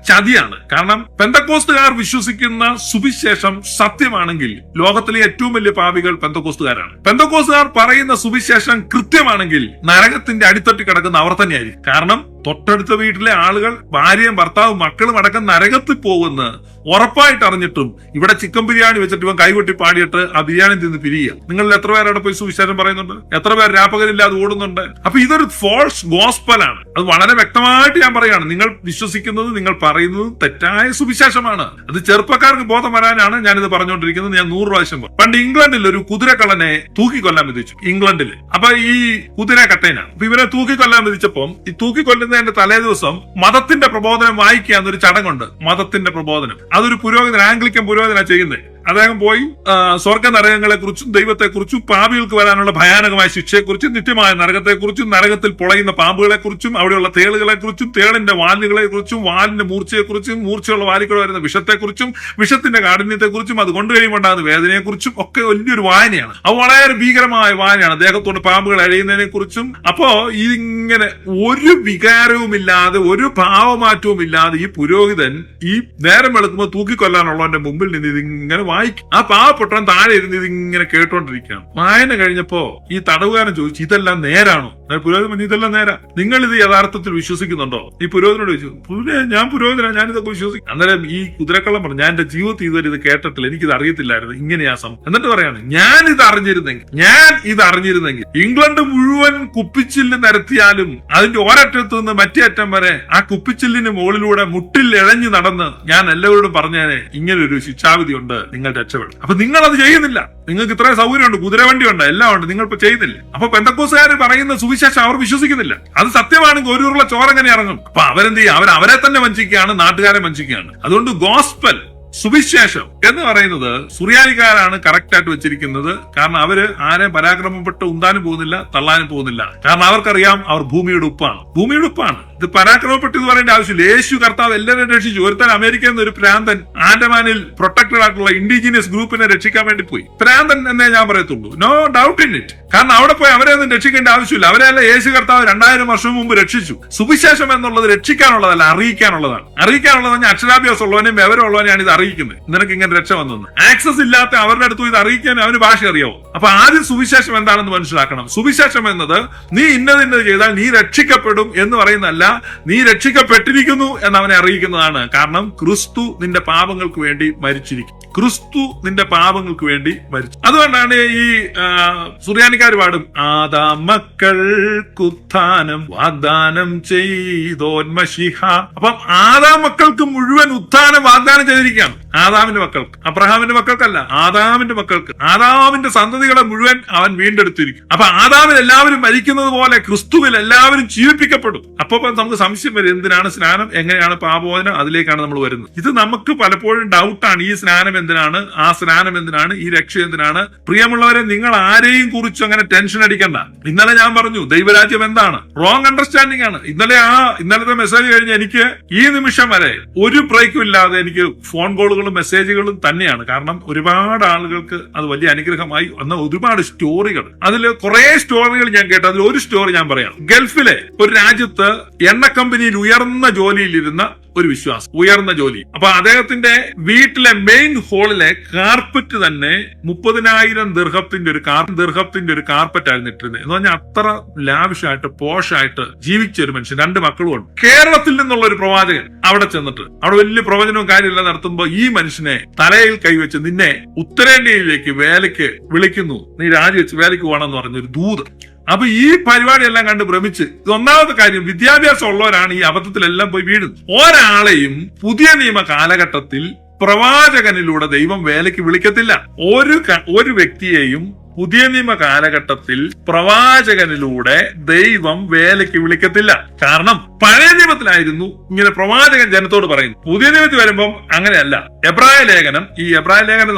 ചതിയാണ്. കാരണം പെന്തക്കോസ്തുകാർ വിശ്വസിക്കുന്ന സുവിശേഷം സത്യമാണെങ്കിൽ ലോകത്തിലെ ഏറ്റവും വലിയ പാപികൾ പെന്തക്കോസ്തുകാരാണ്. പെന്തക്കോസ്തുകാർ പറയുന്ന സുവിശേഷം കൃത്യമാണെങ്കിൽ നരകത്തിന്റെ അടിത്തട്ടി കിടക്കുന്ന അവർ തന്നെയായിരിക്കും. കാരണം തൊട്ടടുത്ത വീട്ടിലെ ആളുകൾ, ഭാര്യയും ഭർത്താവും മക്കളും അടക്കം നരകത്തിൽ പോകുമെന്ന് ഉറപ്പായിട്ട് അറിഞ്ഞിട്ടും ഇവിടെ ചിക്കൻ ബിരിയാണി വെച്ചിട്ട് ഇവൻ കൈകൊട്ടി പാടിയിട്ട് ആ ബിരിയാണി തിന്ന് പിരിയുക. നിങ്ങളിൽ എത്ര പേർ അവിടെ പോയി സുവിശേഷം പറയുന്നുണ്ട്? എത്ര പേർ രാപ്പകലില്ലാതെ ഓടുന്നുണ്ട്? അപ്പൊ ഇതൊരു ഫോൾസ് ഗോസ്പലാണ്. അത് വളരെ വ്യക്തമായിട്ട് ഞാൻ പറയാണ്. നിങ്ങൾ വിശ്വസിക്കുന്നത്, നിങ്ങൾ പറയുന്നത് തെറ്റായ സുവിശേഷമാണ്. അത് ചെറുപ്പക്കാർക്ക് ബോധം വരാനാണ് ഞാനിത് പറഞ്ഞുകൊണ്ടിരിക്കുന്നത്. ഞാൻ 100 പ്രാവശ്യം പറഞ്ഞു. പണ്ട് ഇംഗ്ലണ്ടിൽ ഒരു കുതിരക്കള്ളനെ തൂക്കിക്കൊല്ലാൻ വിധിച്ചു. ഇംഗ്ലണ്ടില്. അപ്പൊ ഈ കുതിര കട്ടേനാണ്. അപ്പൊ ഇവരെ തൂക്കിക്കൊല്ലാൻ വിധിച്ചപ്പം ഈ തൂക്കിക്കൊല്ലുന്നതിന്റെ തലേ ദിവസം മതത്തിന്റെ പ്രബോധനം വായിക്കുക എന്നൊരു ചടങ്ങുണ്ട്. മതത്തിന്റെ പ്രബോധനം അതൊരു പുരോഹിതൻ, ആംഗ്ലിക്കൻ പുരോഹിതനാണ് ചെയ്യുന്നത്. അദ്ദേഹം പോയി സ്വർഗ നരകങ്ങളെ കുറിച്ചും ദൈവത്തെക്കുറിച്ചും പാപികൾക്ക് വരാനുള്ള ഭയാനകമായ ശിക്ഷയെക്കുറിച്ചും നിത്യമായ നരകത്തെക്കുറിച്ചും നരകത്തിൽ പൊളയുന്ന പാമ്പുകളെ കുറിച്ചും അവിടെയുള്ള തേളുകളെ കുറിച്ചും തേളിന്റെ വാലുകളെ കുറിച്ചും വാലിന്റെ മൂർച്ചയെക്കുറിച്ചും മൂർച്ചയുള്ള വാലിക്കൂടെ വരുന്ന വിഷത്തെക്കുറിച്ചും വിഷത്തിന്റെ കാഠിന്യത്തെക്കുറിച്ചും അത് കൊണ്ടുകഴിയുമ്പോൾ ഉണ്ടാകുന്ന വേദനയെക്കുറിച്ചും ഒക്കെ വലിയൊരു വായനയാണ്. അത് വളരെ ഭീകരമായ വായനയാണ്. അദ്ദേഹത്തോട് പാമ്പുകൾ അഴിയുന്നതിനെ കുറിച്ചും. അപ്പോ ഇതിങ്ങനെ ഒരു വികാരവുമില്ലാതെ ഒരു ഭാവമാറ്റവും ഇല്ലാതെ ഈ പുരോഹിതൻ ഈ നേരം വെളുക്കുമ്പോൾ തൂക്കിക്കൊല്ലാനുള്ളവന്റെ മുമ്പിൽ നിന്ന് ഇതിങ്ങനെ വായിക്കും. ആ പാവപ്പെട്ടവൻ താഴെ ഇരുന്ന് ഇതിങ്ങനെ കേട്ടോണ്ടിരിക്കുകയാണ്. വായന കഴിഞ്ഞപ്പോ ഈ തടവുകാരൻ ചോദിച്ചു, ഇതെല്ലാം നേരാണോ? പുരോഹിതൻ പറഞ്ഞു, ഇതെല്ലാം നേരാ. നിങ്ങൾ ഇത് യഥാർത്ഥത്തിൽ വിശ്വസിക്കുന്നുണ്ടോ? ഈ പുരോഹിതനോട് ചോദിച്ചു. ഞാൻ പുരോഹിതനാണ്, ഞാൻ ഇതൊക്കെ വിശ്വസിക്കും. അന്നേരം ഈ കുതിരക്കള്ളം പറഞ്ഞു, ഞാൻ എന്റെ ജീവിതത്തിൽ ഇതുവരെ ഇത് കേട്ടിട്ടില്ല, എനിക്കിത് അറിയത്തില്ലായിരുന്നു, ഇങ്ങനെയാ സംഭവം. എന്നിട്ട് പറയാണ്, ഞാൻ ഇത് അറിഞ്ഞിരുന്നെങ്കിൽ ഇംഗ്ലണ്ട് മുഴുവൻ കുപ്പിച്ചില്ല് നിരത്തിയാലും അതിന്റെ ഒരറ്റത്തു നിന്ന് മറ്റേ അറ്റം വരെ ആ കുപ്പിച്ചില്ലിന് മുകളിലൂടെ മുട്ടിൽ ഇഴഞ്ഞു നടന്ന് ഞാൻ എല്ലാവരോടും പറഞ്ഞേനെ, ഇങ്ങനൊരു ശിക്ഷാവിധി ഉണ്ട്, നിങ്ങൾ രക്ഷപ്പെടും. അപ്പൊ നിങ്ങൾ അത് ചെയ്യുന്നില്ല. നിങ്ങൾക്ക് ഇത്രയും സൗകര്യമുണ്ട്, കുതിരവണ്ടി ഉണ്ട്, എല്ലാം ഉണ്ട്, നിങ്ങൾ ഇപ്പൊ ചെയ്യുന്നില്ല. അപ്പൊ പെന്തക്കോസുകാർ പറയുന്ന സുവിശേഷം അവർ വിശ്വസിക്കുന്നില്ല. അത് സത്യമാണെങ്കിൽ ഒരു ഉരുള ചോറങ്ങനെ ഇറങ്ങും. അപ്പൊ അവരെന്ത് ചെയ്യും? അവരെ തന്നെ വഞ്ചിക്കുകയാണ്, നാട്ടുകാരെ വഞ്ചിക്കുകയാണ്. അതുകൊണ്ട് ഗോസ്പൽ, സുവിശേഷം എന്ന് പറയുന്നത് സുറിയാനിക്കാരാണ് കറക്റ്റ് ആയിട്ട് വെച്ചിരിക്കുന്നത്. കാരണം അവര് ആരെയും പരാക്രമപ്പെട്ട് ഉന്താനും പോകുന്നില്ല, തള്ളാനും പോകുന്നില്ല. കാരണം അവർക്കറിയാം അവർ ഭൂമിയുടെ ഉപ്പാണ്. ഇത് പരാക്രമപ്പെട്ട് ഇത് പറയേണ്ട ആവശ്യമില്ല. യേശു കർത്താവ് എല്ലാവരും രക്ഷിച്ചു. ഒരുത്തൻ അമേരിക്കയിൽ നിന്ന് ഒരു പ്രാന്തൻ ആൻഡമാനിൽ പ്രൊട്ടക്റ്റഡ് ആയിട്ടുള്ള ഇൻഡിജിനിയസ് ഗ്രൂപ്പിനെ രക്ഷിക്കാൻ വേണ്ടി പോയി. പ്രാന്തൻ എന്നേ ഞാൻ പറയത്തുള്ളൂ, നോ ഡൗട്ട് ഇൻ ഇറ്റ്. കാരണം അവിടെ പോയി അവരെ ഒന്നും രക്ഷിക്കേണ്ട ആവശ്യമില്ല. അവരെല്ലാം യേശു കർത്താവ് 2000 വർഷം മുമ്പ് രക്ഷിച്ചു. സുവിശേഷം എന്നുള്ളത് രക്ഷിക്കാനുള്ളതല്ല, അറിയിക്കാനുള്ളതാണ്. അറിയിക്കാനുള്ളത് അക്ഷരാഭ്യാസം ഉള്ളവനെയും വിവരമുള്ളവനെയാണ് ഇത് അറിയിക്കുന്നത്. നിനക്ക് ഇങ്ങനെ രക്ഷ വന്നെന്ന്. ആക്സസ് ഇല്ലാത്ത അവരുടെ അടുത്ത് ഇത് അറിയിക്കാൻ അവന് ഭാഷ അറിയാവോ? അപ്പൊ ആദ്യം സുവിശേഷം എന്താണെന്ന് മനസ്സിലാക്കണം. സുവിശേഷം എന്നത് നീ ഇന്നത് ചെയ്താൽ നീ രക്ഷിക്കപ്പെടും എന്ന് പറയുന്നതല്ല, നീ രക്ഷിക്കപ്പെട്ടിരിക്കുന്നു എന്ന് അവനെ അറിയിക്കുന്നതാണ്. കാരണം ക്രിസ്തു നിന്റെ പാപങ്ങൾക്ക് വേണ്ടി മരിച്ചിരിക്കും. അതുകൊണ്ടാണ് ഈ സുറിയാനിക്കാർ പാടും, ആദാം മക്കൾക്കുത്ഥാനം വാഗ്ദാനം ചെയ്തോന്മശിഹ. അപ്പം ആദാം മക്കൾക്ക് മുഴുവൻ ഉത്ഥാനം വാഗ്ദാനം ചെയ്തിരിക്കുകയാണ്. ആദാമിന്റെ മക്കൾക്ക്, അബ്രഹാമിന്റെ മക്കൾക്കല്ല, ആദാമിന്റെ മക്കൾക്ക്, ആദാമിന്റെ സന്തതികളെ മുഴുവൻ അവൻ വീണ്ടെടുത്തിരിക്കും. അപ്പൊ ആദാമിൽ എല്ലാവരും മരിക്കുന്നത് പോലെ ക്രിസ്തുവിൽ എല്ലാവരും ജീവിപ്പിക്കപ്പെടും. അപ്പൊ നമുക്ക് സംശയം വരും, എന്തിനാണ് സ്നാനം, എങ്ങനെയാണ് പാപമോചനം? അതിലേക്കാണ് നമ്മൾ വരുന്നത്. ഇത് നമുക്ക് പലപ്പോഴും ഡൗട്ടാണ്. ഈ സ്നാനം എന്തിനാണ്, ആ സ്നാനം എന്തിനാണ്, ഈ രക്ഷ എന്തിനാണ്? പ്രിയമുള്ളവരെ, നിങ്ങൾ ആരെയും കുറിച്ച് അങ്ങനെ ടെൻഷൻ അടിക്കണ്ട. ഇന്നലെ ഞാൻ പറഞ്ഞു ദൈവരാജ്യം എന്താണ്, റോങ് അണ്ടർസ്റ്റാൻഡിംഗ് ആണ്. ഇന്നലത്തെ മെസ്സേജ് കഴിഞ്ഞ് എനിക്ക് ഈ നിമിഷം വരെ ഒരു ബ്രേക്കും ഇല്ലാതെ എനിക്ക് ഫോൺ കോളുകളും മെസ്സേജുകളും തന്നെയാണ്. കാരണം ഒരുപാട് ആളുകൾക്ക് അത് വലിയ അനുഗ്രഹമായി വന്ന ഒരുപാട് സ്റ്റോറികൾ, അതിൽ കുറെ സ്റ്റോറികൾ ഞാൻ കേട്ടു. അതിൽ ഒരു സ്റ്റോറി ഞാൻ പറയാം. ഗൾഫിലെ ഒരു രാജ്യത്ത് എണ്ണ കമ്പനിയിൽ ഉയർന്ന ജോലിയിലിരുന്ന ഒരു വിശ്വാസം, ഉയർന്ന ജോലി. അപ്പൊ അദ്ദേഹത്തിന്റെ വീട്ടിലെ മെയിൻ ഹോളിലെ കാർപ്പറ്റ് തന്നെ 30,000 ദിർഹത്തിന്റെ ഒരു കാർപ്പറ്റ് ആയിരുന്നു ഇട്ടിരുന്നത്. എന്ന് പറഞ്ഞാൽ അത്ര ലാവിഷായിട്ട് പോഷായിട്ട് ജീവിച്ച ഒരു മനുഷ്യൻ, 2 മക്കളുമുണ്ട്. കേരളത്തിൽ നിന്നുള്ള ഒരു പ്രവാചകൻ അവിടെ ചെന്നിട്ട് അവിടെ വലിയ പ്രവചനവും കാര്യമില്ല നടത്തുമ്പോ ഈ മനുഷ്യനെ തലയിൽ കൈവച്ച്, നിന്നെ ഉത്തരേന്ത്യയിലേക്ക് വേലയ്ക്ക് വിളിക്കുന്നു, നീ രാജിവെച്ച് വേലയ്ക്ക് പോകണമെന്ന് പറഞ്ഞൊരു ദൂത്. അപ്പൊ ഈ പരിപാടിയെല്ലാം കണ്ട് ഭ്രമിച്ച്, ഒന്നാമത്തെ കാര്യം, വിദ്യാഭ്യാസം ഉള്ളവരാണ് ഈ അബദ്ധത്തിലെല്ലാം പോയി വീഴുന്നത്. ഒരാളെയും പുതിയ നിയമ കാലഘട്ടത്തിൽ പ്രവാചകനിലൂടെ ദൈവം വേലയ്ക്ക് വിളിക്കത്തില്ല. ഒരു വ്യക്തിയെയും പുതിയ നിയമ കാലഘട്ടത്തിൽ പ്രവാചകനിലൂടെ ദൈവം വേലയ്ക്ക് വിളിക്കത്തില്ല. കാരണം പഴയ നിയമത്തിലായിരുന്നു ഇങ്ങനെ പ്രവാചകൻ ജനത്തോട് പറയുന്നു. പുതിയ നിയമത്തിൽ വരുമ്പം അങ്ങനെയല്ല. എബ്രായ ലേഖനം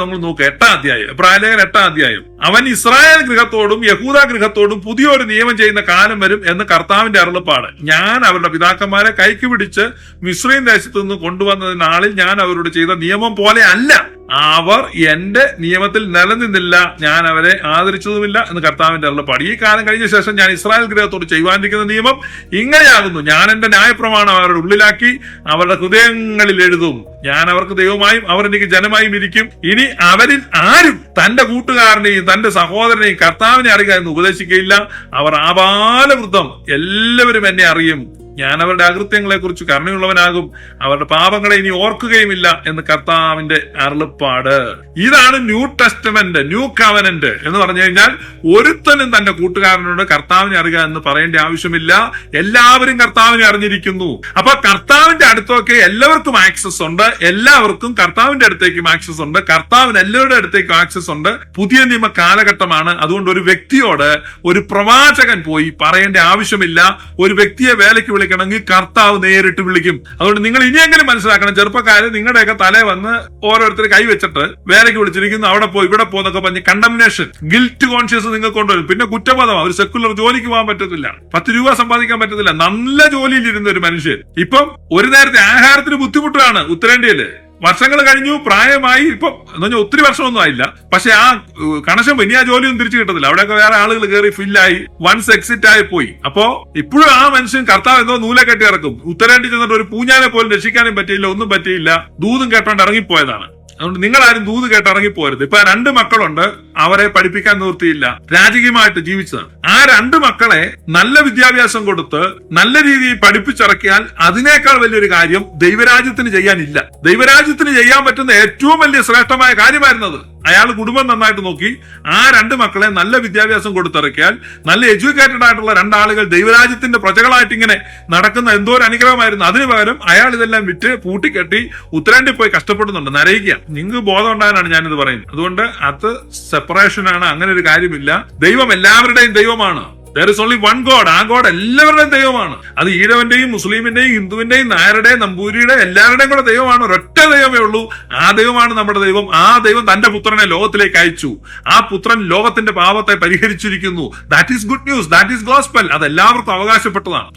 നമ്മൾ നോക്കുക, 8-ാം അധ്യായം. എബ്രായ ലേഖനം 8-ാം അധ്യായം. അവൻ ഇസ്രായേൽ ഗൃഹത്തോടും യഹൂദ ഗൃഹത്തോടും പുതിയൊരു നിയമം ചെയ്യുന്ന കാലം വരും എന്ന് കർത്താവിന്റെ അരുളപ്പാട്. ഞാൻ അവരുടെ പിതാക്കന്മാരെ കൈക്ക് പിടിച്ച് മിസ്രയീം ദേശത്തു നിന്ന് കൊണ്ടുവന്ന നാളിൽ ഞാൻ അവരോട് ചെയ്ത നിയമം പോലെ അല്ല. അവർ എന്റെ നിയമത്തിൽ നിലനിന്നില്ല, ഞാൻ അവരെ ആദരിച്ചതുമില്ല എന്ന് കർത്താവിന്റെ അരുളപ്പാട്. ഈ കാലം കഴിഞ്ഞ ശേഷം ഞാൻ ഇസ്രായേൽ ഗൃഹത്തോട് ചെയ്യുവാനിരിക്കുന്ന നിയമം ഇങ്ങനെയാകുന്നു. ഞാൻ എന്റെ ന്യായപ്രമാണം അവരുടെ ഉള്ളിലാക്കി അവരുടെ ഹൃദയങ്ങളിൽ എഴുതും. ഞാൻ അവർക്ക് ദൈവമായും അവർ എനിക്ക് ജനമായും ഇരിക്കും. ഇനി അവരിൽ ആരും തന്റെ കൂട്ടുകാരനെയും തന്റെ സഹോദരനെയും കർത്താവിനെ അറിയുക എന്ന് ഉപദേശിക്കുകയില്ല. അവർ ആബാലവൃദ്ധം എല്ലാവരും എന്നെ അറിയും. ഞാൻ അവരുടെ അകൃത്യങ്ങളെ കുറിച്ച് കരുണയുള്ളവനാകും, അവരുടെ പാപങ്ങളെ ഇനി ഓർക്കുകയുമില്ല എന്ന് കർത്താവിന്റെ അരുളപ്പാട്. ഇതാണ് ന്യൂ ടെസ്റ്റമെന്റ്, ന്യൂ കവനന്റ് എന്ന് പറഞ്ഞു കഴിഞ്ഞാൽ ഒരുത്തനും തന്റെ കൂട്ടുകാരനോട് കർത്താവിനെ അറിയുക എന്ന് പറയേണ്ട ആവശ്യമില്ല. എല്ലാവരും കർത്താവിനെ അറിഞ്ഞിരിക്കുന്നു. അപ്പൊ കർത്താവിന്റെ അടുത്തൊക്കെ എല്ലാവർക്കും ആക്സസ് ഉണ്ട്, എല്ലാവർക്കും കർത്താവിന്റെ അടുത്തേക്കും ആക്സസ് ഉണ്ട്, കർത്താവിന് എല്ലാവരുടെ അടുത്തേക്കും ആക്സസ് ഉണ്ട്. പുതിയ നിയമ കാലഘട്ടമാണ്. അതുകൊണ്ട് ഒരു വ്യക്തിയോട് ഒരു പ്രവാചകൻ പോയി പറയേണ്ട ആവശ്യമില്ല. ഒരു വ്യക്തിയെ വേലയ്ക്ക് വിളിക്കാൻ വിളിക്കണമെങ്കിൽ കർത്താവ് നേരിട്ട് വിളിക്കും. അതുകൊണ്ട് നിങ്ങൾ ഇനിയെങ്കിലും മനസ്സിലാക്കണം, ചെറുപ്പക്കാര് നിങ്ങളുടെയൊക്കെ തലേ വന്ന് ഓരോരുത്തർ കൈവച്ചിട്ട് വേലയ്ക്ക് വിളിച്ചിരിക്കുന്നു, അവിടെ പോയി ഇവിടെ പോകുന്നൊക്കെ പറഞ്ഞ് കണ്ടംനേഷൻ, ഗിൽറ്റ് കോൺഷ്യസ് നിങ്ങൾക്ക് കൊണ്ടുവരും. പിന്നെ കുറ്റബോധം, ഒരു സെക്കുലർ ജോലിക്ക് പോകാൻ പറ്റത്തില്ല, 10 രൂപ സമ്പാദിക്കാൻ പറ്റത്തില്ല. നല്ല ജോലിയിലിരുന്ന ഒരു മനുഷ്യൻ ഇപ്പം ഒരു നേരത്തെ ആഹാരത്തിന് ബുദ്ധിമുട്ടാണ് ഉത്തരേന്ത്യയില്. വർഷങ്ങൾ കഴിഞ്ഞു, പ്രായമായി, ഇപ്പം എന്ന് പറഞ്ഞാൽ ഒത്തിരി വർഷമൊന്നും ആയില്ല, പക്ഷെ ആ കണക്ഷൻ ഇനി ആ ജോലിയൊന്നും തിരിച്ചു കിട്ടത്തില്ല. അവിടെയൊക്കെ വേറെ ആളുകൾ കയറി ഫില്ലായി വൺസ് എക്സിറ്റ് ആയി പോയി. അപ്പോ ഇപ്പോഴും ആ മനുഷ്യൻ കർത്താവ് എന്തോ നൂലെ കെട്ടി ഇറക്കും. ഉത്തരേന്ത്യ ചെന്നിട്ട് ഒരു പൂഞ്ഞാനെ പോലും രക്ഷിക്കാനും പറ്റിയില്ല, ഒന്നും പറ്റിയില്ല, ദൂതും കേട്ടോണ്ട് ഇറങ്ങിപ്പോയതാണ്. അതുകൊണ്ട് നിങ്ങൾ ആരും ദൂത് കേട്ട് ഇറങ്ങിപ്പോരുത്. ഇപ്പൊ 2 മക്കളുണ്ട്, അവരെ പഠിപ്പിക്കാൻ നിവൃത്തിയില്ല, രാജകീയമായിട്ട് ജീവിച്ചതാണ്. ആ 2 മക്കളെ നല്ല വിദ്യാഭ്യാസം കൊടുത്ത് നല്ല രീതിയിൽ പഠിപ്പിച്ചിറക്കിയാൽ അതിനേക്കാൾ വലിയൊരു കാര്യം ദൈവരാജ്യത്തിന് ചെയ്യാനില്ല. ദൈവരാജ്യത്തിന് ചെയ്യാൻ പറ്റുന്ന ഏറ്റവും വലിയ ശ്രേഷ്ഠമായ കാര്യമായിരുന്നത്. അയാൾ കുടുംബം നന്നായിട്ട് നോക്കി ആ 2 മക്കളെ നല്ല വിദ്യാഭ്യാസം കൊടുത്തിറക്കിയാൽ നല്ല എഡ്യൂക്കേറ്റഡ് ആയിട്ടുള്ള 2 ആളുകൾ ദൈവരാജ്യത്തിന്റെ പ്രജകളായിട്ട് ഇങ്ങനെ നടക്കുന്ന എന്തോ ഒരു അനുഗ്രഹമായിരുന്നു. അതിന് പകരം അയാൾ ഇതെല്ലാം വിറ്റ് പൂട്ടിക്കെട്ടി ഉത്തരേന്ത്യയിൽ പോയി കഷ്ടപ്പെടുന്നുണ്ട്, നരയിക്കുക. നിങ്ങൾക്ക് ബോധം ഉണ്ടാകാനാണ് ഞാനിത് പറയുന്നത്. അതുകൊണ്ട് അത് സെപ്പറേഷനാണ്, അങ്ങനെ ഒരു കാര്യമില്ല. ദൈവം എല്ലാവരുടെയും ദൈവമാണ്. There is only one God. ആ ഗോഡ് എല്ലാവരുടെയും ദൈവമാണ്. അത് ഈഴവന്റെയും മുസ്ലിമിന്റെയും ഹിന്ദുവിന്റെയും നായരുടെയും നമ്പൂരിയുടെയും എല്ലാവരുടെയും കൂടെ ദൈവമാണ്. ഒരൊറ്റ ദൈവമേ ഉള്ളൂ. ആ ദൈവമാണ് നമ്മുടെ ദൈവം. ആ ദൈവം തന്റെ പുത്രനെ ലോകത്തിലേക്ക് അയച്ചു. ആ പുത്രൻ ലോകത്തിന്റെ പാപത്തെ പരിഹരിച്ചിരിക്കുന്നു. That is good news, that is gospel. അത് എല്ലാവർക്കും അവകാശപ്പെട്ടതാണ്.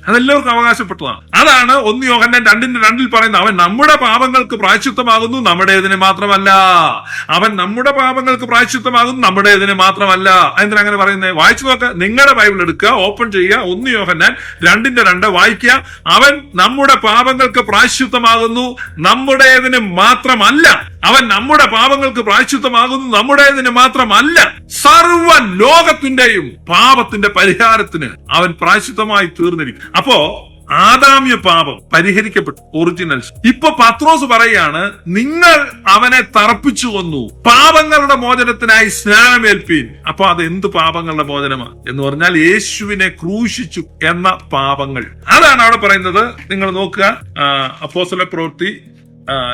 അതാണ് 1 യോഹന്നാൻ 2:2 പറയുന്നത്. അവൻ നമ്മുടെ പാപങ്ങൾക്ക് പ്രായശ്ചിത്തമാകുന്നു, നമ്മുടേതിന് മാത്രമല്ല. അവൻ നമ്മുടെ പാപങ്ങൾക്ക് പ്രായശ്ചിത്തമാകുന്നു, നമ്മുടേതിന് മാത്രമല്ല. എന്തിനാ അങ്ങനെ പറയുന്നത്? വായിച്ചു നോക്ക, നിങ്ങളുടെ ബൈബിൾ എടുക്കുക, ഓപ്പൺ ചെയ്യുക, 1 യോഹന്നാൻ 2:2 വായിക്കുക. അവൻ നമ്മുടെ പാപങ്ങൾക്ക് പ്രായശ്ചിത്തമാകുന്നു, നമ്മുടേതിന് മാത്രമല്ല. അവൻ നമ്മുടെ പാപങ്ങൾക്ക് പ്രായശ്ചിത്തമാകുന്നു, നമ്മുടേതിന് മാത്രമല്ല, സർവ്വ ലോകത്തിന്റെയും പാപത്തിന്റെ പരിഹാരത്തിന് അവൻ പ്രായശ്ചിത്തമായി തീർന്നിരിക്കും. അപ്പോ ആദാമ്യ പാപം പരിഹരിക്കപ്പെട്ടു, ഒറിജിനൽസ്. ഇപ്പൊ പത്രോസ് പറയാണ്, നിങ്ങൾ അവനെ തറപ്പിച്ചു കൊന്നു, പാപങ്ങളുടെ മോചനത്തിനായി സ്നാനമേൽപ്പീൻ. അപ്പൊ അത് എന്ത് പാപങ്ങളുടെ മോചനമാണ് എന്ന് പറഞ്ഞാൽ യേശുവിനെ ക്രൂശിച്ചു എന്ന പാപങ്ങൾ. അതാണ് അവിടെ പറയുന്നത്. നിങ്ങൾ നോക്കുക, അപ്പോസ്തല പ്രവൃത്തി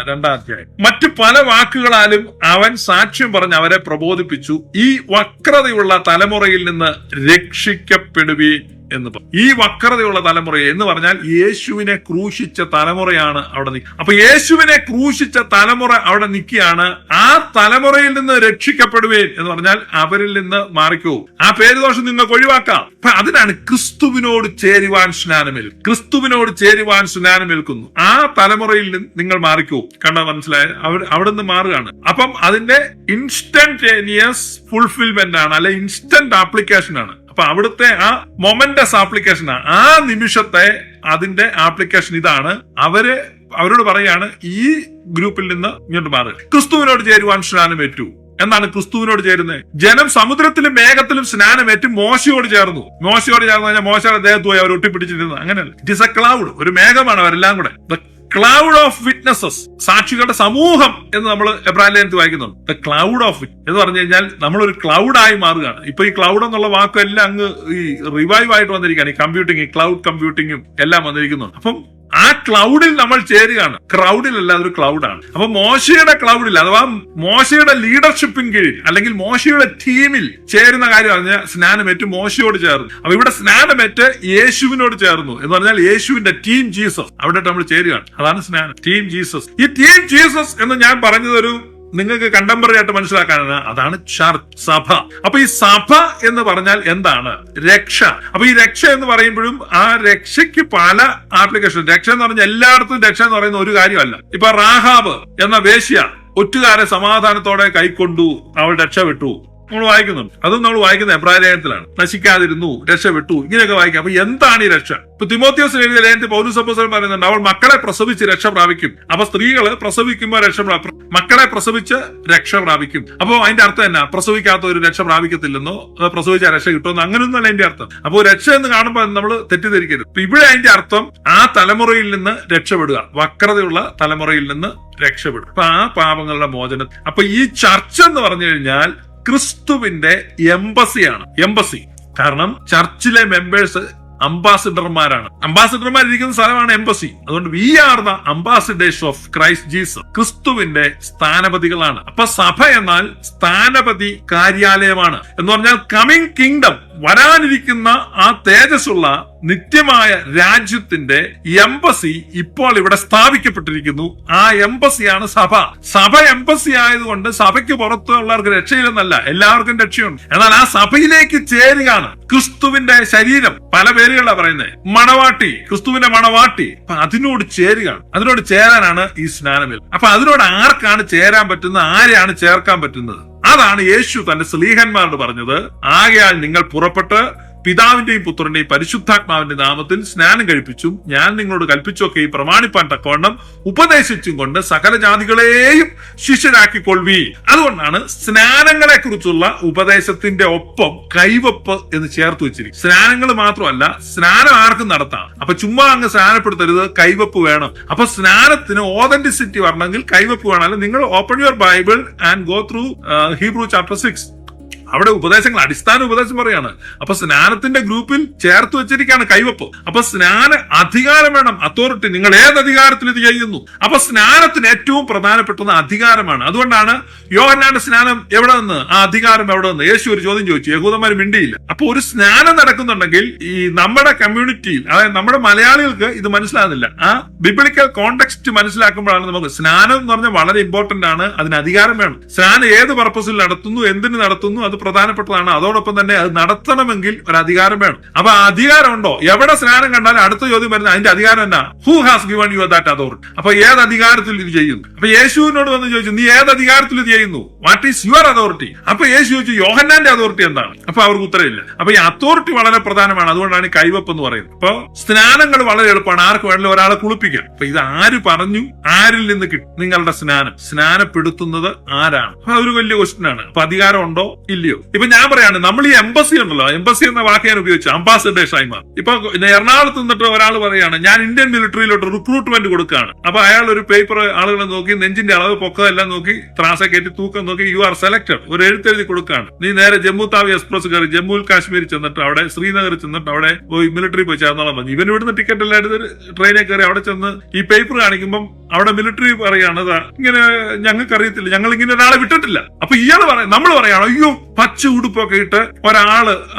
2-ാം അധ്യായം. മറ്റു പല വാക്കുകളാലും അവൻ സാക്ഷ്യം പറഞ്ഞ് അവരെ പ്രബോധിപ്പിച്ചു, ഈ വക്രതയുള്ള തലമുറയിൽ നിന്ന് രക്ഷിക്കപ്പെടുവീൻ എന്ന് പറഞ്ഞു. ഈ വക്രതയുള്ള തലമുറ എന്ന് പറഞ്ഞാൽ യേശുവിനെ ക്രൂശിച്ച തലമുറയാണ് അവിടെ നിൽക്കുക. അപ്പൊ യേശുവിനെ ക്രൂശിച്ച തലമുറ അവിടെ നിൽക്കുകയാണ്. ആ തലമുറയിൽ നിന്ന് രക്ഷിക്കപ്പെടുവേൻ എന്ന് പറഞ്ഞാൽ അവരിൽ നിന്ന് മാറിക്കോ, ആ പേരുദോഷം നിങ്ങൾക്ക് ഒഴിവാക്കാം. അപ്പൊ അതിനാണ് ക്രിസ്തുവിനോട് ചേരുവാൻ സ്നാനമേൽക്കും. ക്രിസ്തുവിനോട് ചേരുവാൻ സ്നാനമേൽക്കുന്നു. ആ തലമുറയിൽ നിങ്ങൾ മാറിക്കോ. കണ്ട, മനസ്സിലായ? അവിടെ നിന്ന് മാറുകയാണ്. അപ്പം അതിന്റെ ഇൻസ്റ്റന്റേനിയസ് ഫുൾഫിൽമെന്റ് ആണ്, അല്ലെ ഇൻസ്റ്റന്റ് ആപ്ലിക്കേഷൻ ആണ്. അപ്പൊ അവിടുത്തെ ആ മൊമെന്റസ് ആപ്ലിക്കേഷൻ ആണ്. ആ നിമിഷത്തെ അതിന്റെ ആപ്ലിക്കേഷൻ ഇതാണ്. അവരോട് പറയാണ്, ഈ ഗ്രൂപ്പിൽ നിന്ന് ഇങ്ങോട്ട് മാറുക. ക്രിസ്തുവിനോട് ചേരുവാൻ സ്നാനമേറ്റു. എന്നാണ് ക്രിസ്തുവിനോട് ചേരുന്നത്. ജനം സമുദ്രത്തിലും മേഘത്തിലും സ്നാനമേറ്റ് മോശയോട് ചേർന്നു. മോശയോട് ചേർന്ന് കഴിഞ്ഞാൽ മോശയുടെ ദേഹത്ത് പോയി അവർ ഒട്ടിപ്പിടിച്ചിരുന്നു. അങ്ങനെയല്ല, ഇറ്റ് ഇസ് എ ക്ലൗഡ്. ഒരു മേഘമാണ് അവരെല്ലാം കൂടെ. ക്ലൗഡ് ഓഫ് വിറ്റ്നസസ്, സാക്ഷികളുടെ സമൂഹം എന്ന് നമ്മൾ എബ്രായ ലേഖനത്തിൽ വായിക്കുന്നുണ്ട്. ദ ക്ലൗഡ് ഓഫ് വിറ്റ് എന്ന് പറഞ്ഞു കഴിഞ്ഞാൽ നമ്മളൊരു ക്ലൗഡായി മാറുകയാണ്. ഇപ്പൊ ഈ ക്ലൗഡ് എന്നുള്ള വാക്കെല്ലാം അങ്ങ് ഈ റിവൈവ് ആയിട്ട് വന്നിരിക്കുകയാണ്. ഈ കമ്പ്യൂട്ടിങ്, ഈ ക്ലൗഡ് കമ്പ്യൂട്ടിങ്ങും എല്ലാം വന്നിരിക്കുന്നുണ്ട്. അപ്പം ആ ക്ലൗഡിൽ നമ്മൾ ചേരുകയാണ്. ക്രൗഡിലല്ല, അതൊരു ക്ലൗഡാണ്. അപ്പൊ മോശയുടെ ക്ലൗഡിൽ, അഥവാ മോശയുടെ ലീഡർഷിപ്പിന് കീഴിൽ അല്ലെങ്കിൽ മോശയുടെ ടീമിൽ ചേരുന്ന കാര്യം പറഞ്ഞാൽ സ്നാനമേറ്റ് മോശയോട് ചേർന്നു. അപ്പൊ ഇവിടെ സ്നാനമേറ്റ് യേശുവിനോട് ചേർന്നു എന്ന് പറഞ്ഞാൽ യേശുവിന്റെ ടീം ജീസസ് അവിടെ നമ്മൾ ചേരുകയാണ്. അതാണ് സ്നാനം, ടീം ജീസസ്. ഈ ടീം ജീസസ് എന്ന് ഞാൻ പറഞ്ഞതൊരു നിങ്ങൾക്ക് കണ്ടംപററി ആയിട്ട് മനസ്സിലാക്കാനാണ്. അതാണ് ചർച്ച്, സഭ. അപ്പൊ ഈ സഭ എന്ന് പറഞ്ഞാൽ എന്താണ്? രക്ഷ. അപ്പൊ ഈ രക്ഷ എന്ന് പറയുമ്പോഴും ആ രക്ഷയ്ക്ക് പല ആപ്ലിക്കേഷൻ. രക്ഷ എന്ന് പറഞ്ഞാൽ എല്ലായിടത്തും രക്ഷ എന്ന് പറയുന്ന ഒരു കാര്യമല്ല. ഇപ്പൊ റാഹാബ് എന്ന വേശ്യ ഒറ്റുകാരെ സമാധാനത്തോടെ കൈക്കൊണ്ടു, അവൾ രക്ഷപ്പെട്ടു. നമ്മൾ വായിക്കുന്നുണ്ട്. അതും നമ്മൾ വായിക്കുന്ന എബ്രായ ലേഖനത്തിലാണ്. നശിക്കാതിരുന്നു, രക്ഷപ്പെട്ടു, ഇങ്ങനെയൊക്കെ വായിക്കാം. അപ്പൊ എന്താണ് ഈ രക്ഷ? ഇപ്പൊ തിമോത്തിയോസിന് എഴുതിയ ലേഖനത്തിൽ പൗലോസ് അപ്പോസ്തലൻ പറയുന്നുണ്ട്, അവൾ മക്കളെ പ്രസവിച്ച് രക്ഷ പ്രാപിക്കും. അപ്പൊ സ്ത്രീകള് പ്രസവിക്കുമ്പോൾ മക്കളെ പ്രസവിച്ച് രക്ഷ പ്രാപിക്കും. അപ്പൊ അതിന്റെ അർത്ഥം എന്നാ? പ്രസവിക്കാത്ത ഒരു രക്ഷ പ്രാപിക്കത്തില്ലെന്നോ, പ്രസവിച്ച രക്ഷ കിട്ടുമെന്നോ അങ്ങനെയൊന്നുമല്ല അതിന്റെ അർത്ഥം. അപ്പൊ രക്ഷ എന്ന് കാണുമ്പോൾ നമ്മൾ തെറ്റിദ്ധരിക്കരുത്. ഇപ്പൊ ഇവിടെ അതിന്റെ അർത്ഥം ആ തലമുറയിൽ നിന്ന് രക്ഷപ്പെടുക, വക്രതയുള്ള തലമുറയിൽ നിന്ന് രക്ഷപ്പെടുക. അപ്പൊ ആ പാപങ്ങളുടെ മോചനം. അപ്പൊ ഈ ചർച്ച എന്ന് പറഞ്ഞു കഴിഞ്ഞാൽ ക്രിസ്തുവിന്റെ എംബസിയാണ്. എംബസി കാരണം ചർച്ചിലെ മെമ്പേഴ്സ് അംബാസിഡർമാരാണ്. അംബാസിഡർമാർ ഇരിക്കുന്ന സ്ഥലമാണ് എംബസി. അതുകൊണ്ട് we are the ambassadors of Christ Jesus. ക്രിസ്തുവിന്റെ സ്ഥാനപതികളാണ്. അപ്പൊ സഭ എന്നാൽ സ്ഥാനപതി കാര്യാലയമാണ് എന്ന് പറഞ്ഞാൽ കമ്മിങ് കിങ്ഡം, വരാനിരിക്കുന്ന ആ തേജസ്സുള്ള നിത്യമായ രാജ്യത്തിന്റെ എംബസി ഇപ്പോൾ ഇവിടെ സ്ഥാപിക്കപ്പെട്ടിരിക്കുന്നു. ആ എംബസിയാണ് സഭ. സഭ എംബസി ആയതുകൊണ്ട് സഭയ്ക്ക് പുറത്തുള്ളവർക്ക് രക്ഷയില്ലെന്നല്ല, എല്ലാവർക്കും രക്ഷയുണ്ട്. എന്നാൽ ആ സഭയിലേക്ക് ചേരുകയാണ് ക്രിസ്തുവിന്റെ ശരീരം. പല പേരുകളാണ് പറയുന്നത്. മണവാട്ടി, ക്രിസ്തുവിന്റെ മണവാട്ടി. അപ്പൊ അതിനോട് ചേരുകയാണ്. അതിനോട് ചേരാനാണ് ഈ സ്നാനമേൽ. അപ്പൊ അതിനോട് ആർക്കാണ് ചേരാൻ പറ്റുന്നത്, ആരെയാണ് ചേർക്കാൻ പറ്റുന്നത്? അതാണ് യേശു തന്റെ സ്ലീഹന്മാരോട് പറഞ്ഞത്. ആകയാൽ നിങ്ങൾ പുറപ്പെട്ട് പിതാവിന്റെയും പുത്രന്റെയും പരിശുദ്ധാത്മാവിന്റെ നാമത്തിൽ സ്നാനം കഴിപ്പിച്ചും ഞാൻ നിങ്ങളോട് കൽപ്പിച്ചൊക്കെ ഈ പ്രമാണിപ്പാൻ തക്കവണ്ണം ഉപദേശിച്ചും കൊണ്ട് സകല ജാതികളെയും ശിഷ്യരാക്കിക്കൊള്ളുവീ. അതുകൊണ്ടാണ് സ്നാനങ്ങളെ കുറിച്ചുള്ള ഉപദേശത്തിന്റെ ഒപ്പം കൈവപ്പ് എന്ന് ചേർത്ത് വെച്ചിരിക്കും. സ്നാനങ്ങൾ മാത്രമല്ല, സ്നാനം ആർക്കും നടത്താം. അപ്പൊ ചുമ്മാ അങ്ങ് സ്നാനപ്പെടുത്തരുത്, കൈവപ്പ് വേണം. അപ്പൊ സ്നാനത്തിന് ഓതന്റിസിറ്റി വരണമെങ്കിൽ കൈവപ്പ് വേണം. നിങ്ങൾ open your Bible and go through Hebrew chapter 6. അവിടെ ഉപദേശങ്ങൾ, അടിസ്ഥാന ഉപദേശം പറയാണ്. അപ്പൊ സ്നാനത്തിന്റെ ഗ്രൂപ്പിൽ ചേർത്ത് വെച്ചിരിക്കുകയാണ് കൈവപ്പ്. അപ്പൊ സ്നാന അധികാരം വേണം, അതോറിറ്റി. നിങ്ങൾ ഏത് അധികാരത്തിൽ ഇത് ചെയ്യുന്നു? അപ്പൊ സ്നാനത്തിന് ഏറ്റവും പ്രധാനപ്പെട്ടത് അധികാരമാണ്. അതുകൊണ്ടാണ് യോഹന്നാന്റെ സ്നാനം എവിടെ നിന്ന്, ആ അധികാരം എവിടെ നിന്ന്? യേശു ഒരു ചോദ്യം ചോദിച്ചു, യഹൂദന്മാർ മിണ്ടിയില്ല. അപ്പൊ ഒരു സ്നാനം നടക്കുന്നുണ്ടെങ്കിൽ ഈ നമ്മുടെ കമ്മ്യൂണിറ്റിയിൽ, അതായത് നമ്മുടെ മലയാളികൾക്ക് ഇത് മനസ്സിലാകുന്നില്ല. ആ ബിബ്ലിക്കൽ കോണ്ടെക്സ്റ്റ് മനസ്സിലാക്കുമ്പോഴാണ് നമുക്ക് സ്നാനം എന്ന് പറഞ്ഞാൽ വളരെ ഇമ്പോർട്ടന്റ് ആണ്. അതിന് അധികാരം വേണം. സ്നാനം ഏത് പർപ്പസിൽ നടത്തുന്നു, എന്തിന് നടത്തുന്നു, അത് പ്രധാനപ്പെട്ടതാണ്. അതോടൊപ്പം തന്നെ അത് നടത്തണമെങ്കിൽ ഒരു അധികാരം വേണം. അപ്പൊ ആ അധികാരം ഉണ്ടോ? എവിടെ സ്നാനം കണ്ടാലും അടുത്ത ചോദ്യം വരുന്നത് അതിന്റെ അധികാരം എന്നാ? Who has given you that authority? അപ്പൊ ഏത് അധികാരത്തിൽ ഇത് ചെയ്യുന്നു? അപ്പൊ യേശുവിനോട് വന്ന് ചോദിച്ചു, നീ ഏത് അധികാരത്തിൽ ഇത് ചെയ്യുന്നു? What is your authority? അപ്പൊ യേശു ചോദിച്ചു, യോഹന്നാന്റെ അതോറിറ്റി എന്താണ്? അപ്പൊ അവർക്ക് ഉത്തരവില്ല. അപ്പൊ ഈ അതോറിറ്റി വളരെ പ്രധാനമാണ്. അതുകൊണ്ടാണ് ഈ കൈവപ്പ് എന്ന് പറയുന്നത്. അപ്പൊ സ്നാനങ്ങൾ വളരെ എളുപ്പമാണ്. ആർക്ക് വേണമെങ്കിലും ഒരാളെ കുളിപ്പിക്കാം. അപ്പൊ ഇത് ആര് പറഞ്ഞു? ആരിൽ നിന്ന് കിട്ടും നിങ്ങളുടെ സ്നാനം? സ്നാനപ്പെടുത്തുന്നത് ആരാണ്? അപ്പൊ അതൊരു വലിയ ക്വസ്റ്റ്യൻ ആണ്. അപ്പൊ അധികാരം ഉണ്ടോ ഇല്ലയോ? ഇപ്പൊ ഞാൻ പറയാണ്, നമ്മൾ ഈ എംബസി ഉണ്ടല്ലോ, എംബസി എന്ന വാക്ക് ഞാൻ ഉപയോഗിച്ചു, അംബാസഡേഴ്സായി മാറി. ഇപ്പൊ എറണാകുളത്ത് നിന്നിട്ട് ഒരാൾ പറയാണ്, ഞാൻ ഇന്ത്യൻ മിലിറ്ററിയിലോട്ട് റിക്രൂട്ട്മെന്റ് കൊടുക്കുകയാണ്. അപ്പൊ അയാൾ ഒരു പേപ്പർ ആളുകളെ നോക്കി, നെഞ്ചിന്റെ അളവ് പൊക്കതെല്ലാം നോക്കി, ത്രാസ കയറ്റി തൂക്കം നോക്കി, യു ആർ സെലക്ടഡ്, ഒരു എഴുത്തെഴുതി കൊടുക്കുകയാണ്. നീ നേരെ ജമ്മു താവി എക്സ്പ്രസ് കയറി ജമ്മു കാശ്മീരിൽ ചെന്നിട്ട് അവിടെ ശ്രീനഗറിൽ ചെന്നിട്ട് അവിടെ പോയി മിലിറ്ററി പോയി ചേർന്നോളാം പറഞ്ഞു. ഇവൻ ഇവിടുന്ന് ടിക്കറ്റ് എല്ലാം എടുത്ത് ട്രെയിനിൽ കയറി അവിടെ ചെന്ന് ഈ പേപ്പർ കാണിക്കുമ്പോൾ അവിടെ മിലിറ്ററി പറയാണ്, ഇങ്ങനെ ഞങ്ങൾക്ക് അറിയത്തില്ല, ഞങ്ങൾ ഇങ്ങനെ ഒരാളെ വിട്ടിട്ടില്ല. അപ്പൊ ഇയാൾ പറയാം, നമ്മൾ പറയാണ്, അയ്യോ പച്ച ഉടുപ്പൊക്കെ ഇട്ട് ഒരാള്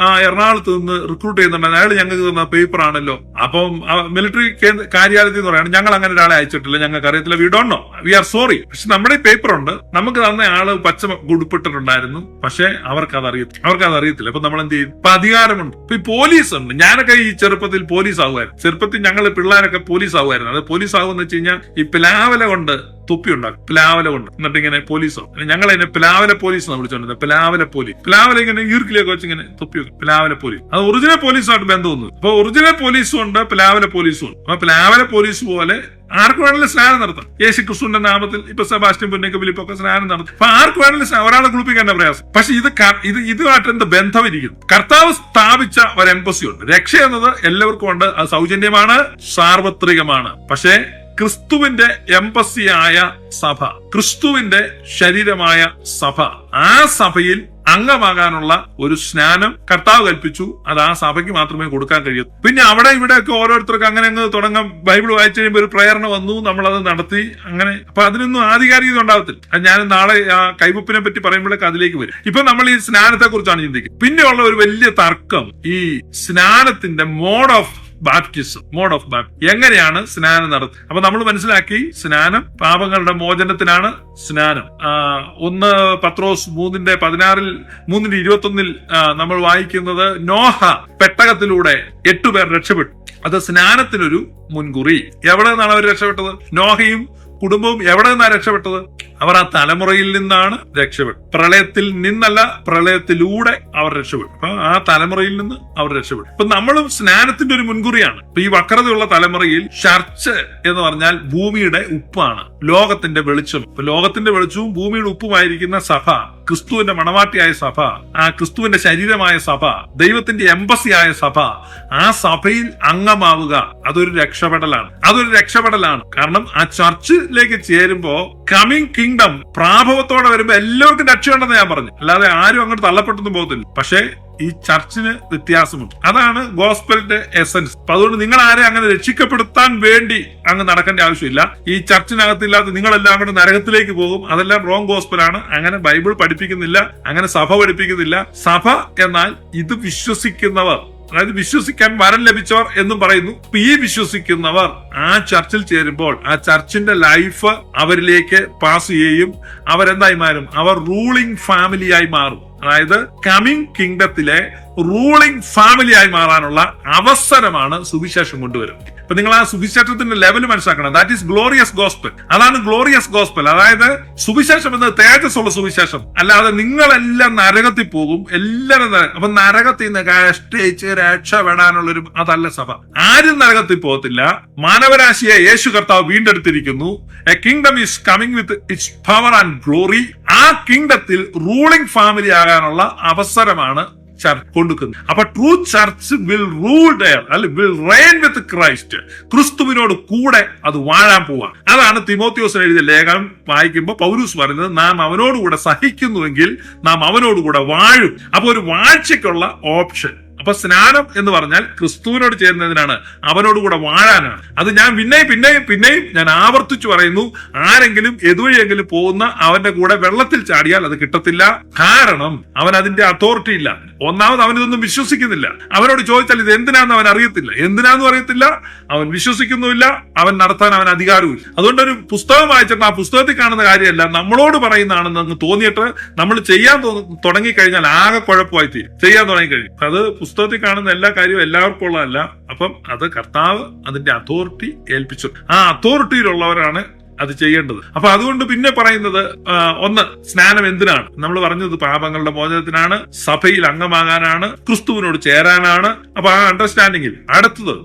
എറണാകുളത്ത് നിന്ന് റിക്രൂട്ട് ചെയ്യുന്നുണ്ട്, അയാൾ ഞങ്ങൾക്ക് തന്ന പേപ്പർ ആണല്ലോ. അപ്പം മിലിറ്ററി കാര്യാലയത്തിൽ എന്ന് പറയാണ്, ഞങ്ങൾ അങ്ങനെ ഒരാളെ അയച്ചിട്ടില്ല, ഞങ്ങൾക്ക് അറിയത്തില്ല, we don't know, we are sorry. പക്ഷെ നമ്മുടെ ഈ പേപ്പർ ഉണ്ട്, നമുക്ക് തന്ന ആള് പച്ച ഉടുപ്പിട്ടിട്ടുണ്ടായിരുന്നു, പക്ഷെ അവർക്കത് അറിയത്തില്ല. അപ്പൊ നമ്മൾ എന്ത് ചെയ്യും? ഇപ്പൊ അധികാരമുണ്ട്. ഇപ്പൊ ഈ പോലീസ് ഉണ്ട്. ഞാനൊക്കെ ഈ ചെറുപ്പത്തിൽ പോലീസ് ആകുമായിരുന്നു. ചെറുപ്പത്തിൽ ഞങ്ങൾ പിള്ളേരൊക്കെ പോലീസ് ആകുമായിരുന്നു. അത് പോലീസ് ആകുമെന്ന് വെച്ച് കഴിഞ്ഞാൽ ഈ പ്ലാവല കൊണ്ട് തൊപ്പി ഉണ്ടാക്കും, പ്ലാവല കൊണ്ട്. എന്നിട്ട് ഇങ്ങനെ പോലീസോ, ഞങ്ങൾ അതിനെ പ്ലാവല പോലീസ് എന്ന് വിളിച്ചോണ്ടിരുന്നത്. പ്ലാവല പോലീസ്, പ്ലാവല ഇങ്ങനെ ഈർക്കിലേക്ക് വെച്ച് ഇങ്ങനെ തൊപ്പി വെക്കും, പ്ലാവല പോലീസ്. അത് ഒറിജിനൽ പോലീസുമായിട്ട് ബന്ധമൊന്നും. അപ്പൊ ഒറിജിനൽ പോലീസും ഉണ്ട്, പ്ലാവല പോലീസും ഉണ്ട്. അപ്പൊ പ്ലാവല പോലീസ് പോലെ ആർക്ക് വേണമെങ്കിലും സ്നാനം നടത്താം. യേശു ക്രിസ്തുവിന്റെ നാമത്തിൽ ഇപ്പൊ സെബാസ്റ്റ്യൻ പുന്നേക്ക് ഫിലിപ്പൊക്കെ സ്നാനം നടത്തും. അപ്പൊ ആർക്ക് വേണമെങ്കിലും ഒരാളെ കുളിപ്പിക്കാൻ പ്രയാസം. പക്ഷെ ഇതുമായിട്ട് എന്ത് ബന്ധമിരിക്കുന്നു? കർത്താവ് സ്ഥാപിച്ച ഒരു എംബസി ഉണ്ട്. രക്ഷ എന്നത് എല്ലാവർക്കും ഉണ്ട്. അത് സൗജന്യമാണ്, സാർവത്രികമാണ്. പക്ഷേ ക്രിസ്തുവിന്റെ എംബസിയായ സഭ, ക്രിസ്തുവിന്റെ ശരീരമായ സഭ, ആ സഭയിൽ അംഗമാകാനുള്ള ഒരു സ്നാനം കർത്താവ് കൽപ്പിച്ചു. അത് ആ സഭയ്ക്ക് മാത്രമേ കൊടുക്കാൻ കഴിയൂ. പിന്നെ അവിടെ ഇവിടെയൊക്കെ ഓരോരുത്തർക്ക് അങ്ങനെ അങ്ങ് തുടങ്ങാം. ബൈബിൾ വായിച്ചു കഴിയുമ്പോൾ ഒരു പ്രേരണ വന്നു, നമ്മളത് നടത്തി, അങ്ങനെ. അപ്പൊ അതിനൊന്നും ആധികാരികത ഉണ്ടാവത്തില്ല. അത് ഞാൻ നാളെ ആ കൈവപ്പിനെ പറ്റി പറയുമ്പോഴേക്ക് അതിലേക്ക് വരും. ഇപ്പൊ നമ്മൾ ഈ സ്നാനത്തെ കുറിച്ചാണ് ചിന്തിക്കുന്നത്. പിന്നെയുള്ള ഒരു വലിയ തർക്കം ഈ സ്നാനത്തിന്റെ മോഡ് ഓഫ് ബാപ്റ്റിസം, എങ്ങനെയാണ് സ്നാനം നടത്തുന്നത്? അപ്പൊ നമ്മൾ മനസ്സിലാക്കി, സ്നാനം പാപങ്ങളുടെ മോചനത്തിനാണ് സ്നാനം. 1 പത്രോസ് 3:16-3:21 നമ്മൾ വായിക്കുന്നത്, നോഹ പെട്ടകത്തിലൂടെ 8 പേർ രക്ഷപ്പെട്ടു. അത് സ്നാനത്തിനൊരു മുൻകുറി. എവിടെ നിന്നാണ് അവർ രക്ഷപ്പെട്ടത്? നോഹയും കുടുംബവും എവിടെ നിന്നാണ് രക്ഷപ്പെട്ടത്? അവർ ആ തലമുറയിൽ നിന്നാണ് രക്ഷപ്പെട്ടു. പ്രളയത്തിൽ നിന്നല്ല, പ്രളയത്തിലൂടെ അവർ രക്ഷപ്പെട്ടു. അപ്പൊ ആ തലമുറയിൽ നിന്ന് അവർ രക്ഷപ്പെട്ടു. ഇപ്പൊ നമ്മളും സ്നാനത്തിന്റെ ഒരു മുൻകുറിയാണ്. ഇപ്പൊ ഈ വക്രതയുള്ള തലമുറയിൽ ചർച്ച് എന്ന് പറഞ്ഞാൽ ഭൂമിയുടെ ഉപ്പാണ്, ലോകത്തിന്റെ വെളിച്ചം. ഇപ്പൊ ലോകത്തിന്റെ വെളിച്ചവും ഭൂമിയുടെ ഉപ്പുമായിരിക്കുന്ന സഭ, ക്രിസ്തുവിന്റെ മണവാട്ടിയായ സഭ, ആ ക്രിസ്തുവിന്റെ ശരീരമായ സഭ, ദൈവത്തിന്റെ എംബസിയായ സഭ, ആ സഭയിൽ അംഗമാവുക അതൊരു രക്ഷപ്പെടലാണ്. കാരണം ആ ചർച്ചിലേക്ക് ചേരുമ്പോ കമ്മിങ് കിങ്ഡം പ്രാഭവത്തോടെ വരുമ്പോ എല്ലാവർക്കും രക്ഷയുണ്ടെന്ന് ഞാൻ പറഞ്ഞു. അല്ലാതെ ആരും അങ്ങോട്ട് തള്ളപ്പെട്ടൊന്നും പോകത്തില്ല. പക്ഷേ ഈ ചർച്ചിന് വ്യത്യാസമുണ്ട്. അതാണ് ഗോസ്പലിന്റെ എസൻസ്. അപ്പൊ അതുകൊണ്ട് നിങ്ങൾ ആരെ അങ്ങനെ രക്ഷിക്കപ്പെടുത്താൻ വേണ്ടി അങ്ങ് നടക്കേണ്ട ആവശ്യമില്ല. ഈ ചർച്ചിനകത്തില്ലാത്ത നിങ്ങളെല്ലാം അങ്ങോട്ട് നരകത്തിലേക്ക് പോകും. അതെല്ലാം റോങ് ഗോസ്പലാണ്. അങ്ങനെ ബൈബിൾ പഠിപ്പിക്കുന്നില്ല, അങ്ങനെ സഭ പഠിപ്പിക്കുന്നില്ല. സഭ എന്നാൽ ഇത് വിശ്വസിക്കുന്നവർ, അതായത് വിശ്വസിക്കാൻ വരം ലഭിച്ചവർ എന്നും പറയുന്നു. ഈ വിശ്വസിക്കുന്നവർ ആ ചർച്ചിൽ ചേരുമ്പോൾ ആ ചർച്ചിന്റെ ലൈഫ് അവരിലേക്ക് പാസ് ചെയ്യുകയും അവരെന്തായി മാറും? അവർ റൂളിംഗ് ഫാമിലിയായി മാറും. അതായത് കമ്മിങ് കിങ്ഡത്തിലെ റൂളിംഗ് ഫാമിലിയായി മാറാനുള്ള അവസരമാണ് സുവിശേഷം കൊണ്ടുവരുന്നത്. അപ്പൊ നിങ്ങൾ ആ സുവിശേഷത്തിന്റെ ലെവൽ മനസ്സിലാക്കണം. That is glorious gospel. അതാണ് ഗ്ലോറിയസ് ഗോസ്പൽ. അതായത് സുവിശേഷം എന്നത് തേജസ്സുള്ള സുവിശേഷം, അല്ലാതെ നിങ്ങളെല്ലാം നരകത്തിൽ പോകും, എല്ലാവരും അപ്പൊ നരകത്തിൽ നിന്ന് കഷ്ടിച്ച് രക്ഷപ്പെടാനുള്ളൊരു അതല്ല സഭ. ആരും നരകത്തിൽ പോകത്തില്ല. മാനവരാശിയെ യേശു കർത്താവ് വീണ്ടെടുത്തിരിക്കുന്നു. A kingdom is coming with its power and glory. ആ കിങ്ഡത്തിൽ റൂളിംഗ് ഫാമിലി ആകാനുള്ള അവസരമാണ് ചർച്ച് കൊടുക്കുന്നത്. അപ്പൊ true church will rule there, അല്ലെ വിൽ റെയിൻ വിത്ത് ക്രൈസ്റ്റ്. ക്രിസ്തുവിനോട് കൂടെ അത് വാഴാൻ പോവാ. അതാണ് തിമോത്തിയോസിന് എഴുതിയ ലേഖനം വായിക്കുമ്പോൾ പൗലൂസ് പറയുന്നത്, നാം അവനോടുകൂടെ സഹിക്കുന്നുവെങ്കിൽ നാം അവനോടുകൂടെ വാഴും. അപ്പൊ ഒരു വാഴ്ചയ്ക്കുള്ള ഓപ്ഷൻ. അപ്പൊ സ്നാനം എന്ന് പറഞ്ഞാൽ ക്രിസ്തുവിനോട് ചേരുന്നതിനാണ്, അവനോടുകൂടെ വാഴാനാണ്. അത് ഞാൻ പിന്നെയും ഞാൻ ആവർത്തിച്ചു പറയുന്നു. ആരെങ്കിലും എതുവഴിയെങ്കിലും പോകുന്ന അവന്റെ കൂടെ വെള്ളത്തിൽ ചാടിയാൽ അത് കിട്ടത്തില്ല. കാരണം അവൻ അതിന്റെ അതോറിറ്റി ഇല്ല. ഒന്നാമത് അവൻ ഇതൊന്നും വിശ്വസിക്കുന്നില്ല. അവനോട് ചോദിച്ചാൽ ഇത് എന്തിനാന്ന് അവൻ അറിയത്തില്ല. എന്തിനാന്നും അറിയത്തില്ല, അവൻ വിശ്വസിക്കുന്നുമില്ല, അവൻ നടത്താൻ അവൻ അധികാരവും. അതുകൊണ്ട് ഒരു പുസ്തകം വായിച്ചിട്ട് ആ പുസ്തകത്തിൽ കാണുന്ന കാര്യമല്ല നമ്മളോട് പറയുന്നതാണെന്ന് അങ്ങ് തോന്നിയിട്ട് നമ്മൾ ചെയ്യാൻ തുടങ്ങിക്കഴിഞ്ഞാൽ ആകെ കുഴപ്പമായി തീരും. ചെയ്യാൻ തുടങ്ങിക്കഴിഞ്ഞു അത് പുസ്തകത്തിൽ കാണുന്ന എല്ലാ കാര്യവും എല്ലാവർക്കും ഉള്ളതല്ല. അപ്പം അത് കർത്താവ് അതിന്റെ അതോറിറ്റി ഏൽപ്പിച്ചു. ആ അതോറിറ്റിയിലുള്ളവരാണ് അത് ചെയ്യേണ്ടത്. അപ്പൊ അതുകൊണ്ട് പിന്നെ പറയുന്നത്, ഒന്ന്, സ്നാനം എന്തിനാണ്? നമ്മൾ പറഞ്ഞത് പാപങ്ങളുടെ മോചനത്തിനാണ്, സഭയിൽ അംഗമാകാനാണ്, ക്രിസ്തുവിനോട് ചേരാനാണ്. അപ്പൊ ആ അണ്ടർസ്റ്റാൻഡിങ്ങിൽ അടുത്തത്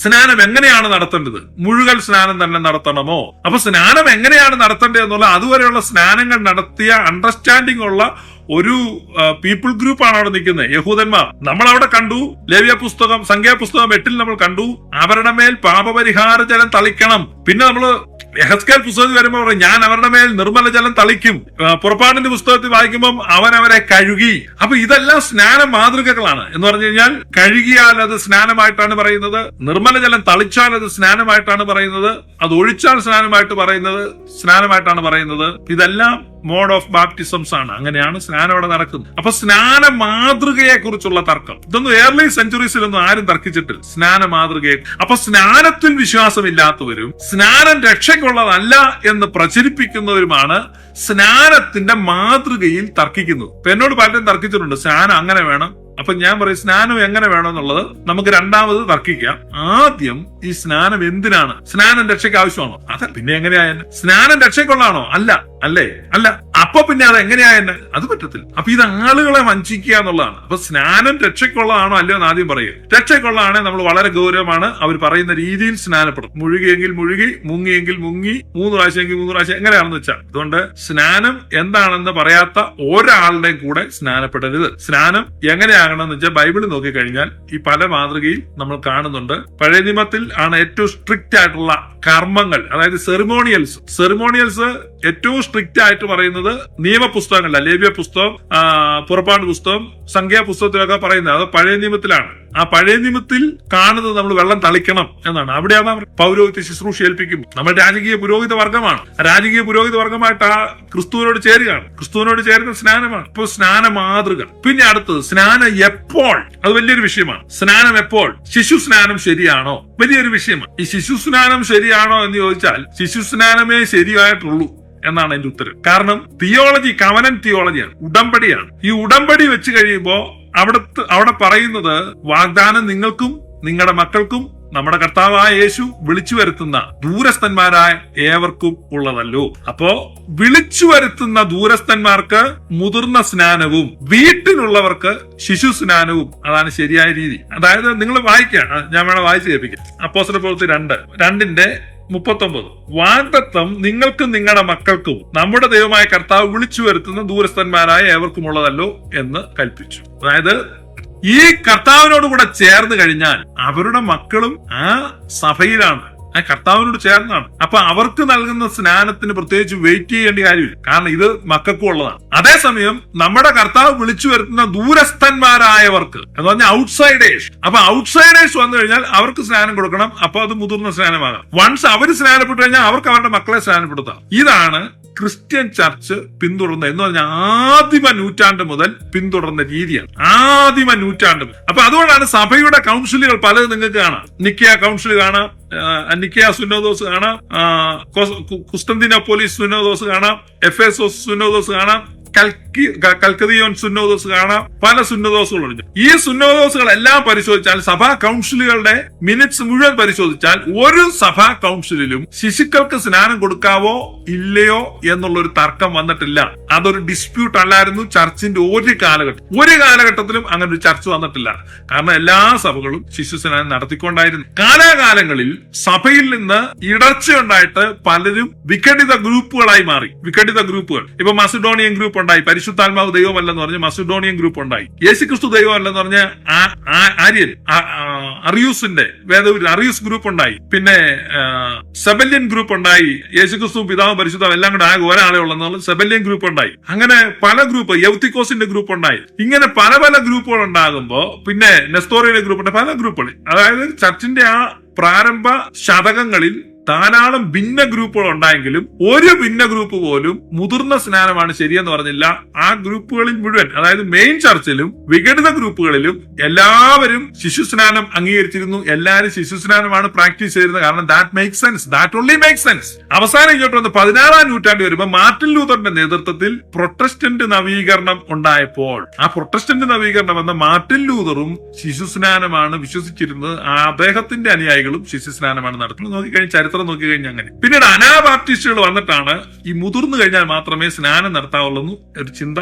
സ്നാനം എങ്ങനെയാണ് നടത്തേണ്ടത്? മുഴുവൻ സ്നാനം തന്നെ നടത്തണമോ? അപ്പൊ സ്നാനം എങ്ങനെയാണ് നടത്തേണ്ടത് എന്നുള്ള അതുവരെയുള്ള സ്നാനങ്ങൾ നടത്തിയ അണ്ടർസ്റ്റാൻഡിംഗ് ഉള്ള ഒരു പീപ്പിൾ ഗ്രൂപ്പാണ് അവിടെ നിൽക്കുന്നത്, യഹൂദന്മാർ. നമ്മൾ അവിടെ കണ്ടു, ലേവ്യ പുസ്തകം സംഖ്യാപുസ്തകം 8 നമ്മൾ കണ്ടു, അവരുടെ മേൽ പാപപരിഹാര ജലം തളിക്കണം. പിന്നെ നമ്മള് യെഹെസ്കേൽ പുസ്തകത്തിൽ വരുമ്പോൾ പറയും, ഞാൻ അവരുടെ മേൽ നിർമ്മല ജലം തളിക്കും. പുറപ്പാടിന്റെ പുസ്തകത്തിൽ വായിക്കുമ്പോൾ അവൻ അവരെ കഴുകി. അപ്പൊ ഇതെല്ലാം സ്നാന മാതൃകകളാണ്. എന്ന് പറഞ്ഞു കഴിഞ്ഞാൽ കഴുകിയാൽ അത് സ്നാനമായിട്ടാണ് പറയുന്നത്, നിർമ്മല ജലം തളിച്ചാൽ അത് സ്നാനമായിട്ടാണ് പറയുന്നത്, അത് ഒഴിച്ചാൽ സ്നാനമായിട്ടാണ് പറയുന്നത്. ഇതെല്ലാം മോഡ് ഓഫ് ബാപ്റ്റിസംസ് ആണ്. അങ്ങനെയാണ് സ്നാനം അവിടെ നടക്കുന്നത്. അപ്പൊ സ്നാന മാതൃകയെ കുറിച്ചുള്ള തർക്കം ഇതൊന്നും ഏർലി സെഞ്ചുറീസിലൊന്നും ആരും തർക്കിച്ചിട്ടില്ല. സ്നാന മാതൃകയെ. അപ്പൊ സ്നാനത്തിൽ വിശ്വാസമില്ലാത്തവരും സ്നാനം രക്ഷയ്ക്കുള്ളതല്ല എന്ന് പ്രചരിപ്പിക്കുന്നവരുമാണ് സ്നാനത്തിന്റെ മാതൃകയിൽ തർക്കിക്കുന്നത്. ഇപ്പൊ എന്നോട് പലരും തർക്കിച്ചിട്ടുണ്ട്, സ്നാനം അങ്ങനെ വേണം. അപ്പൊ ഞാൻ പറയും, സ്നാനം എങ്ങനെ വേണമെന്നുള്ളത് നമുക്ക് രണ്ടാമത് തർക്കിക്കാം. ആദ്യം ഈ സ്നാനം എന്തിനാണ്? സ്നാനം രക്ഷയ്ക്ക് ആവശ്യമാണോ? അതെ. പിന്നെ എങ്ങനെയായെന്നെ? സ്നാനം രക്ഷയ്ക്കുള്ളതാണോ? അല്ലേ? അപ്പൊ പിന്നെ അത് എങ്ങനെയായെന്നെ? അത് പറ്റത്തില്ല. അപ്പൊ ഇത് ആളുകളെ വഞ്ചിക്കുക എന്നുള്ളതാണ്. അപ്പൊ സ്നാനം രക്ഷയ്ക്കുള്ളതാണോ അല്ലയോ എന്ന് ആദ്യം പറയുക. രക്ഷയ്ക്കുള്ളതാണെങ്കിൽ നമ്മൾ വളരെ ഗൗരവമാണ്. അവർ പറയുന്ന രീതിയിൽ സ്നാനപ്പെടും. മുഴുകിയെങ്കിൽ മുഴുകി, മുങ്ങിയെങ്കിൽ മുങ്ങി, 3 പ്രാവശ്യമെങ്കിൽ 3 പ്രാവശ്യം, എങ്ങനെയാണെന്ന് വെച്ചാൽ. അതുകൊണ്ട് സ്നാനം എന്താണെന്ന് പറയാത്ത ഒരാളുടെയും കൂടെ സ്നാനപ്പെടരുത്. സ്നാനം എങ്ങനെയാകണമെന്ന് വെച്ചാൽ ബൈബിളിൽ നോക്കിക്കഴിഞ്ഞാൽ ഈ പല മാതൃകയിൽ നമ്മൾ കാണുന്നുണ്ട്. പഴയ നിയമത്തിൽ ആണ് ഏറ്റവും സ്ട്രിക്റ്റ് ആയിട്ടുള്ള കർമ്മങ്ങൾ, അതായത് സെറിമോണിയൽസ് ഏറ്റവും സ്ട്രിക്റ്റ് ആയിട്ട് പറയുന്നത് നിയമപുസ്തകങ്ങളല്ല. ലേവ്യ പുസ്തകം, പുറപ്പാട് പുസ്തകം, സംഖ്യാപുസ്തകത്തിലൊക്കെ പറയുന്നത് അത് പഴയ നിയമത്തിലാണ്. ആ പഴയ നിയമത്തിൽ കാണുന്നത് നമ്മൾ വെള്ളം തളിക്കണം എന്നാണ്. അവിടെയാണ് അവർ പൗരോഹിത്യ ശുശ്രൂഷ ഏൽപ്പിക്കും. നമ്മൾ രാജകീയ പുരോഹിത വർഗമാണ്. രാജകീയ പുരോഹിത വർഗമായിട്ട് ആ ക്രിസ്തുവിനോട് ചേരുകയാണ്. ക്രിസ്തുവിനോട് ചേരുന്ന സ്നാനമാണ്. ഇപ്പോൾ സ്നാന മാതൃക. പിന്നെ അടുത്തത് സ്നാനം എപ്പോൾ? അത് വലിയൊരു വിഷയമാണ്. സ്നാനം എപ്പോൾ? ശിശു സ്നാനം ശരിയാണോ? വലിയൊരു വിഷയമാണ്. ഈ ശിശു സ്നാനം ശരിയാണോ എന്ന് ചോദിച്ചാൽ ശിശു സ്നാനമേ ശരിയായിട്ടുള്ളൂ എന്നാണ് എന്റെ ഉത്തരം. കാരണം തിയോളജി കവനന്റ് തിയോളജിയാണ്, ഉടമ്പടിയാണ്. ഈ ഉടമ്പടി വെച്ച് കഴിയുമ്പോ അവിടെ പറയുന്നത് വാഗ്ദാനം നിങ്ങൾക്കും നിങ്ങളുടെ മക്കൾക്കും നമ്മുടെ കർത്താവായ യേശു വിളിച്ചു വരുത്തുന്ന ദൂരസ്ഥന്മാരായ ഏവർക്കും ഉള്ളതല്ലോ. അപ്പോ വിളിച്ചു വരുത്തുന്ന ദൂരസ്ഥന്മാർക്ക് മുതിർന്ന സ്നാനവും വീട്ടിലുള്ളവർക്ക് ശിശു സ്നാനവും, അതാണ് ശരിയായ രീതി. അതായത് നിങ്ങൾ വായിക്കാം, ഞാൻ വേണം വായിച്ചു കേൾപ്പിക്കാം. അപ്പോസ്തല പ്രവൃത്തി 2:39 വാഗ്ദത്തം നിങ്ങൾക്കും നിങ്ങളുടെ മക്കൾക്കും നമ്മുടെ ദൈവമായ കർത്താവ് വിളിച്ചു വരുത്തുന്ന ദൂരസ്ഥന്മാരായ ഏവർക്കുമുള്ളതല്ലോ എന്ന് കൽപ്പിച്ചു. അതായത് ഈ കർത്താവിനോട് കൂടെ ചേർന്ന് കഴിഞ്ഞാൽ അവരുടെ മക്കളും ആ സഭയിലാണ്. ആ കർത്താവിനോട് ചേർന്നാണ്. അപ്പൊ അവർക്ക് നൽകുന്ന സ്നാനത്തിന് പ്രത്യേകിച്ച് വെയിറ്റ് ചെയ്യേണ്ട കാര്യമില്ല, കാരണം ഇത് മക്കൾക്കും ഉള്ളതാണ്. അതേസമയം നമ്മുടെ കർത്താവ് വിളിച്ചു വരുത്തുന്ന ദൂരസ്ഥന്മാരായവർക്ക് എന്ന് പറഞ്ഞാൽ ഔട്ട്സൈഡേഴ്സ്. അപ്പൊ ഔട്ട്സൈഡേഴ്സ് വന്നു കഴിഞ്ഞാൽ അവർക്ക് സ്നാനം കൊടുക്കണം. അപ്പൊ അത് മുതിർന്ന സ്നാനമാകാം. വൺസ് അവർ സ്നാനപ്പെട്ടു കഴിഞ്ഞാൽ അവർക്ക് അവരുടെ മക്കളെ സ്നാനപ്പെടുത്താം. ഇതാണ് ക്രിസ്ത്യൻ ചർച്ച് പിന്തുടർന്ന എന്ന് പറഞ്ഞാൽ ആദിമ നൂറ്റാണ്ട് മുതൽ പിന്തുടർന്ന രീതിയാണ്, ആദിമ നൂറ്റാണ്ട്. അപ്പൊ അതുകൊണ്ടാണ് സഭയുടെ കൗൺസിലുകൾ പലത് നിങ്ങൾക്ക് കാണാം. നിക്കിയ കൗൺസിൽ കാണാം, നിക്കിയ സുന്നോദോസ് കാണാം, കുസ്തന്തിനോപ്പോലിസ് സുന്നോദോസ് കാണാം, എഫേസോസ് സുന്നോദോസ് കാണാം, കൽക്കദിയോൻ സുന്നോദോസ് കാണാം, പല സുന്നോദോസുകളുണ്ട്. ഈ സുന്നോദോസുകളെല്ലാം പരിശോധിച്ചാൽ, സഭാ കൗൺസിലുകളുടെ മിനിറ്റ്സ് മുഴുവൻ പരിശോധിച്ചാൽ, ഒരു സഭാ കൗൺസിലും ശിശുക്കൾക്ക് സ്നാനം കൊടുക്കാവോ ഇല്ലയോ എന്നുള്ളൊരു തർക്കം വന്നിട്ടില്ല. അതൊരു ഡിസ്പ്യൂട്ട് അല്ലായിരുന്നു ചർച്ചിന്റെ ഒരു കാലഘട്ടത്തിലും അങ്ങനെ ഒരു ചർച്ച വന്നിട്ടില്ല. കാരണം എല്ലാ സഭകളും ശിശു സ്നാനം നടത്തിക്കൊണ്ടായിരുന്നു. കാലാകാലങ്ങളിൽ സഭയിൽ നിന്ന് ഇടർച്ചയുണ്ടായിട്ട് പലരും വിഘടിത ഗ്രൂപ്പുകളായി മാറി. വിഘടിത ഗ്രൂപ്പുകൾ, ഇപ്പൊ മസിഡോണിയൻ ഗ്രൂപ്പ് ഉണ്ടായി, പരിശുദ്ധാത്മാവ് ദൈവമല്ലെന്ന് പറഞ്ഞ് മസിഡോണിയൻ ഗ്രൂപ്പ് ഉണ്ടായി. യേശുക്രിസ്തു ദൈവമല്ലെന്ന് പറഞ്ഞ് ആര്യൻ അറിയൂസിന്റെ അറിയൂസ് ഗ്രൂപ്പ് ഉണ്ടായി. പിന്നെ സെബല്യൻ ഗ്രൂപ്പ് ഉണ്ടായി. യേശുക്രിസ്തു പിതാവും പരിശുദ്ധാവും എല്ലാം കൂടെ ആകെ ഒരാളെ ഉള്ളെന്നുള്ള സെബല്യൻ ഗ്രൂപ്പ് ഉണ്ടായി. അങ്ങനെ പല ഗ്രൂപ്പ്, യൗത്തിക്കോസിന്റെ ഗ്രൂപ്പ് ഉണ്ടായി. ഇങ്ങനെ പല പല ഗ്രൂപ്പുകൾ ഉണ്ടാകുമ്പോ പിന്നെ നെസ്തോറിയയിലെ ഗ്രൂപ്പുണ്ട്, പല ഗ്രൂപ്പുകൾ. അതായത് ചർച്ചിന്റെ ആ പ്രാരംഭ ശതകങ്ങളിൽ ധാരാളം ഭിന്ന ഗ്രൂപ്പുകൾ ഉണ്ടായെങ്കിലും ഒരു ഭിന്ന ഗ്രൂപ്പ് പോലും മുതിർന്ന സ്നാനമാണ് ശരിയെന്ന് പറഞ്ഞില്ല. ആ ഗ്രൂപ്പുകളിൽ മുഴുവൻ, അതായത് മെയിൻ ചർച്ചിലും വിഘടിത ഗ്രൂപ്പുകളിലും എല്ലാവരും ശിശു സ്നാനം അംഗീകരിച്ചിരുന്നു. എല്ലാവരും ശിശു സ്നാനമാണ് പ്രാക്ടീസ് ചെയ്തിരുന്നത്. കാരണം that makes sense, that only makes sense. അവസാനം ഇങ്ങോട്ട് വന്ന് 16-ാം നൂറ്റാണ്ട് വരുമ്പോൾ മാർട്ടിൻ ലൂതറിന്റെ നേതൃത്വത്തിൽ പ്രൊട്ടസ്റ്റന്റ് നവീകരണം ഉണ്ടായപ്പോൾ, ആ പ്രൊട്ടസ്റ്റന്റ് നവീകരണം വന്ന മാർട്ടിൻ ലൂതറും ശിശു സ്നാനമാണ് വിശ്വസിച്ചിരുന്നത്. അദ്ദേഹത്തിന്റെ അനുയായികളും ശിശു സ്നാനമാണ് നടത്തുന്നത്. നോക്കിക്കഴിഞ്ഞാൽ ചരിത്രം നോക്കിക്കഴിഞ്ഞാൽ അങ്ങനെ. പിന്നീട് അനാബാപ്റ്റിസ്റ്റുകൾ വന്നിട്ടാണ് ഈ മുതിർന്നു കഴിഞ്ഞാൽ മാത്രമേ സ്നാനം നടത്താവുള്ളൂ ഒരു ചിന്ത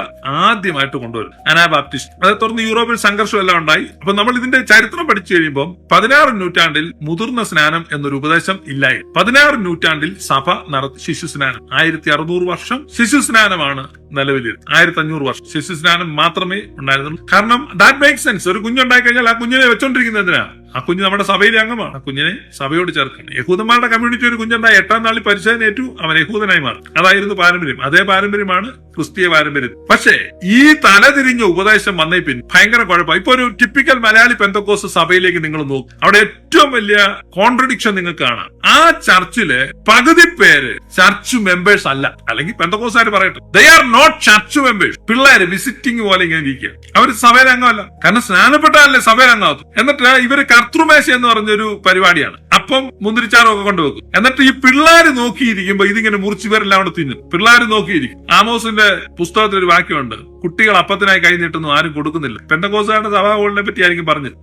ആദ്യമായിട്ട് കൊണ്ടുവരും. അനാബാപ്റ്റിസ്റ്റ്, അതേ തുടർന്ന് യൂറോപ്പിൽ സംഘർഷം എല്ലാം ഉണ്ടായി. അപ്പൊ നമ്മൾ ഇതിന്റെ ചരിത്രം പഠിച്ചു കഴിയുമ്പോൾ 16-ാം നൂറ്റാണ്ടിൽ മുതിർന്ന സ്നാനം എന്നൊരു ഉപദേശം ഇല്ലായിരുന്നു. 16-ാം നൂറ്റാണ്ടിൽ സഭ നടത്തി ശിശു സ്നാനം. 1600 വർഷം ശിശു സ്നാനമാണ് നിലവിൽ. 1500 വർഷം ശിശു സ്നാനം മാത്രമേ ഉണ്ടായിരുന്നുള്ളൂ. കാരണം ദാറ്റ് മേക്സ് സെൻസ്. ഒരു കുഞ്ഞുണ്ടായി കഴിഞ്ഞാൽ ആ കുഞ്ഞിനെ വെച്ചോണ്ടിരിക്കുന്നതിനാ. ആ കുഞ്ഞ് നമ്മുടെ സഭയിലെ അംഗമാണ്. ആ കുഞ്ഞിനെ സഭയോട് ചേർക്കണം. യഹൂദന്മാരുടെ കമ്മ്യൂണിറ്റി ഒരു കുഞ്ഞുണ്ടായി 8-ാം നാളിൽ പരിശോധന ഏറ്റു, അവൻ യഹൂദനായി മാറും. അതായിരുന്നു പാരമ്പര്യം. അതേ പാരമ്പര്യമാണ് ക്രിസ്തീയ പാരമ്പര്യം. പക്ഷേ ഈ തലതിരിഞ്ഞ ഉപദേശം വന്നേ പിന്നെ ഭയങ്കര കുഴപ്പമായി. ഇപ്പൊ ഒരു ടിപ്പിക്കൽ മലയാളി പെന്തക്കോസ്ത് സഭയിലേക്ക് നിങ്ങൾ നോക്കും, അവിടെ ഏറ്റവും വലിയ കോൺട്രഡിക്ഷൻ നിങ്ങൾക്ക് കാണാം. ആ ചർച്ചില് പകുതി പേര് ചർച്ച് മെമ്പേഴ്സ് അല്ല, അല്ലെങ്കിൽ പെന്തക്കോസ്തുകാർ പറയട്ടെ, they are not church members. പിള്ളേര് വിസിറ്റിംഗ് പോലെ ഇങ്ങനെ ഇരിക്കുക. അവർ സഭയിലെ അംഗമല്ല, കാരണം സ്നാനപ്പെട്ടാലല്ലേ സഭയിലെ അംഗമാകും. എന്നിട്ട് ഇവര് കർത്തൃമേശ എന്ന് പറഞ്ഞൊരു പരിപാടിയാണ്. അപ്പം മുന്തിരിച്ചാറും ഒക്കെ കൊണ്ടുവെക്കും. എന്നിട്ട് ഈ പിള്ളേര് നോക്കിയിരിക്കുമ്പോ ഇതിങ്ങനെ മുറിച്ച് ഇവരെല്ലാം കൂടെ തിന്നും. പിള്ളേര് നോക്കിയിരിക്കും. ആമോസിന്റെ പുസ്തകത്തിൽ ഒരു വാക്യമുണ്ട്, കുട്ടികൾ അപ്പത്തിനായി കൈ നീട്ടുന്നു, ആരും കൊടുക്കുന്നില്ല. പെന്തക്കോസ്തുകാരുടെ സഭാഗോളിനെ പറ്റി ആയിരിക്കും പറഞ്ഞത്,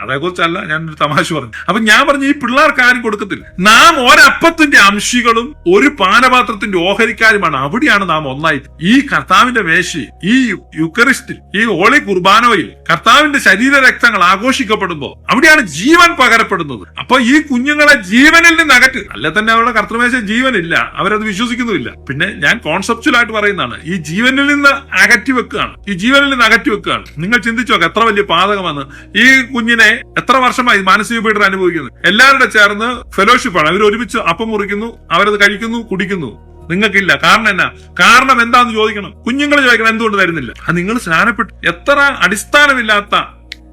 അതേക്കുറിച്ചല്ല, ഞാനൊരു തമാശ പറഞ്ഞു. അപ്പൊ ഞാൻ പറഞ്ഞു, ഈ പിള്ളേർക്ക് ആരും കൊടുക്കത്തില്ല. നാം ഒരപ്പത്തിന്റെ അംശികളും ഒരു പാനപാത്രത്തിന്റെ ഓഹരിക്കാരുമാണ്. അവിടെയാണ് നാം ഒന്നായി. ഈ കർത്താവിന്റെ മേശയിൽ, ഈ യുക്കറിസ്റ്റിൽ, ഈ ഹോളി കുർബാനോയിൽ കർത്താവിന്റെ ശരീര രക്തങ്ങൾ ആഘോഷിക്കപ്പെടുമ്പോ അവിടെയാണ് ജീവൻ പകരപ്പെടുന്നത്. അപ്പൊ ഈ കുഞ്ഞുങ്ങളെ ജീവനിൽ നിന്ന് അകറ്റ്, അല്ലെ തന്നെ അവരുടെ കർത്തൃമേശ ജീവനില്ല, അവരത് വിശ്വസിക്കുന്നുമില്ല. പിന്നെ ഞാൻ കോൺസെപ്ച്വൽ ആയിട്ട് പറയുന്നതാണ്, ഈ ജീവനിൽ നിന്ന് അകറ്റി വെക്കുകയാണ്. ഈ ജീവനിൽ നിന്ന് അകറ്റി വെക്കുകയാണ്. നിങ്ങൾ ചിന്തിച്ചു നോക്കുക, എത്ര വലിയ പാതകമാണ്. ഈ കുഞ്ഞിനെ എത്ര വർഷമായി മാനസിക പീഡനം അനുഭവിക്കുന്നത്. എല്ലാവരുടെ ചേർന്ന് ഫെലോഷിപ്പാണ്. അവർ ഒരുമിച്ച് അപ്പം മുറിക്കുന്നു, അവരത് കഴിക്കുന്നു, കുടിക്കുന്നു. നിങ്ങൾക്കില്ല. കാരണം എന്നാ? കാരണം എന്താന്ന് ചോദിക്കണം. കുഞ്ഞുങ്ങൾ ചോദിക്കണം, എന്തുകൊണ്ട് തരുന്നില്ല? അത് നിങ്ങൾ സ്നാനപ്പെട്ടു. എത്ര അടിസ്ഥാനമില്ലാത്ത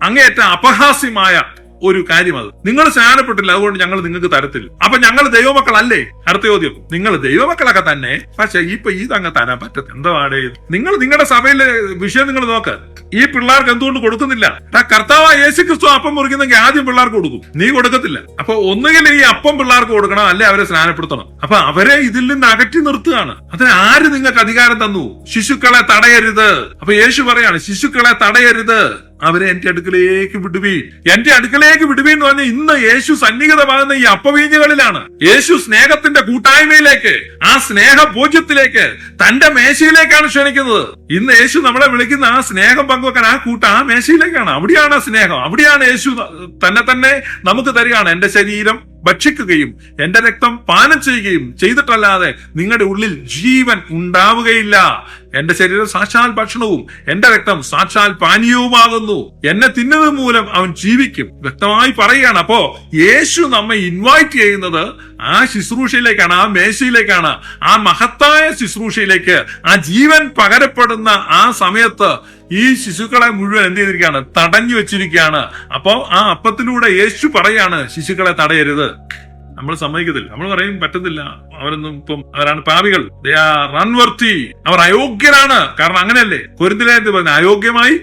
അങ്ങേയറ്റം അപഹാസ്യമായ ഒരു കാര്യം അത്. നിങ്ങൾ സ്നാനപ്പെട്ടില്ല, അതുകൊണ്ട് ഞങ്ങൾ നിങ്ങൾക്ക് തരത്തില്ല. അപ്പൊ ഞങ്ങൾ ദൈവമക്കളല്ലേ? അടുത്ത ചോദ്യം, നിങ്ങൾ ദൈവമക്കളൊക്കെ തന്നെ, പക്ഷെ ഇപ്പൊ ഇതങ്ങ് തരാൻ പറ്റത്തില്ല. എന്താ നിങ്ങൾ നിങ്ങളുടെ സഭയിലെ വിഷയം നിങ്ങൾ നോക്ക്. ഈ പിള്ളേർക്ക് എന്തുകൊണ്ട് കൊടുക്കുന്നില്ല? കർത്താവ് യേശുക്രിസ്തു അപ്പം മുറിക്കുന്നെങ്കിൽ ആദ്യം പിള്ളേർക്ക് കൊടുക്കും, നീ കൊടുക്കത്തില്ല. അപ്പൊ ഒന്നുകിൽ ഈ അപ്പം പിള്ളേർക്ക് കൊടുക്കണം, അല്ലെ അവരെ സ്നാനപ്പെടുത്തണം. അപ്പൊ അവരെ ഇതിൽ നിന്ന് അകറ്റി നിർത്തുകയാണ്. അതിന് ആര് നിങ്ങൾക്ക് അധികാരം തന്നു? ശിശുക്കളെ തടയരുത്. അപ്പൊ യേശു പറയാണ്, ശിശുക്കളെ തടയരുത്, അവരെ എന്റെ അടുക്കലേക്ക് വിടുവീൻ. എന്റെ അടുക്കലേക്ക് വിടുവീൻ എന്ന് പറഞ്ഞാൽ ഇന്ന് യേശു സന്നിഹിതമാകുന്ന ഈ അപ്പവീഞ്ഞുകളിലാണ്. യേശു സ്നേഹത്തിന്റെ കൂട്ടായ്മയിലേക്ക്, ആ സ്നേഹഭോജ്യത്തിലേക്ക്, തന്റെ മേശയിലേക്കാണ് ക്ഷണിക്കുന്നത്. ഇന്ന് യേശു നമ്മളെ വിളിക്കുന്ന ആ സ്നേഹം പങ്കുവെക്കാൻ ആ മേശയിലേക്കാണ്. അവിടെയാണ് സ്നേഹം. അവിടെയാണ് യേശു തന്നെ നമുക്ക് തരികയാണ്. എന്റെ ശരീരം ഭക്ഷിക്കുകയും എന്റെ രക്തം പാനം ചെയ്യുകയും ചെയ്തിട്ടല്ലാതെ നിങ്ങളുടെ ഉള്ളിൽ ജീവൻ ഉണ്ടാവുകയില്ല. എന്റെ ശരീരം സാക്ഷാൽ ഭക്ഷണവും എന്റെ രക്തം സാക്ഷാൽ പാനീയവുമാകുന്നു. എന്നെ തിന്നുന്നത് മൂലം അവൻ ജീവിക്കും. വ്യക്തമായി പറയുകയാണ്. അപ്പോ യേശു നമ്മെ ഇൻവൈറ്റ് ചെയ്യുന്നത് ആ ശുശ്രൂഷയിലേക്കാണ്, ആ മേശയിലേക്കാണ്, ആ മഹത്തായ ശുശ്രൂഷയിലേക്ക്. ആ ജീവൻ പകരപ്പെടുന്ന ആ സമയത്ത് ഈ ശിശുക്കളെ മുഴുവൻ എന്ത് ചെയ്തിരിക്കുകയാണ്? തടഞ്ഞു വെച്ചിരിക്കുകയാണ്. അപ്പോ ആ അപ്പത്തിലൂടെ യേശു പറയാണ്, ശിശുക്കളെ തടയരുത്. നമ്മൾ സമ്മതിക്കത്തില്ല. നമ്മൾ പറയും പറ്റുന്നില്ല, അവരൊന്നും ഇപ്പം അവരാണ് പാപികൾ, ദേ ആർ അൺവർത്തി, അവർ അയോഗ്യരാണ്. കാരണം അങ്ങനെയല്ലേ കൊരിന്ത്യലേഖനത്തിൽ പറഞ്ഞ, അയോഗ്യമായി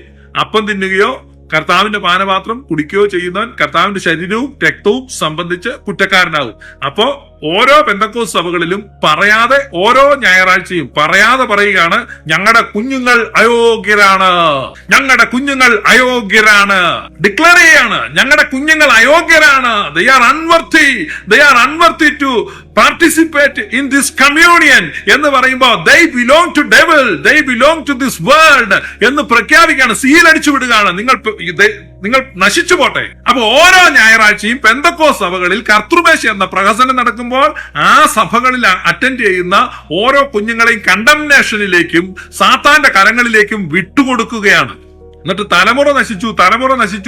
അപ്പം തിന്നുകയോ കർത്താവിന്റെ പാനപാത്രം കുടിക്കുകയോ ചെയ്യുന്നവൻ കർത്താവിന്റെ ശരീരവും രക്തവും സംബന്ധിച്ച് കുറ്റക്കാരനാകും. അപ്പോ ഓരോ പെന്തക്കോസ്ത് സഭകളിലും പറയാതെ ഓരോ ഞായറാഴ്ചയും പറയാതെ പറയുകയാണ്, ഞങ്ങളുടെ കുഞ്ഞുങ്ങൾ അയോഗ്യരാണ്, ഞങ്ങളുടെ കുഞ്ഞുങ്ങൾ അയോഗ്യരാണ്. ഡിക്ലെയർ ചെയ്യാണ്, ഞങ്ങളുടെ കുഞ്ഞുങ്ങൾ അയോഗ്യരാണ്. They are unworthy, they are unworthy to participate in this communion എന്ന് പറയുമ്പോൾ they belong to devil, they belong to this world എന്ന് പ്രഖ്യാപിക്കുകയാണ്, സീലടിച്ചു വിടുകയാണ്. നിങ്ങൾ നശിച്ചു പോട്ടെ. അപ്പൊ ഓരോ ഞായറാഴ്ചയും പെന്തക്കോസ്ത് സഭകളിൽ കർത്തൃമേശ എന്ന പ്രഹസനം നടക്കുമ്പോൾ ആ സഭകളിൽ അറ്റൻഡ് ചെയ്യുന്ന ഓരോ കുഞ്ഞുങ്ങളെയും കണ്ടംനേഷനിലേക്കും സാത്താന്റെ കരങ്ങളിലേക്കും വിട്ടുകൊടുക്കുകയാണ്. എന്നിട്ട് തലമുറ നശിച്ചു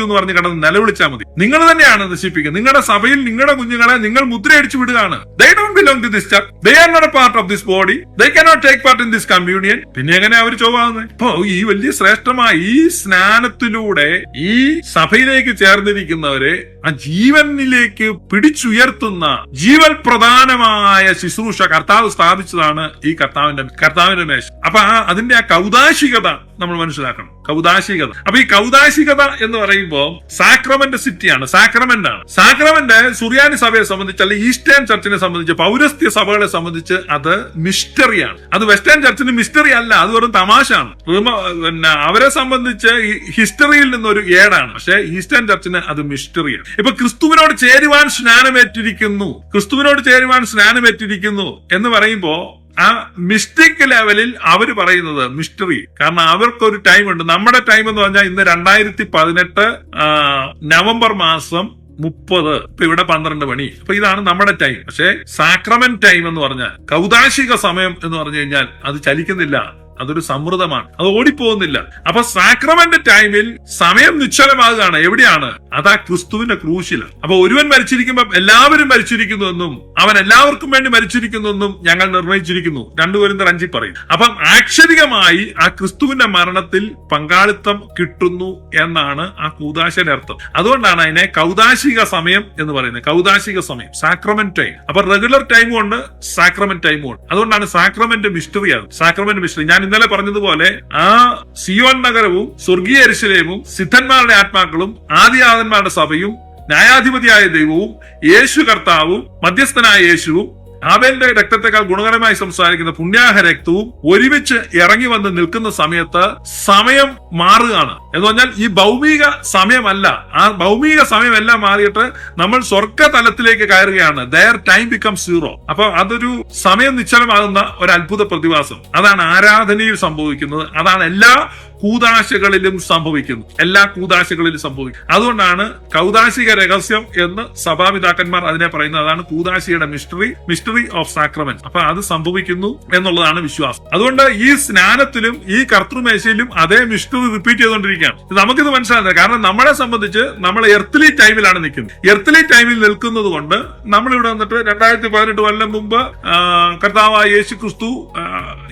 എന്ന് പറഞ്ഞ് കിടന്ന് നിലവിളിച്ചാൽ മതി. നിങ്ങൾ തന്നെയാണ് നശിപ്പിക്കുക. നിങ്ങളുടെ സഭയിൽ നിങ്ങളുടെ കുഞ്ഞുങ്ങളെ നിങ്ങൾ മുദ്രയടിച്ചു വിടുകയാണ്. They don't belong to this church. They are not a part of this body. They cannot take part in this communion. പിന്നെ എങ്ങനെ അവർ ചൊവ്വാകുന്നത്? ഇപ്പൊ ഈ വലിയ ശ്രേഷ്ഠമായ ഈ സ്നാനത്തിലൂടെ ഈ സഭയിലേക്ക് ചേർന്നിരിക്കുന്നവരെ ആ ജീവനിലേക്ക് പിടിച്ചുയർത്തുന്ന ജീവൻ പ്രധാനമായ ശുശ്രൂഷ കർത്താവ് സ്ഥാപിച്ചതാണ് ഈ കർത്താവിന്റെ മേശ. അപ്പൊ അതിന്റെ ആ കൗദാശികത നമ്മൾ മനസ്സിലാക്കണം. കൗദാശികത. അപ്പൊ ഈ കൗദാശികത എന്ന് പറയുമ്പോൾ സാക്രമെന്റ് സിറ്റിയാണ്, സാക്രമെന്റ് ആണ്. സാക്രമെന്റ് സുറിയാനി സഭയെ സംബന്ധിച്ച് അല്ലെങ്കിൽ ഈസ്റ്റേൺ ചർച്ചിനെ സംബന്ധിച്ച്, പൗരസ്ത്യ സഭകളെ സംബന്ധിച്ച് അത് മിസ്റ്ററിയാണ്. അത് വെസ്റ്റേൺ ചർച്ചിന് മിസ്റ്ററി അല്ല, അത് വെറും തമാശയാണ്. പിന്നെ അവരെ സംബന്ധിച്ച് ഹിസ്റ്ററിയിൽ നിന്നൊരു ഏടാണ്. പക്ഷെ ഈസ്റ്റേൺ ചർച്ചിന് അത് മിസ്റ്ററിയാണ്. ഇപ്പൊ ക്രിസ്തുവിനോട് ചേരുവാൻ സ്നാനമേറ്റിരിക്കുന്നു എന്ന് പറയുമ്പോ ആ മിസ്റ്റിക് ലെവലിൽ അവർ പറയുന്നത് മിസ്റ്ററി. കാരണം അവർക്കൊരു ടൈം ഉണ്ട്. നമ്മുടെ ടൈം എന്ന് പറഞ്ഞാൽ ഇന്ന് 2018 നവംബർ മാസം 30, ഇപ്പൊ ഇവിടെ 12 മണി. അപ്പൊ ഇതാണ് നമ്മുടെ ടൈം. പക്ഷെ സാക്രമെന്റ് ടൈം എന്ന് പറഞ്ഞാൽ, കൗദാശിക സമയം എന്ന് പറഞ്ഞു കഴിഞ്ഞാൽ അത് ചലിക്കുന്നില്ല, അതൊരു സമൃദ്ധമാണ്, അത് ഓടിപ്പോകുന്നില്ല. അപ്പൊ സാക്രമെന്റ് ടൈമിൽ സമയം നിശ്ചലമാകുകയാണ്. എവിടെയാണ്? അതാ ക്രിസ്തുവിന്റെ ക്രൂശിലാണ്. അപ്പൊ ഒരുവൻ മരിച്ചിരിക്കുമ്പോ എല്ലാവരും മരിച്ചിരിക്കുന്നുവെന്നും അവൻ എല്ലാവർക്കും വേണ്ടി മരിച്ചിരിക്കുന്നുവെന്നും ഞങ്ങൾ നിർണയിച്ചിരിക്കുന്നു, 2 കൊരിന്ത്യർ 5 പറയും. അപ്പം ആക്ഷരികമായി ആ ക്രിസ്തുവിന്റെ മരണത്തിൽ പങ്കാളിത്തം കിട്ടുന്നു എന്നാണ് ആ കൂദാശയുടെ അർത്ഥം. അതുകൊണ്ടാണ് അതിനെ കൗദാശിക സമയം എന്ന് പറയുന്നത്. കൗദാശിക സമയം, സാക്രമെന്റ് ടൈം. അപ്പൊ റെഗുലർ ടൈമും ഉണ്ട്, സാക്രമെന്റ് ടൈമും ഉണ്ട്. അതുകൊണ്ടാണ് സാക്രമെന്റ് മിസ്റ്ററിയാണ്. Sacrament mystery. ഞാൻ ഇന്നലെ പറഞ്ഞതുപോലെ ആ സിയോൻ നഗരവും സ്വർഗീയ യെരൂശലേമും സിദ്ധന്മാരുടെ ആത്മാക്കളും ആദിയാതന്മാരുടെ സഭയും ന്യായാധിപതിയായ ദൈവവും യേശു കർത്താവും മധ്യസ്ഥനായ യേശുവും ആബേലിന്റെ രക്തത്തെക്കാൾ ഗുണകരമായി സംസാരിക്കുന്ന പുണ്യാഹ രക്തവും ഒരുമിച്ച് ഇറങ്ങി വന്ന് നിൽക്കുന്ന സമയത്ത് സമയം മാറുകയാണ്. എന്ന് പറഞ്ഞാൽ ഈ ഭൗമിക സമയമല്ല, ആ ഭൗമിക സമയമെല്ലാം മാറിയിട്ട് നമ്മൾ സ്വർഗ തലത്തിലേക്ക് കയറുകയാണ്. Their time become zero. അപ്പൊ അതൊരു സമയം നിശ്ചലമാകുന്ന ഒരു അത്ഭുത പ്രതിഭാസം. അതാണ് ആരാധനയിൽ സംഭവിക്കുന്നത്. അതാണ് എല്ലാ കൂദാശകളിലും സംഭവിക്കുന്നു. അതുകൊണ്ടാണ് കൗദാശിക രഹസ്യം എന്ന് സഭാപിതാക്കന്മാർ അതിനെ പറയുന്നത്. അതാണ് കൂദാശിയുടെ മിസ്റ്ററി ഓഫ് സാക്രമെന്റ്. അപ്പൊ അത് സംഭവിക്കുന്നു എന്നുള്ളതാണ് വിശ്വാസം. അതുകൊണ്ട് ഈ സ്നാനത്തിലും ഈ കർത്തൃമേശയിലും അതേ മിസ്റ്ററി റിപ്പീറ്റ് ചെയ്തുകൊണ്ടിരിക്കുകയാണ്. നമുക്കിത് മനസ്സിലാകുന്നത് കാരണം നമ്മളെ സംബന്ധിച്ച് നമ്മൾ എർത്തലി ടൈമിലാണ് നിൽക്കുന്നത്. എർത്തലി ടൈമിൽ നിൽക്കുന്നത് കൊണ്ട് നമ്മളിവിടെ വന്നിട്ട് 2018 കൊല്ലം മുമ്പ് കർത്താവായ യേശു ക്രിസ്തു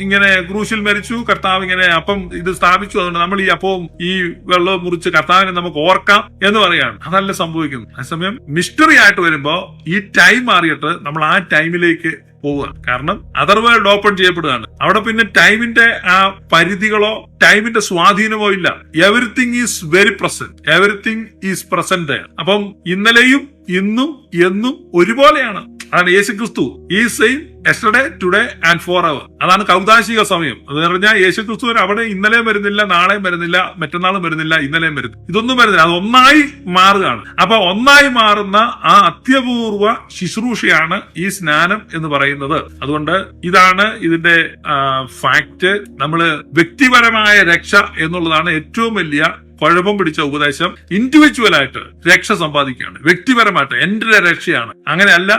ഇങ്ങനെ ക്രൂശിൽ മരിച്ചു, കർത്താവ് ഇങ്ങനെ അപ്പം ഇത് സ്ഥാപിച്ചു, അതുകൊണ്ട് നമ്മൾ ഈ അപ്പവും ഈ വെള്ളവും മുറിച്ച് കർത്താവിനെ നമുക്ക് ഓർക്കാം എന്ന് പറയാണ്. അതല്ല സംഭവിക്കുന്നത്. അതേസമയം മിസ്റ്ററി ആയിട്ട് വരുമ്പോ ഈ ടൈം മാറിയിട്ട് നമ്മൾ ആ ടൈമിലേക്ക് പോവുക. കാരണം അതർ വേൾഡ് ഓപ്പൺ ചെയ്യപ്പെടുകയാണ്. അവിടെ പിന്നെ ടൈമിന്റെ ആ പരിധികളോ ടൈമിന്റെ സ്വാധീനമോ ഇല്ല. Everything is very present, everything is present. അപ്പം ഇന്നലെയും ഇന്നും എന്നും ഒരുപോലെയാണ്. അതാണ് യേശു ക്രിസ്തു. ഈ same yesterday, today and for ever. അതാണ് കൗദാശിക സമയം. അത് പറഞ്ഞാൽ യേശു ക്രിസ്തുവിന് അവിടെ ഇന്നലെയും വരുന്നില്ല, നാളെയും വരുന്നില്ല, മറ്റന്നാളും വരുന്നില്ല, ഇന്നലെയും വരുന്നു, ഇതൊന്നും വരുന്നില്ല. അത് ഒന്നായി മാറുകയാണ്. അപ്പൊ ഒന്നായി മാറുന്ന ആ അത്യപൂർവ ശുശ്രൂഷയാണ് ഈ സ്നാനം എന്ന് പറയുന്നത്. അതുകൊണ്ട് ഇതാണ് ഇതിന്റെ ഫാക്ട്. നമ്മള് വ്യക്തിപരമായ രക്ഷ എന്നുള്ളതാണ് ഏറ്റവും വലിയ കുഴപ്പം പിടിച്ച ഉപദേശം ഇൻഡിവിജ്വലായിട്ട് രക്ഷ സമ്പാദിക്കുകയാണ്, വ്യക്തിപരമായിട്ട് എന്റെ രക്ഷയാണ്. അങ്ങനെയല്ല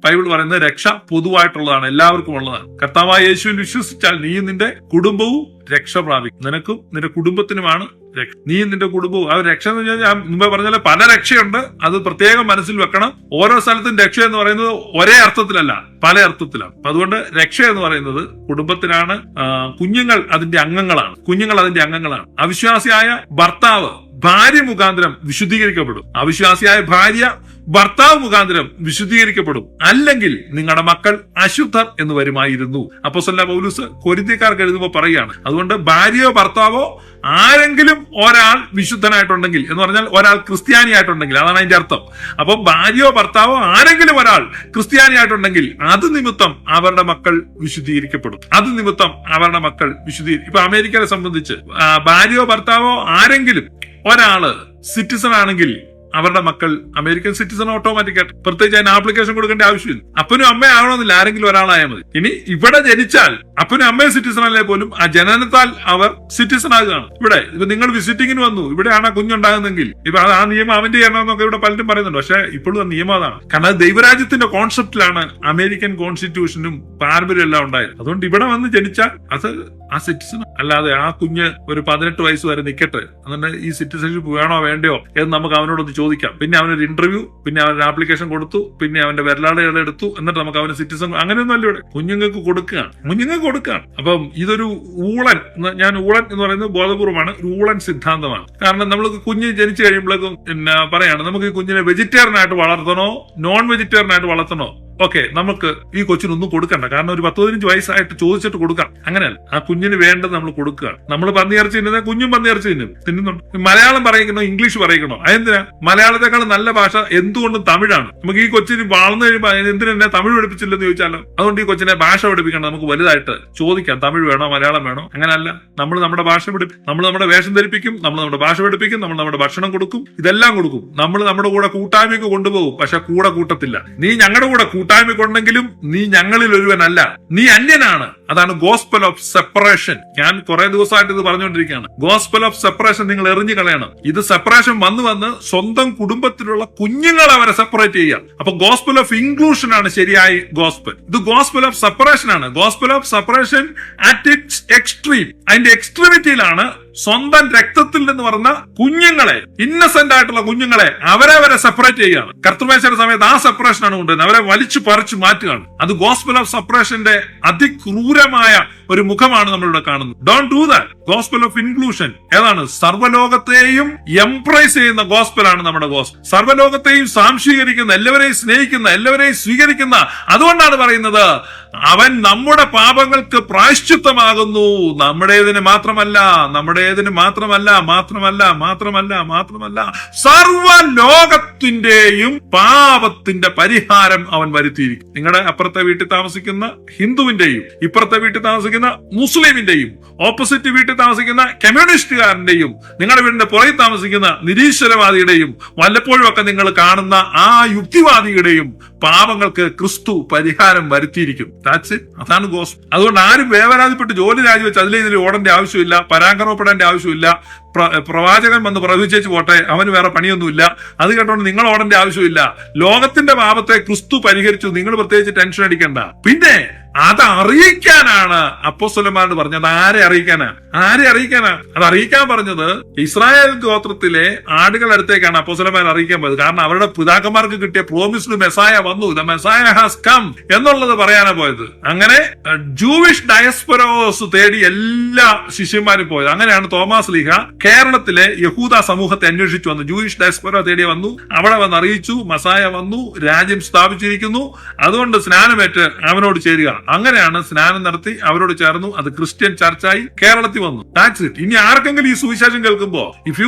ബൈബിൾ പറയുന്നത് രക്ഷ പൊതുവായിട്ടുള്ളതാണ്, എല്ലാവർക്കും ഉള്ളതാണ്. കർത്താവായ യേശുവിൽ വിശ്വസിച്ചാൽ നീയും നിന്റെ കുടുംബവും രക്ഷ പ്രാപിക്കും. നിനക്കും നിന്റെ കുടുംബത്തിനുമാണ് രക്ഷ. നീയും നിന്റെ കുടുംബവും. ആ രക്ഷ എന്ന് വെച്ചാൽ ഞാൻ മുമ്പേ പറഞ്ഞ പല രക്ഷയുണ്ട്, അത് പ്രത്യേകം മനസ്സിൽ വെക്കണം. ഓരോ സ്ഥലത്തും രക്ഷ എന്ന് പറയുന്നത് ഒരേ അർത്ഥത്തിലല്ല, പല അർത്ഥത്തിലാണ്. അതുകൊണ്ട് രക്ഷ എന്ന് പറയുന്നത് കുടുംബത്തിനാണ്. കുഞ്ഞുങ്ങൾ അതിന്റെ അംഗങ്ങളാണ്. അവിശ്വാസിയായ ഭർത്താവ് ഭാര്യ മുഖാന്തരം വിശുദ്ധീകരിക്കപ്പെടും. അവിശ്വാസിയായ ഭാര്യ ഭർത്താവ് മുഖാന്തരം വിശുദ്ധീകരിക്കപ്പെടും. അല്ലെങ്കിൽ നിങ്ങളുടെ മക്കൾ അശുദ്ധർ എന്ന് വരുമായിരുന്നു. അപ്പോസ്തലനായ പൗലോസ് കൊരിന്ത്യക്കാർക്ക് എഴുതുമ്പോൾ പറയുകയാണ്. അതുകൊണ്ട് ഭാര്യയോ ഭർത്താവോ ആരെങ്കിലും ഒരാൾ വിശുദ്ധനായിട്ടുണ്ടെങ്കിൽ എന്ന് പറഞ്ഞാൽ ഒരാൾ ക്രിസ്ത്യാനിയായിട്ടുണ്ടെങ്കിൽ, അതാണ് അതിന്റെ അർത്ഥം. അപ്പൊ ഭാര്യയോ ഭർത്താവോ ആരെങ്കിലും ഒരാൾ ക്രിസ്ത്യാനിയായിട്ടുണ്ടെങ്കിൽ അത് നിമിത്തം അവരുടെ മക്കൾ വിശുദ്ധീകരിക്കപ്പെടും. ഇപ്പൊ അമേരിക്കയെ സംബന്ധിച്ച് ഭാര്യയോ ഭർത്താവോ ആരെങ്കിലും ഒരാള് സിറ്റിസൺ ആണെങ്കിൽ അവരുടെ മക്കൾ അമേരിക്കൻ സിറ്റിസൺ ഓട്ടോമാറ്റിക്കായിട്ട്, പ്രത്യേകിച്ച് അതിന് ആപ്ലിക്കേഷൻ കൊടുക്കേണ്ട ആവശ്യമില്ല. അപ്പനും അമ്മയും ആവണമെന്നില്ല, ആരെങ്കിലും ഒരാളായാൽ മതി. ഇനി ഇവിടെ ജനിച്ചാൽ അപ്പനും അമ്മയും സിറ്റിസൺ അല്ലേ പോലും ആ ജനനത്താൽ അവർ സിറ്റിസൺ ആകുകയാണ്. ഇവിടെ ഇപ്പൊ നിങ്ങൾ വിസിറ്റിങ്ങിന് വന്നു, ഇവിടെയാണ് ആ കുഞ്ഞുണ്ടാകുന്നെങ്കിൽ ഇപ്പൊ ആ നിയമം അവന്റെ ചെയ്യണമെന്നൊക്കെ ഇവിടെ പലരും പറയുന്നുണ്ട്. പക്ഷെ ഇപ്പോഴും ആ നിയമം അതാണ്. കാരണം ദൈവരാജ്യത്തിന്റെ കോൺസെപ്റ്റിലാണ് അമേരിക്കൻ കോൺസ്റ്റിറ്റ്യൂഷനും പാരമ്പര്യം എല്ലാം ഉണ്ടായത്. അതുകൊണ്ട് ഇവിടെ വന്ന് ജനിച്ചാൽ അത് ആ സിറ്റിസൺ, അല്ലാതെ ആ കുഞ്ഞ് ഒരു 18 വയസ്സ് വരെ നിൽക്കട്ടെ, അതുകൊണ്ട് ഈ സിറ്റിസൺഷിപ്പ് വേണോ വേണ്ടയോ എന്ന് നമുക്ക് അവനോടൊന്ന് ചോദിക്കാം. പിന്നെ അവനൊരു ഇന്റർവ്യൂ, പിന്നെ അവനൊരു ആപ്ലിക്കേഷൻ കൊടുത്തു, പിന്നെ അവന്റെ വിരലാടകൾ എടുത്തു, എന്നിട്ട് നമുക്ക് അവന് സിറ്റിസൺ. അങ്ങനെയൊന്നും അല്ല ഇവിടെ. കുഞ്ഞുങ്ങൾക്ക് കൊടുക്കുകയാണ്. അപ്പം ഇതൊരു ഊളൻ എന്ന് പറയുന്നത് ബോധപൂർവമാണ്, ഒരു ഊളൻ സിദ്ധാന്തമാണ്. കാരണം നമ്മൾ കുഞ്ഞ് ജനിച്ചു കഴിയുമ്പോഴേക്കും പിന്നെ പറയാണ് നമുക്ക് ഈ കുഞ്ഞിനെ വെജിറ്റേറിയൻ ആയിട്ട് വളർത്തണോ നോൺ വെജിറ്റേറിയൻ ആയിട്ട് വളർത്തണോ. ഓക്കെ, നമുക്ക് ഈ കൊച്ചിനൊന്നും കൊടുക്കണ്ട, കാരണം ഒരു 10-15 വയസ്സായിട്ട് ചോദിച്ചിട്ട് കൊടുക്കാം. അങ്ങനെയല്ല, ആ കുഞ്ഞിന് വേണ്ടത് നമ്മൾ കൊടുക്കുക. നമ്മൾ പന്നിയിറച്ചി തിന്നുന്നത് കുഞ്ഞും പന്നിയിറച്ചി തിന്നുന്നുണ്ട്. മലയാളം പറയിക്കണോ ഇംഗ്ലീഷ് പറയിക്കണോ? അതെന്തിനാ? മലയാളത്തെക്കാൾ നല്ല ഭാഷ എന്തുകൊണ്ടും തമിഴാണ്. നമുക്ക് ഈ കൊച്ചിന് വളർന്നു കഴിയുമ്പോൾ എന്തിനെ തമിഴ് പഠിപ്പിച്ചില്ലെന്ന് ചോദിച്ചാലോ. അതുകൊണ്ട് ഈ കൊച്ചിനെ ഭാഷ പഠിപ്പിക്കണം. നമുക്ക് വലുതായിട്ട് ചോദിക്കാം, തമിഴ് വേണോ മലയാളം വേണോ? അങ്ങനെയല്ല, നമ്മൾ നമ്മുടെ ഭാഷ നമ്മൾ നമ്മുടെ വേഷം ധരിപ്പിക്കും, നമ്മൾ നമ്മുടെ ഭാഷ പഠിപ്പിക്കും, നമ്മൾ നമ്മുടെ ഭക്ഷണം കൊടുക്കും, ഇതെല്ലാം കൊടുക്കും. നമ്മൾ നമ്മുടെ കൂടെ കൂട്ടായ്മയ്ക്ക് കൊണ്ടുപോകും, പക്ഷെ കൂടെ കൂട്ടത്തില്ല. നീ ഞങ്ങളുടെ കൂടെ കൂട്ടായ്മയ്ക്കുണ്ടെങ്കിലും നീ ഞങ്ങളിൽ ഒരുവനല്ല, നീ അന്യനാണ്. അതാണ് ഗോസ്പൽ ഓഫ് സെപ്പറേഷൻ. ഞാൻ കുറെ ദിവസമായിട്ട് ഇത് പറഞ്ഞുകൊണ്ടിരിക്കുകയാണ്. ഗോസ്പൽ ഓഫ് സെപ്പറേഷൻ നിങ്ങൾ എറിഞ്ഞു കളയണം. ഇത് സെപ്പറേഷൻ വന്ന് സ്വന്തം കുടുംബത്തിലുള്ള കുഞ്ഞുങ്ങളെ അവരെ സെപ്പറേറ്റ് ചെയ്യുക. അപ്പൊ ഗോസ്പൽ ഓഫ് ഇൻക്ലൂഷൻ ആണ് ശരിയായ ഗോസ്പൽ. ഇത് ഗോസ്പൽ ഓഫ് സെപ്പറേഷൻ ആണ്. Gospel of separation at its extreme. അതിന്റെ എക്സ്ട്രീമിറ്റിയിലാണ് സ്വന്തം രക്തത്തിൽ നിന്ന് പറഞ്ഞ കുഞ്ഞുങ്ങളെ, ഇന്നസെന്റ് ആയിട്ടുള്ള കുഞ്ഞുങ്ങളെ അവരെ സെപ്പറേറ്റ് ചെയ്യുകയാണ്. കർത്തൃമേശയുടെ സമയത്ത് ആ സെപ്പറേഷൻ ആണ് കൊണ്ടുവരുന്നത്. അവരെ വലിച്ചു പറിച്ചു മാറ്റുകയാണ്. അത് ഗോസ്പൽ ഓഫ് സെപ്പറേഷന്റെ അതിക്രൂരമായ ഒരു മുഖമാണ് നമ്മളിവിടെ കാണുന്നത്. Don't do that. Gospel of inclusion ഏതാണ്? സർവ്വലോകത്തെയും എംപ്രൈസ് ചെയ്യുന്ന ഗോസ്പലാണ് നമ്മുടെ ഗോസ്പൽ. സർവ്വലോകത്തെയും സാംശീകരിക്കുന്ന, എല്ലാവരെയും സ്നേഹിക്കുന്ന, എല്ലാവരെയും സ്വീകരിക്കുന്ന. അതുകൊണ്ടാണ് പറയുന്നത് അവൻ നമ്മുടെ പാപങ്ങൾക്ക് പ്രായശ്ചിത്തമാകുന്നു. നമ്മുടേതിന് മാത്രമല്ല സർവ്വലോകത്തിന്റെയും പാപത്തിന്റെ പരിഹാരം അവൻ വരുത്തിയിരിക്കും. നിങ്ങളുടെ അപ്പുറത്തെ വീട്ടിൽ താമസിക്കുന്ന ഹിന്ദുവിന്റെയും ഇപ്പുറത്തെ വീട്ടിൽ താമസിക്കുന്ന മുസ്ലിമിന്റെയും ഓപ്പോസിറ്റ് വീട്ടിൽ താമസിക്കുന്ന കമ്മ്യൂണിസ്റ്റുകാരന്റെയും നിങ്ങളുടെ വീടിന്റെ പുറകിൽ താമസിക്കുന്ന നിരീശ്വരവാദിയുടെയും വല്ലപ്പോഴും ഒക്കെ നിങ്ങൾ കാണുന്ന ആ യുക്തിവാദിയുടെയും പാപങ്ങൾക്ക് ക്രിസ്തു പരിഹാരം വരുത്തിയിരിക്കും. അതാണ് ഗോസ്പൽ. അതുകൊണ്ട് ആരും വേവലാതിപ്പെട്ട് ജോലി രാജിവെച്ച് അതിൽ ഓടേണ്ട ആവശ്യമില്ല, പരാക്രമപ്പെടേണ്ട ആവശ്യമില്ല. പ്രവാചകൻ വന്ന് പ്രവചിച്ചു പോട്ടെ, അവന് വേറെ പണിയൊന്നുമില്ല. അത് കേട്ടോണ്ട് നിങ്ങൾ ഓടേണ്ട ആവശ്യമില്ല. ലോകത്തിന്റെ പാപത്തെ ക്രിസ്തു പരിഹരിച്ചു, നിങ്ങൾ പ്രത്യേകിച്ച് ടെൻഷൻ അടിക്കണ്ട. പിന്നെ അത് അറിയിക്കാനാണ് അപ്പോസ്തലന്മാരോട് പറഞ്ഞത്. ആരെ അറിയിക്കാനാ? അത് അറിയിക്കാൻ പറഞ്ഞത് ഇസ്രായേൽ ഗോത്രത്തിലെ ആടുകളുടെ അടുത്തേക്കാണ് അപ്പോസ്തലന്മാർ അറിയിക്കാൻ പോയത്. കാരണം അവരുടെ പിതാക്കന്മാർക്ക് കിട്ടിയ പ്രോമിസ്ഡ് മെസ്സായ വന്നു, ദ മെസ്സായ ഹാസ് കം എന്നുള്ളത് പറയാനാ പോയത്. അങ്ങനെ ജൂവിഷ് ഡയസ്പൊറോസ് തേടി എല്ലാ ശിഷ്യന്മാരും പോയത്. അങ്ങനെയാണ് തോമാസ് ലീഹ കേരളത്തിലെ യഹൂദ സമൂഹത്തെ അന്വേഷിച്ചു വന്നു. ജൂയിഷ് ഡയസ്പൊറ തേടി വന്നു, അവിടെ വന്ന് അറിയിച്ചു മസായ വന്നു, രാജ്യം സ്ഥാപിച്ചിരിക്കുന്നു, അതുകൊണ്ട് സ്നാനമേറ്റ് അവനോട് ചേരുക. അങ്ങനെയാണ് സ്നാനം നടത്തി അവരോട് ചേർന്നു. അത് ക്രിസ്ത്യൻ ചർച്ചായി കേരളത്തിൽ വന്നു. That's it. ഇനി ആർക്കെങ്കിലും ഈ സുവിശേഷം കേൾക്കുമ്പോ if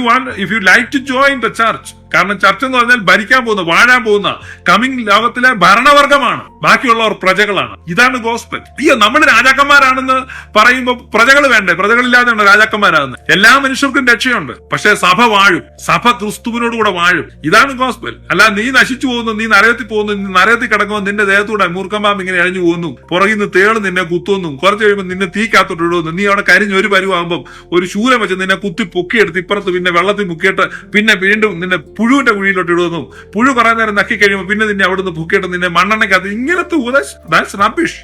you like to join the church, കാരണം ചർച്ച് എന്ന് പറഞ്ഞാൽ ഭരിക്കാൻ പോകുന്ന, വാഴാൻ പോകുന്ന കമ്മിങ് ലോകത്തിലെ ഭരണവർഗമാണ്, ബാക്കിയുള്ളവർ പ്രജകളാണ്. ഇതാണ് ഗോസ്പൽ. അയ്യോ, നമ്മൾ രാജാക്കന്മാരാണെന്ന് പറയുമ്പോൾ പ്രജകൾ വേണ്ടേ? പ്രജകളില്ലാതെയാണ് രാജാക്കന്മാരാകുന്നത്. എല്ലാ മനുഷ്യർക്കും രക്ഷയുണ്ട്, പക്ഷെ സഭ വാഴും, സഭ ക്രിസ്തുവിനോട് കൂടെ വാഴും. ഇതാണ് ഗോസ്പൽ. അല്ല നീ നശിച്ചു പോകുന്നു, നീ നരകത്തിൽ പോകുന്നു, നീ നരകത്തിൽ കിടക്കുമ്പോൾ നിന്റെ ദേഹത്തൂടെ മൂർഖമ്പാമ്പ് ഇങ്ങനെ അഴിഞ്ഞു പോകുന്നു, പുറകിൽ നിന്ന് തേള് നിന്നെ കുത്തുന്നു, കുറച്ച് കഴിയുമ്പോൾ നിന്നെ തീക്കാത്തോട്ട് ഇടുന്നു, നീ അവിടെ കരിഞ്ഞ് ഒരു പരുവാകുമ്പോൾ ഒരു ശൂലം വെച്ച് നിന്നെ കുത്തി പൊക്കിയെടുത്ത് ഇപ്പുറത്ത് പിന്നെ വെള്ളത്തിൽ മുക്കിയിട്ട് പിന്നെ വീണ്ടും നിന്നെ പുഴുവിന്റെ കുഴിയിലോട്ട് ഇടുന്നു. പുഴു കുറെ നേരം നക്കി കഴിയുമ്പോൾ പിന്നെ നിന്നെ അവിടുന്ന് പൊക്കിയിട്ട് നിന്നെ മണ്ണെണ്ണയ്ക്കകത്ത്. ഇങ്ങനത്തെ റബ്ബിഷ്.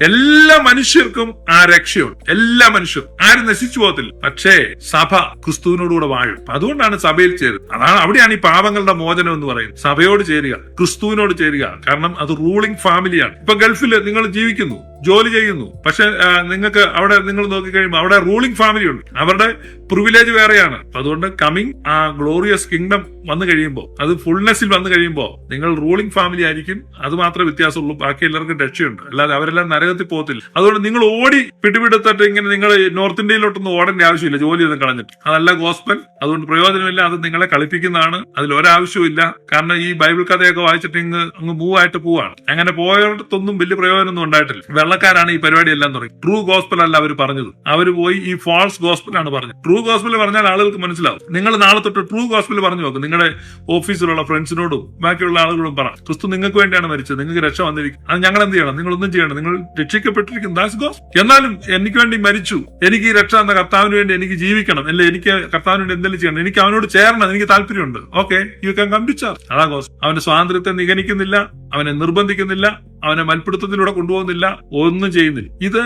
എല്ലാ മനുഷ്യർക്കും ആ രക്ഷയുണ്ട്, എല്ലാ മനുഷ്യരും ആരും നശിച്ചു പോകത്തില്ല. പക്ഷേ സഭ ക്രിസ്തുവിനോടുകൂടെ വാഴും. അതുകൊണ്ടാണ് സഭയിൽ ചേരുന്നത്. അവിടെയാണ് ഈ പാപങ്ങളുടെ മോചനം എന്ന് പറയുന്നത്. സഭയോട് ചേരുക, ക്രിസ്തുവിനോട് ചേരുക. കാരണം അത് റൂളിംഗ് ഫാമിലിയാണ്. ഇപ്പൊ ഗൾഫിൽ നിങ്ങൾ ജീവിക്കുന്നു, ജോലി ചെയ്യുന്നു, പക്ഷെ നിങ്ങൾക്ക് അവിടെ നിങ്ങൾ നോക്കിക്കഴിയുമ്പോൾ അവിടെ റൂളിംഗ് ഫാമിലി ഉണ്ട്, അവരുടെ പ്രിവിലേജ് വേറെയാണ്. അതുകൊണ്ട് കമ്മിങ് ആ ഗ്ലോറിയസ് കിങ്ഡം വന്നു കഴിയുമ്പോൾ, അത് ഫുൾനെസ്സിൽ വന്നു കഴിയുമ്പോൾ നിങ്ങൾ റൂളിംഗ് ഫാമിലി ആയിരിക്കും. അത് മാത്രമേ വ്യത്യാസമുള്ളൂ. ബാക്കി എല്ലാവർക്കും രക്ഷയുണ്ട്, അല്ലാതെ അവരെല്ലാം നരകത്തിൽ പോകത്തില്ല. അതുകൊണ്ട് നിങ്ങൾ ഓടി പിടിപിടുത്തിട്ട് ഇങ്ങനെ നിങ്ങൾ നോർത്ത് ഇന്ത്യയിലോട്ടൊന്നും ഓടേണ്ട ആവശ്യമില്ല, ജോലിയൊന്നും കളഞ്ഞിട്ട്. അതല്ല ഗോസ്പൽ. അതുകൊണ്ട് പ്രയോജനമില്ല. അത് നിങ്ങളെ കളിപ്പിക്കുന്നതാണ്. അതിൽ ഒരാവശ്യവും ഇല്ല. കാരണം ഈ ബൈബിൾ കഥയൊക്കെ വായിച്ചിട്ട് അങ്ങ് മൂവ് ആയിട്ട് പോവാണ്. അങ്ങനെ പോയതൊന്നും വലിയ പ്രയോജനമൊന്നും ഉണ്ടായിട്ടില്ല. വെള്ളക്കാരാണ് ഈ പരിപാടി എല്ലാം തുടങ്ങി. ട്രൂ ഗോസ്പൽ അല്ല അവർ പറഞ്ഞത്. അവർ പോയി ഈ ഫാൾസ് ഗോസ്പൽ ആണ് പറഞ്ഞത്. ട്രൂ ഗോസ്പൽ പറഞ്ഞാൽ ആളുകൾക്ക് മനസ്സിലാവും. നിങ്ങൾ നാളെ തൊട്ട് ട്രൂ ഗോസ്പൽ പറഞ്ഞു നോക്കും. നിങ്ങളുടെ ഓഫീസിലുള്ള ഫ്രണ്ട്സിനോടും ബാക്കിയുള്ള ആളുകളോടും പറ, ക്രിസ്തു നിങ്ങൾക്ക് വേണ്ടിയാണ് മരിച്ചത്, നിങ്ങൾക്ക് രക്ഷ വന്നിരിക്കും. അത് ഞങ്ങൾ എന്ത് ചെയ്യണം? നിങ്ങളൊന്നും ചെയ്യണം, നിങ്ങൾ രക്ഷിക്കപ്പെട്ടിരിക്കും. That's gospel. എന്നാലും എനിക്ക് വേണ്ടി മരിച്ചു, എനിക്ക് ഈ രക്ഷ എന്ന കർത്താവിന് വേണ്ടി എനിക്ക് ജീവിക്കണം, അല്ലെ എനിക്ക് കർത്താവിന് വേണ്ടി എന്തെങ്കിലും ചെയ്യണം, എനിക്ക് അവനോട് ചേരണം, എനിക്ക് താല്പര്യമുണ്ട്. Okay, you can come to church. അതാ ഗോസ്പൽ. അവന്റെ സ്വാതന്ത്ര്യത്തെ നിഗണിക്കുന്നില്ല, അവനെ നിർബന്ധിക്കുന്നില്ല, അവനെ മൽപ്പിടുത്തത്തിലൂടെ കൊണ്ടുപോകുന്നില്ല, ഒന്നും ചെയ്യുന്നില്ല. ഇത്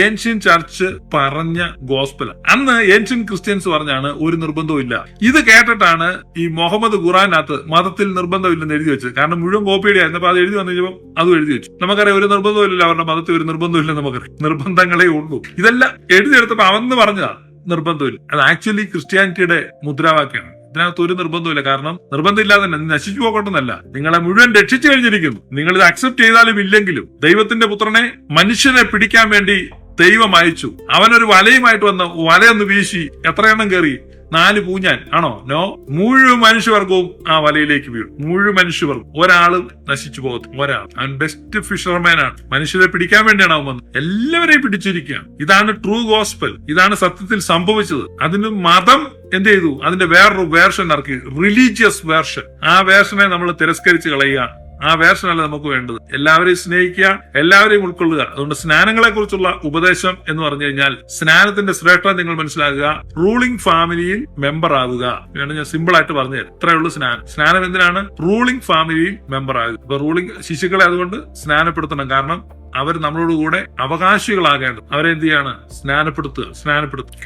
ഏൻഷ്യൻ ചർച്ച് പറഞ്ഞ ഗോസ്പൽ. അന്ന് ഏൻഷ്യൻ ക്രിസ്ത്യൻസ് പറഞ്ഞാണ് ഒരു നിർബന്ധവും ഇല്ല. ഇത് കേട്ടിട്ടാണ് ഈ മുഹമ്മദ് ഖുറാനകത്ത് മതത്തിൽ നിർബന്ധമില്ലെന്ന് എഴുതി വെച്ചത്. കാരണം മുഴുവൻ കോപ്പിയുടെ ആയിരുന്നു. അത് എഴുതി വന്നു കഴിഞ്ഞപ്പോൾ അതും എഴുതി വെച്ചു. നമുക്കറിയാം ഒരു നിർബന്ധവും ഇല്ല, അവരുടെ മതത്തിൽ ഒരു നിർബന്ധമില്ല. നമുക്കറിയാം നിർബന്ധങ്ങളെ ഉള്ളൂ. ഇതെല്ലാം എഴുതിയെടുത്തപ്പോ അവന്ന് പറഞ്ഞതാ നിർബന്ധമില്ല. അത് ആക്ച്വലി ക്രിസ്ത്യാനിറ്റിയുടെ മുദ്രാവാക്യമാണ്. ഇതിനകത്ത് ഒരു നിർബന്ധമില്ല. കാരണം നിർബന്ധമില്ലാതെ തന്നെ നശിച്ചു പോകട്ടെന്നല്ല, നിങ്ങളെ മുഴുവൻ രക്ഷിച്ചു കഴിഞ്ഞിരിക്കുന്നു. നിങ്ങൾ ഇത് അക്സെപ്റ്റ് ചെയ്താലും ഇല്ലെങ്കിലും ദൈവത്തിന്റെ പുത്രനെ മനുഷ്യനെ പിടിക്കാൻ വേണ്ടി ദൈവം അയച്ചു. അവനൊരു വലയുമായിട്ട് വന്ന് വലയൊന്ന് വീശി എത്ര എണ്ണം കയറി? 4 പൂഞ്ഞാൻ ആണോ? നോ, മുഴുവൻ മനുഷ്യവർഗവും ആ വലയിലേക്ക് വീഴും. മുഴുവൻ മനുഷ്യവർഗം, ഒരാളും നശിച്ചു പോകത്തില്ല. ഒരാൾ. അവൻ ബെസ്റ്റ് ഫിഷർമാൻ ആണ്. മനുഷ്യരെ പിടിക്കാൻ വേണ്ടിയാണ് അവൻ വന്നത്. എല്ലാവരെയും പിടിച്ചിരിക്കുകയാണ്. ഇതാണ് ട്രൂ ഗോസ്പൽ. ഇതാണ് സത്യത്തിൽ സംഭവിച്ചത്. അതിന് മതം എന്ത് ചെയ്തു? അതിന്റെ വേറൊരു വേർഷൻ ഇറക്കി, റിലീജിയസ് വേർഷൻ. ആ വേർഷനെ നമ്മൾ തിരസ്കരിച്ച് കളയുക. ആ വേർഷനല്ല നമുക്ക് വേണ്ടത്. എല്ലാവരെയും സ്നേഹിക്കുക, എല്ലാവരെയും ഉൾക്കൊള്ളുക. അതുകൊണ്ട് സ്നാനങ്ങളെ കുറിച്ചുള്ള ഉപദേശം എന്ന് പറഞ്ഞു കഴിഞ്ഞാൽ സ്നാനത്തിന്റെ ശ്രേഷ്ഠത നിങ്ങൾ മനസ്സിലാക്കുക, റൂളിംഗ് ഫാമിലിയിൽ മെമ്പർ ആവുക. ഞാൻ സിമ്പിൾ ആയിട്ട് പറഞ്ഞു തരാം. ഇത്രയേ ഉള്ളൂ സ്നാനം. സ്നാനം എന്തിനാണ്? റൂളിംഗ് ഫാമിലിയിൽ മെമ്പർ ആകുക. അപ്പൊ റൂളിംഗ് ശിശുക്കളെ അതുകൊണ്ട് സ്നാനപ്പെടുത്തണം. കാരണം അവർ നമ്മളോടുകൂടെ അവകാശികളാകേണ്ടത്. അവരെ എന്ത് ചെയ്യാണ്? സ്നാനപ്പെടുത്തുക.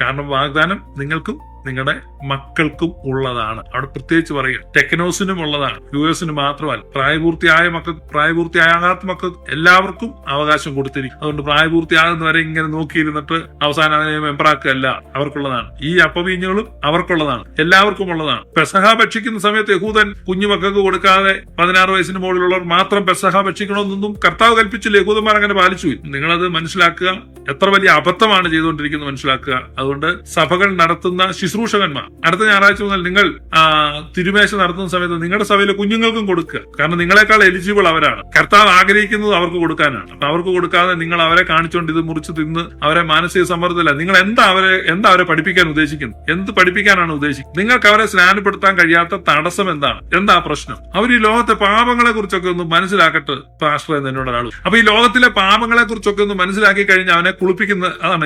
കാരണം വാഗ്ദാനം നിങ്ങൾക്കും നിങ്ങളുടെ മക്കൾക്കും ഉള്ളതാണ്. അവിടെ പ്രത്യേകിച്ച് പറയുക, ടെക്നോസിനും ഉള്ളതാണ്, യുഎസിന് മാത്രമല്ല. പ്രായപൂർത്തിയാകാത്ത മക്കൾ എല്ലാവർക്കും അവകാശം കൊടുത്തിരിക്കും. അതുകൊണ്ട് പ്രായപൂർത്തിയാകുന്നവരെ ഇങ്ങനെ നോക്കിയിരുന്നിട്ട് അവസാനം അവനെ മെമ്പറാക്കുകയല്ല, അവർക്കുള്ളതാണ്. ഈ അപ്പവീഞ്ഞുകളും അവർക്കുള്ളതാണ്, എല്ലാവർക്കും ഉള്ളതാണ്. പെസഹ ഭക്ഷിക്കുന്ന സമയത്ത് യഹൂദൻ കുഞ്ഞുമക്കൾക്ക് കൊടുക്കാതെ 16 വയസ്സിന് മുകളിലുള്ളവർ മാത്രം പെസഹ ഭക്ഷിക്കണമെന്നൊന്നും കർത്താവ് കൽപ്പിച്ചില്ല. യഹൂദന്മാർ അങ്ങനെ പാലിച്ചു. നിങ്ങളത് മനസ്സിലാക്കുക. എത്ര വലിയ അബദ്ധമാണ് ചെയ്തുകൊണ്ടിരിക്കുന്നത് മനസ്സിലാക്കുക. അതുകൊണ്ട് സഭകൾ നടത്തുന്ന ശുശ്രൂഷകന്മാർ അടുത്ത ഞായറാഴ്ച മുതൽ നിങ്ങൾ തിരുമേശ നടത്തുന്ന സമയത്ത് നിങ്ങളുടെ സഭയിലെ കുഞ്ഞുങ്ങൾക്കും കൊടുക്കുക. കാരണം നിങ്ങളെക്കാൾ എലിജിബിൾ അവരാണ്. കർത്താവ് ആഗ്രഹിക്കുന്നത് അവർക്ക് കൊടുക്കാനാണ്. അപ്പൊ അവർക്ക് കൊടുക്കാതെ നിങ്ങൾ അവരെ കാണിച്ചുകൊണ്ട് ഇത് മുറിച്ച് തിന്ന് അവരെ മാനസിക സമ്മർദ്ദമില്ല. നിങ്ങൾ എന്താ അവരെ പഠിപ്പിക്കാൻ ഉദ്ദേശിക്കുന്നത്? എന്ത് പഠിപ്പിക്കാനാണ് ഉദ്ദേശിക്കുന്നത്? നിങ്ങൾക്ക് അവരെ സ്നാനപ്പെടുത്താൻ കഴിയാത്ത തടസ്സം എന്താണ്? എന്താ പ്രശ്നം? അവർ ഈ ലോകത്തെ പാപങ്ങളെ കുറിച്ചൊക്കെ ഒന്ന് മനസ്സിലാക്കട്ടെ പാസ്റ്റർ എന്ന് എന്നോട് ഒരാൾ. അപ്പൊ ഈ ലോകത്തിലെ പാപങ്ങളെ കുറിച്ചൊക്കെ ഒന്ന് മനസ്സിലാക്കി കഴിഞ്ഞാൽ അവനെ കുളിപ്പിക്കുന്ന അതാണ്.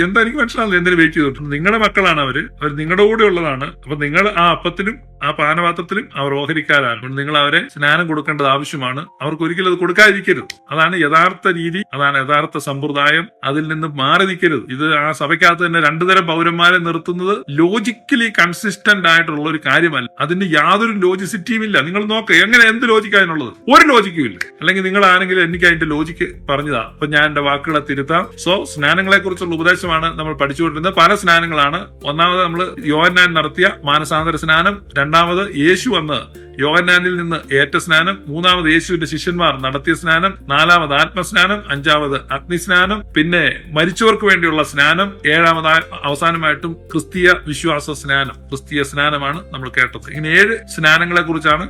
എന്താ എനിക്ക് മനസ്സിലാവില്ല. എന്തിനു വെയിറ്റ് ചെയ്തിട്ടുണ്ട്? നിങ്ങളുടെ മക്കളാണ് അവർ നിങ്ങളുടെ കൂടെ ഉള്ളതാണ്. അപ്പൊ നിങ്ങൾ ആ അപ്പത്തിലും ആ പാനപാത്രത്തിലും അവർ ഓഹരിക്കാരാണ്. നിങ്ങൾ അവരെ സ്നാനം കൊടുക്കേണ്ടത് ആവശ്യമാണ്. അവർക്ക് ഒരിക്കലും അത് കൊടുക്കാതിരിക്കരുത്. അതാണ് യഥാർത്ഥ രീതി, അതാണ് യഥാർത്ഥ സമ്പ്രദായം. അതിൽ നിന്ന് മാറി നിൽക്കരുത്. ഇത് ആ സഭയ്ക്കകത്ത് തന്നെ 2 തരം പൗരന്മാരെ നിർത്തുന്നത് ലോജിക്കലി കൺസിസ്റ്റന്റ് ആയിട്ടുള്ള ഒരു കാര്യമല്ല. അതിന് യാതൊരു ലോജിസിറ്റിയും ഇല്ല. നിങ്ങൾ നോക്കുക, എങ്ങനെ എന്ത് ലോജിക്കാനുള്ളത്? ഒരു ലോജിക്കും ഇല്ല. അല്ലെങ്കിൽ നിങ്ങൾ ആരെങ്കിലും എനിക്ക് അതിന്റെ ലോജിക്ക് പറഞ്ഞതാ, അപ്പൊ ഞാൻ എന്റെ വാക്കുകളെ തിരുത്താം. സോ സ്നാനങ്ങളെ കുറിച്ചുള്ള ഉപദേശമാണ് നമ്മൾ പഠിച്ചുകൊണ്ടിരുന്നത്. പല സ്നാനങ്ങളാണ്. ഒന്നാമത് നമ്മൾ യോഹന്നാൻ നടത്തിയ മാനസാന്തര സ്നാനം, രണ്ടാമത് യേശു വന്ന് യോഹന്നാനിൽ നിന്ന് ഏറ്റ സ്നാനം, മൂന്നാമത് യേശുവിന്റെ ശിഷ്യന്മാർ നടത്തിയ സ്നാനം, നാലാമത് ആത്മസ്നാനം, അഞ്ചാമത് അഗ്നിസ്നാനം, പിന്നെ മരിച്ചവർക്ക് വേണ്ടിയുള്ള സ്നാനം, ഏഴാമത് അവസാനമായിട്ടും ക്രിസ്തീയ വിശ്വാസ സ്നാനം. ക്രിസ്തീയ സ്നാനമാണ് നമ്മൾ കേട്ടത്. ഇങ്ങനെ 7 സ്നാനങ്ങളെ കുറിച്ചാണ്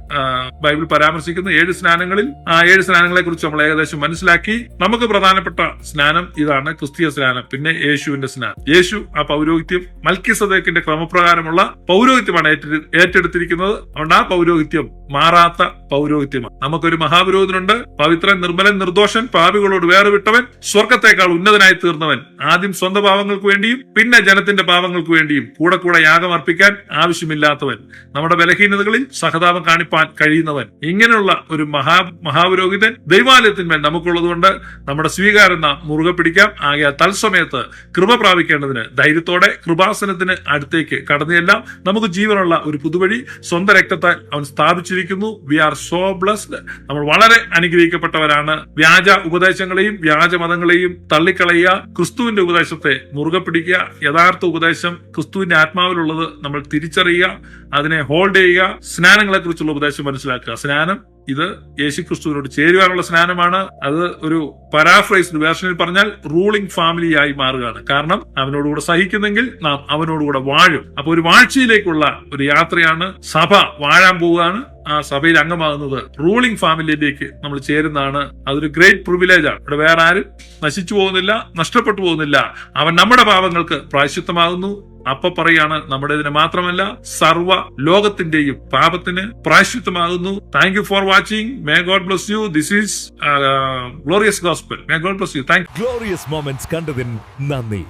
ബൈബിൾ പരാമർശിക്കുന്നത്. 7 സ്നാനങ്ങളിൽ ആ 7 സ്നാനങ്ങളെ കുറിച്ച് നമ്മൾ ഏകദേശം മനസ്സിലാക്കി. നമുക്ക് പ്രധാനപ്പെട്ട സ്നാനം ഇതാണ്, ക്രിസ്തീയ സ്നാനം. പിന്നെ യേശുവിന്റെ സ്നാനം. യേശു ആ പൗരോഹിത്യം മൽക്കിസദേക്കിന്റെ ക്രമപ്രകാരമുള്ള പൗരോഹിത്യമാണ് ഏറ്റെടുത്തിരിക്കുന്നത്. അതുകൊണ്ട് ആ പൗരോഹിത്യം മാറാത്ത പൗരോഹിത്യമാണ്. നമുക്കൊരു മഹാപുരോഹിതനുണ്ട്, പവിത്രൻ, നിർമ്മലൻ, നിർദോഷൻ, പാപികളോട് വേർവിട്ടവൻ, സ്വർഗത്തെക്കാൾ ഉന്നതനായി തീർന്നവൻ, ആദ്യം സ്വന്തം പാപങ്ങൾക്ക് വേണ്ടിയും പിന്നെ ജനത്തിന്റെ പാപങ്ങൾക്ക് വേണ്ടിയും കൂടെ കൂടെ യാഗം അർപ്പിക്കാൻ ആവശ്യമില്ലാത്തവൻ, നമ്മുടെ ബലഹീനതകളിൽ സഹതാപം കാണിപ്പാൻ കഴിയുന്നവൻ. ഇങ്ങനെയുള്ള ഒരു മഹാപുരോഹിതൻ ദൈവാലയത്തിന്മേൽ നമുക്കുള്ളതുകൊണ്ട് നമ്മുടെ സ്വീകാരം നാം മുറുകെ പിടിക്കാം. ആകയാൽ തത്സമയത്ത് കൃപ പ്രാപിക്കേണ്ടതിന് ധൈര്യത്തോടെ കൃപാസനത്തിന് അടുത്തേക്ക് കടന്നുചെല്ലാം. നമുക്ക് ജീവനുള്ള ഒരു പുതുവഴി സ്വന്തം രക്തത്താൽ അവൻ സ്ഥാപിച്ചിരിക്കുന്നു. We are so blessed. നമ്മൾ വളരെ അനുഗ്രഹിക്കപ്പെട്ടവരാണ്. വ്യാജ ഉപദേശങ്ങളെയും വ്യാജ മതങ്ങളെയും തള്ളിക്കളയുക, ക്രിസ്തുവിന്റെ ഉപദേശത്തെ മുറുകെ പിടിക്കുക. യഥാർത്ഥ ഉപദേശം ക്രിസ്തുവിന്റെ ആത്മാവിലുള്ളത് നമ്മൾ തിരിച്ചറിയുക, അതിനെ ഹോൾഡ് ചെയ്യുക. സ്നാനങ്ങളെ കുറിച്ചുള്ള ഉപദേശം മനസ്സിലാക്കുക. സ്നാനം ഇത് യേശുക്രിസ്തുവിനോട് ചേരുവാനുള്ള സ്നാനമാണ്. അത് ഒരു പരാഫ്രൈസ്ഡ് വേർഷനിൽ പറഞ്ഞാൽ റൂളിംഗ് ഫാമിലിയായി മാറുകയാണ്. കാരണം അവനോടുകൂടെ സഹിക്കുന്നെങ്കിൽ നാം അവനോടുകൂടെ വാഴും. അപ്പൊ ഒരു വാഴ്ചയിലേക്കുള്ള ഒരു യാത്രയാണ്. സഭ വാഴാൻ പോവുകയാണ്. ആ സഭയിൽ അംഗമാകുന്നത് റൂളിംഗ് ഫാമിലിയിലേക്ക് നമ്മൾ ചേരുന്നതാണ്. അതൊരു ഗ്രേറ്റ് പ്രിവിലേജ് ആണ്. ഇവിടെ വേറെ ആരും നശിച്ചു പോകുന്നില്ല, നഷ്ടപ്പെട്ടു പോകുന്നില്ല. അവൻ നമ്മുടെ പാപങ്ങൾക്ക് പ്രായശ്ചിത്തമാകുന്നു. അപ്പൊ പറയാണ്, നമ്മുടെ ഇതിന് മാത്രമല്ല സർവ്വ ലോകത്തിന്റെയും പാപത്തിന് പ്രായശ്ചിത്തമാകുന്നു. Thank you for watching. May God bless you. This is glorious gospel. May God bless you. Thank you. Glorious moments കണ്ടതിന് നന്ദി.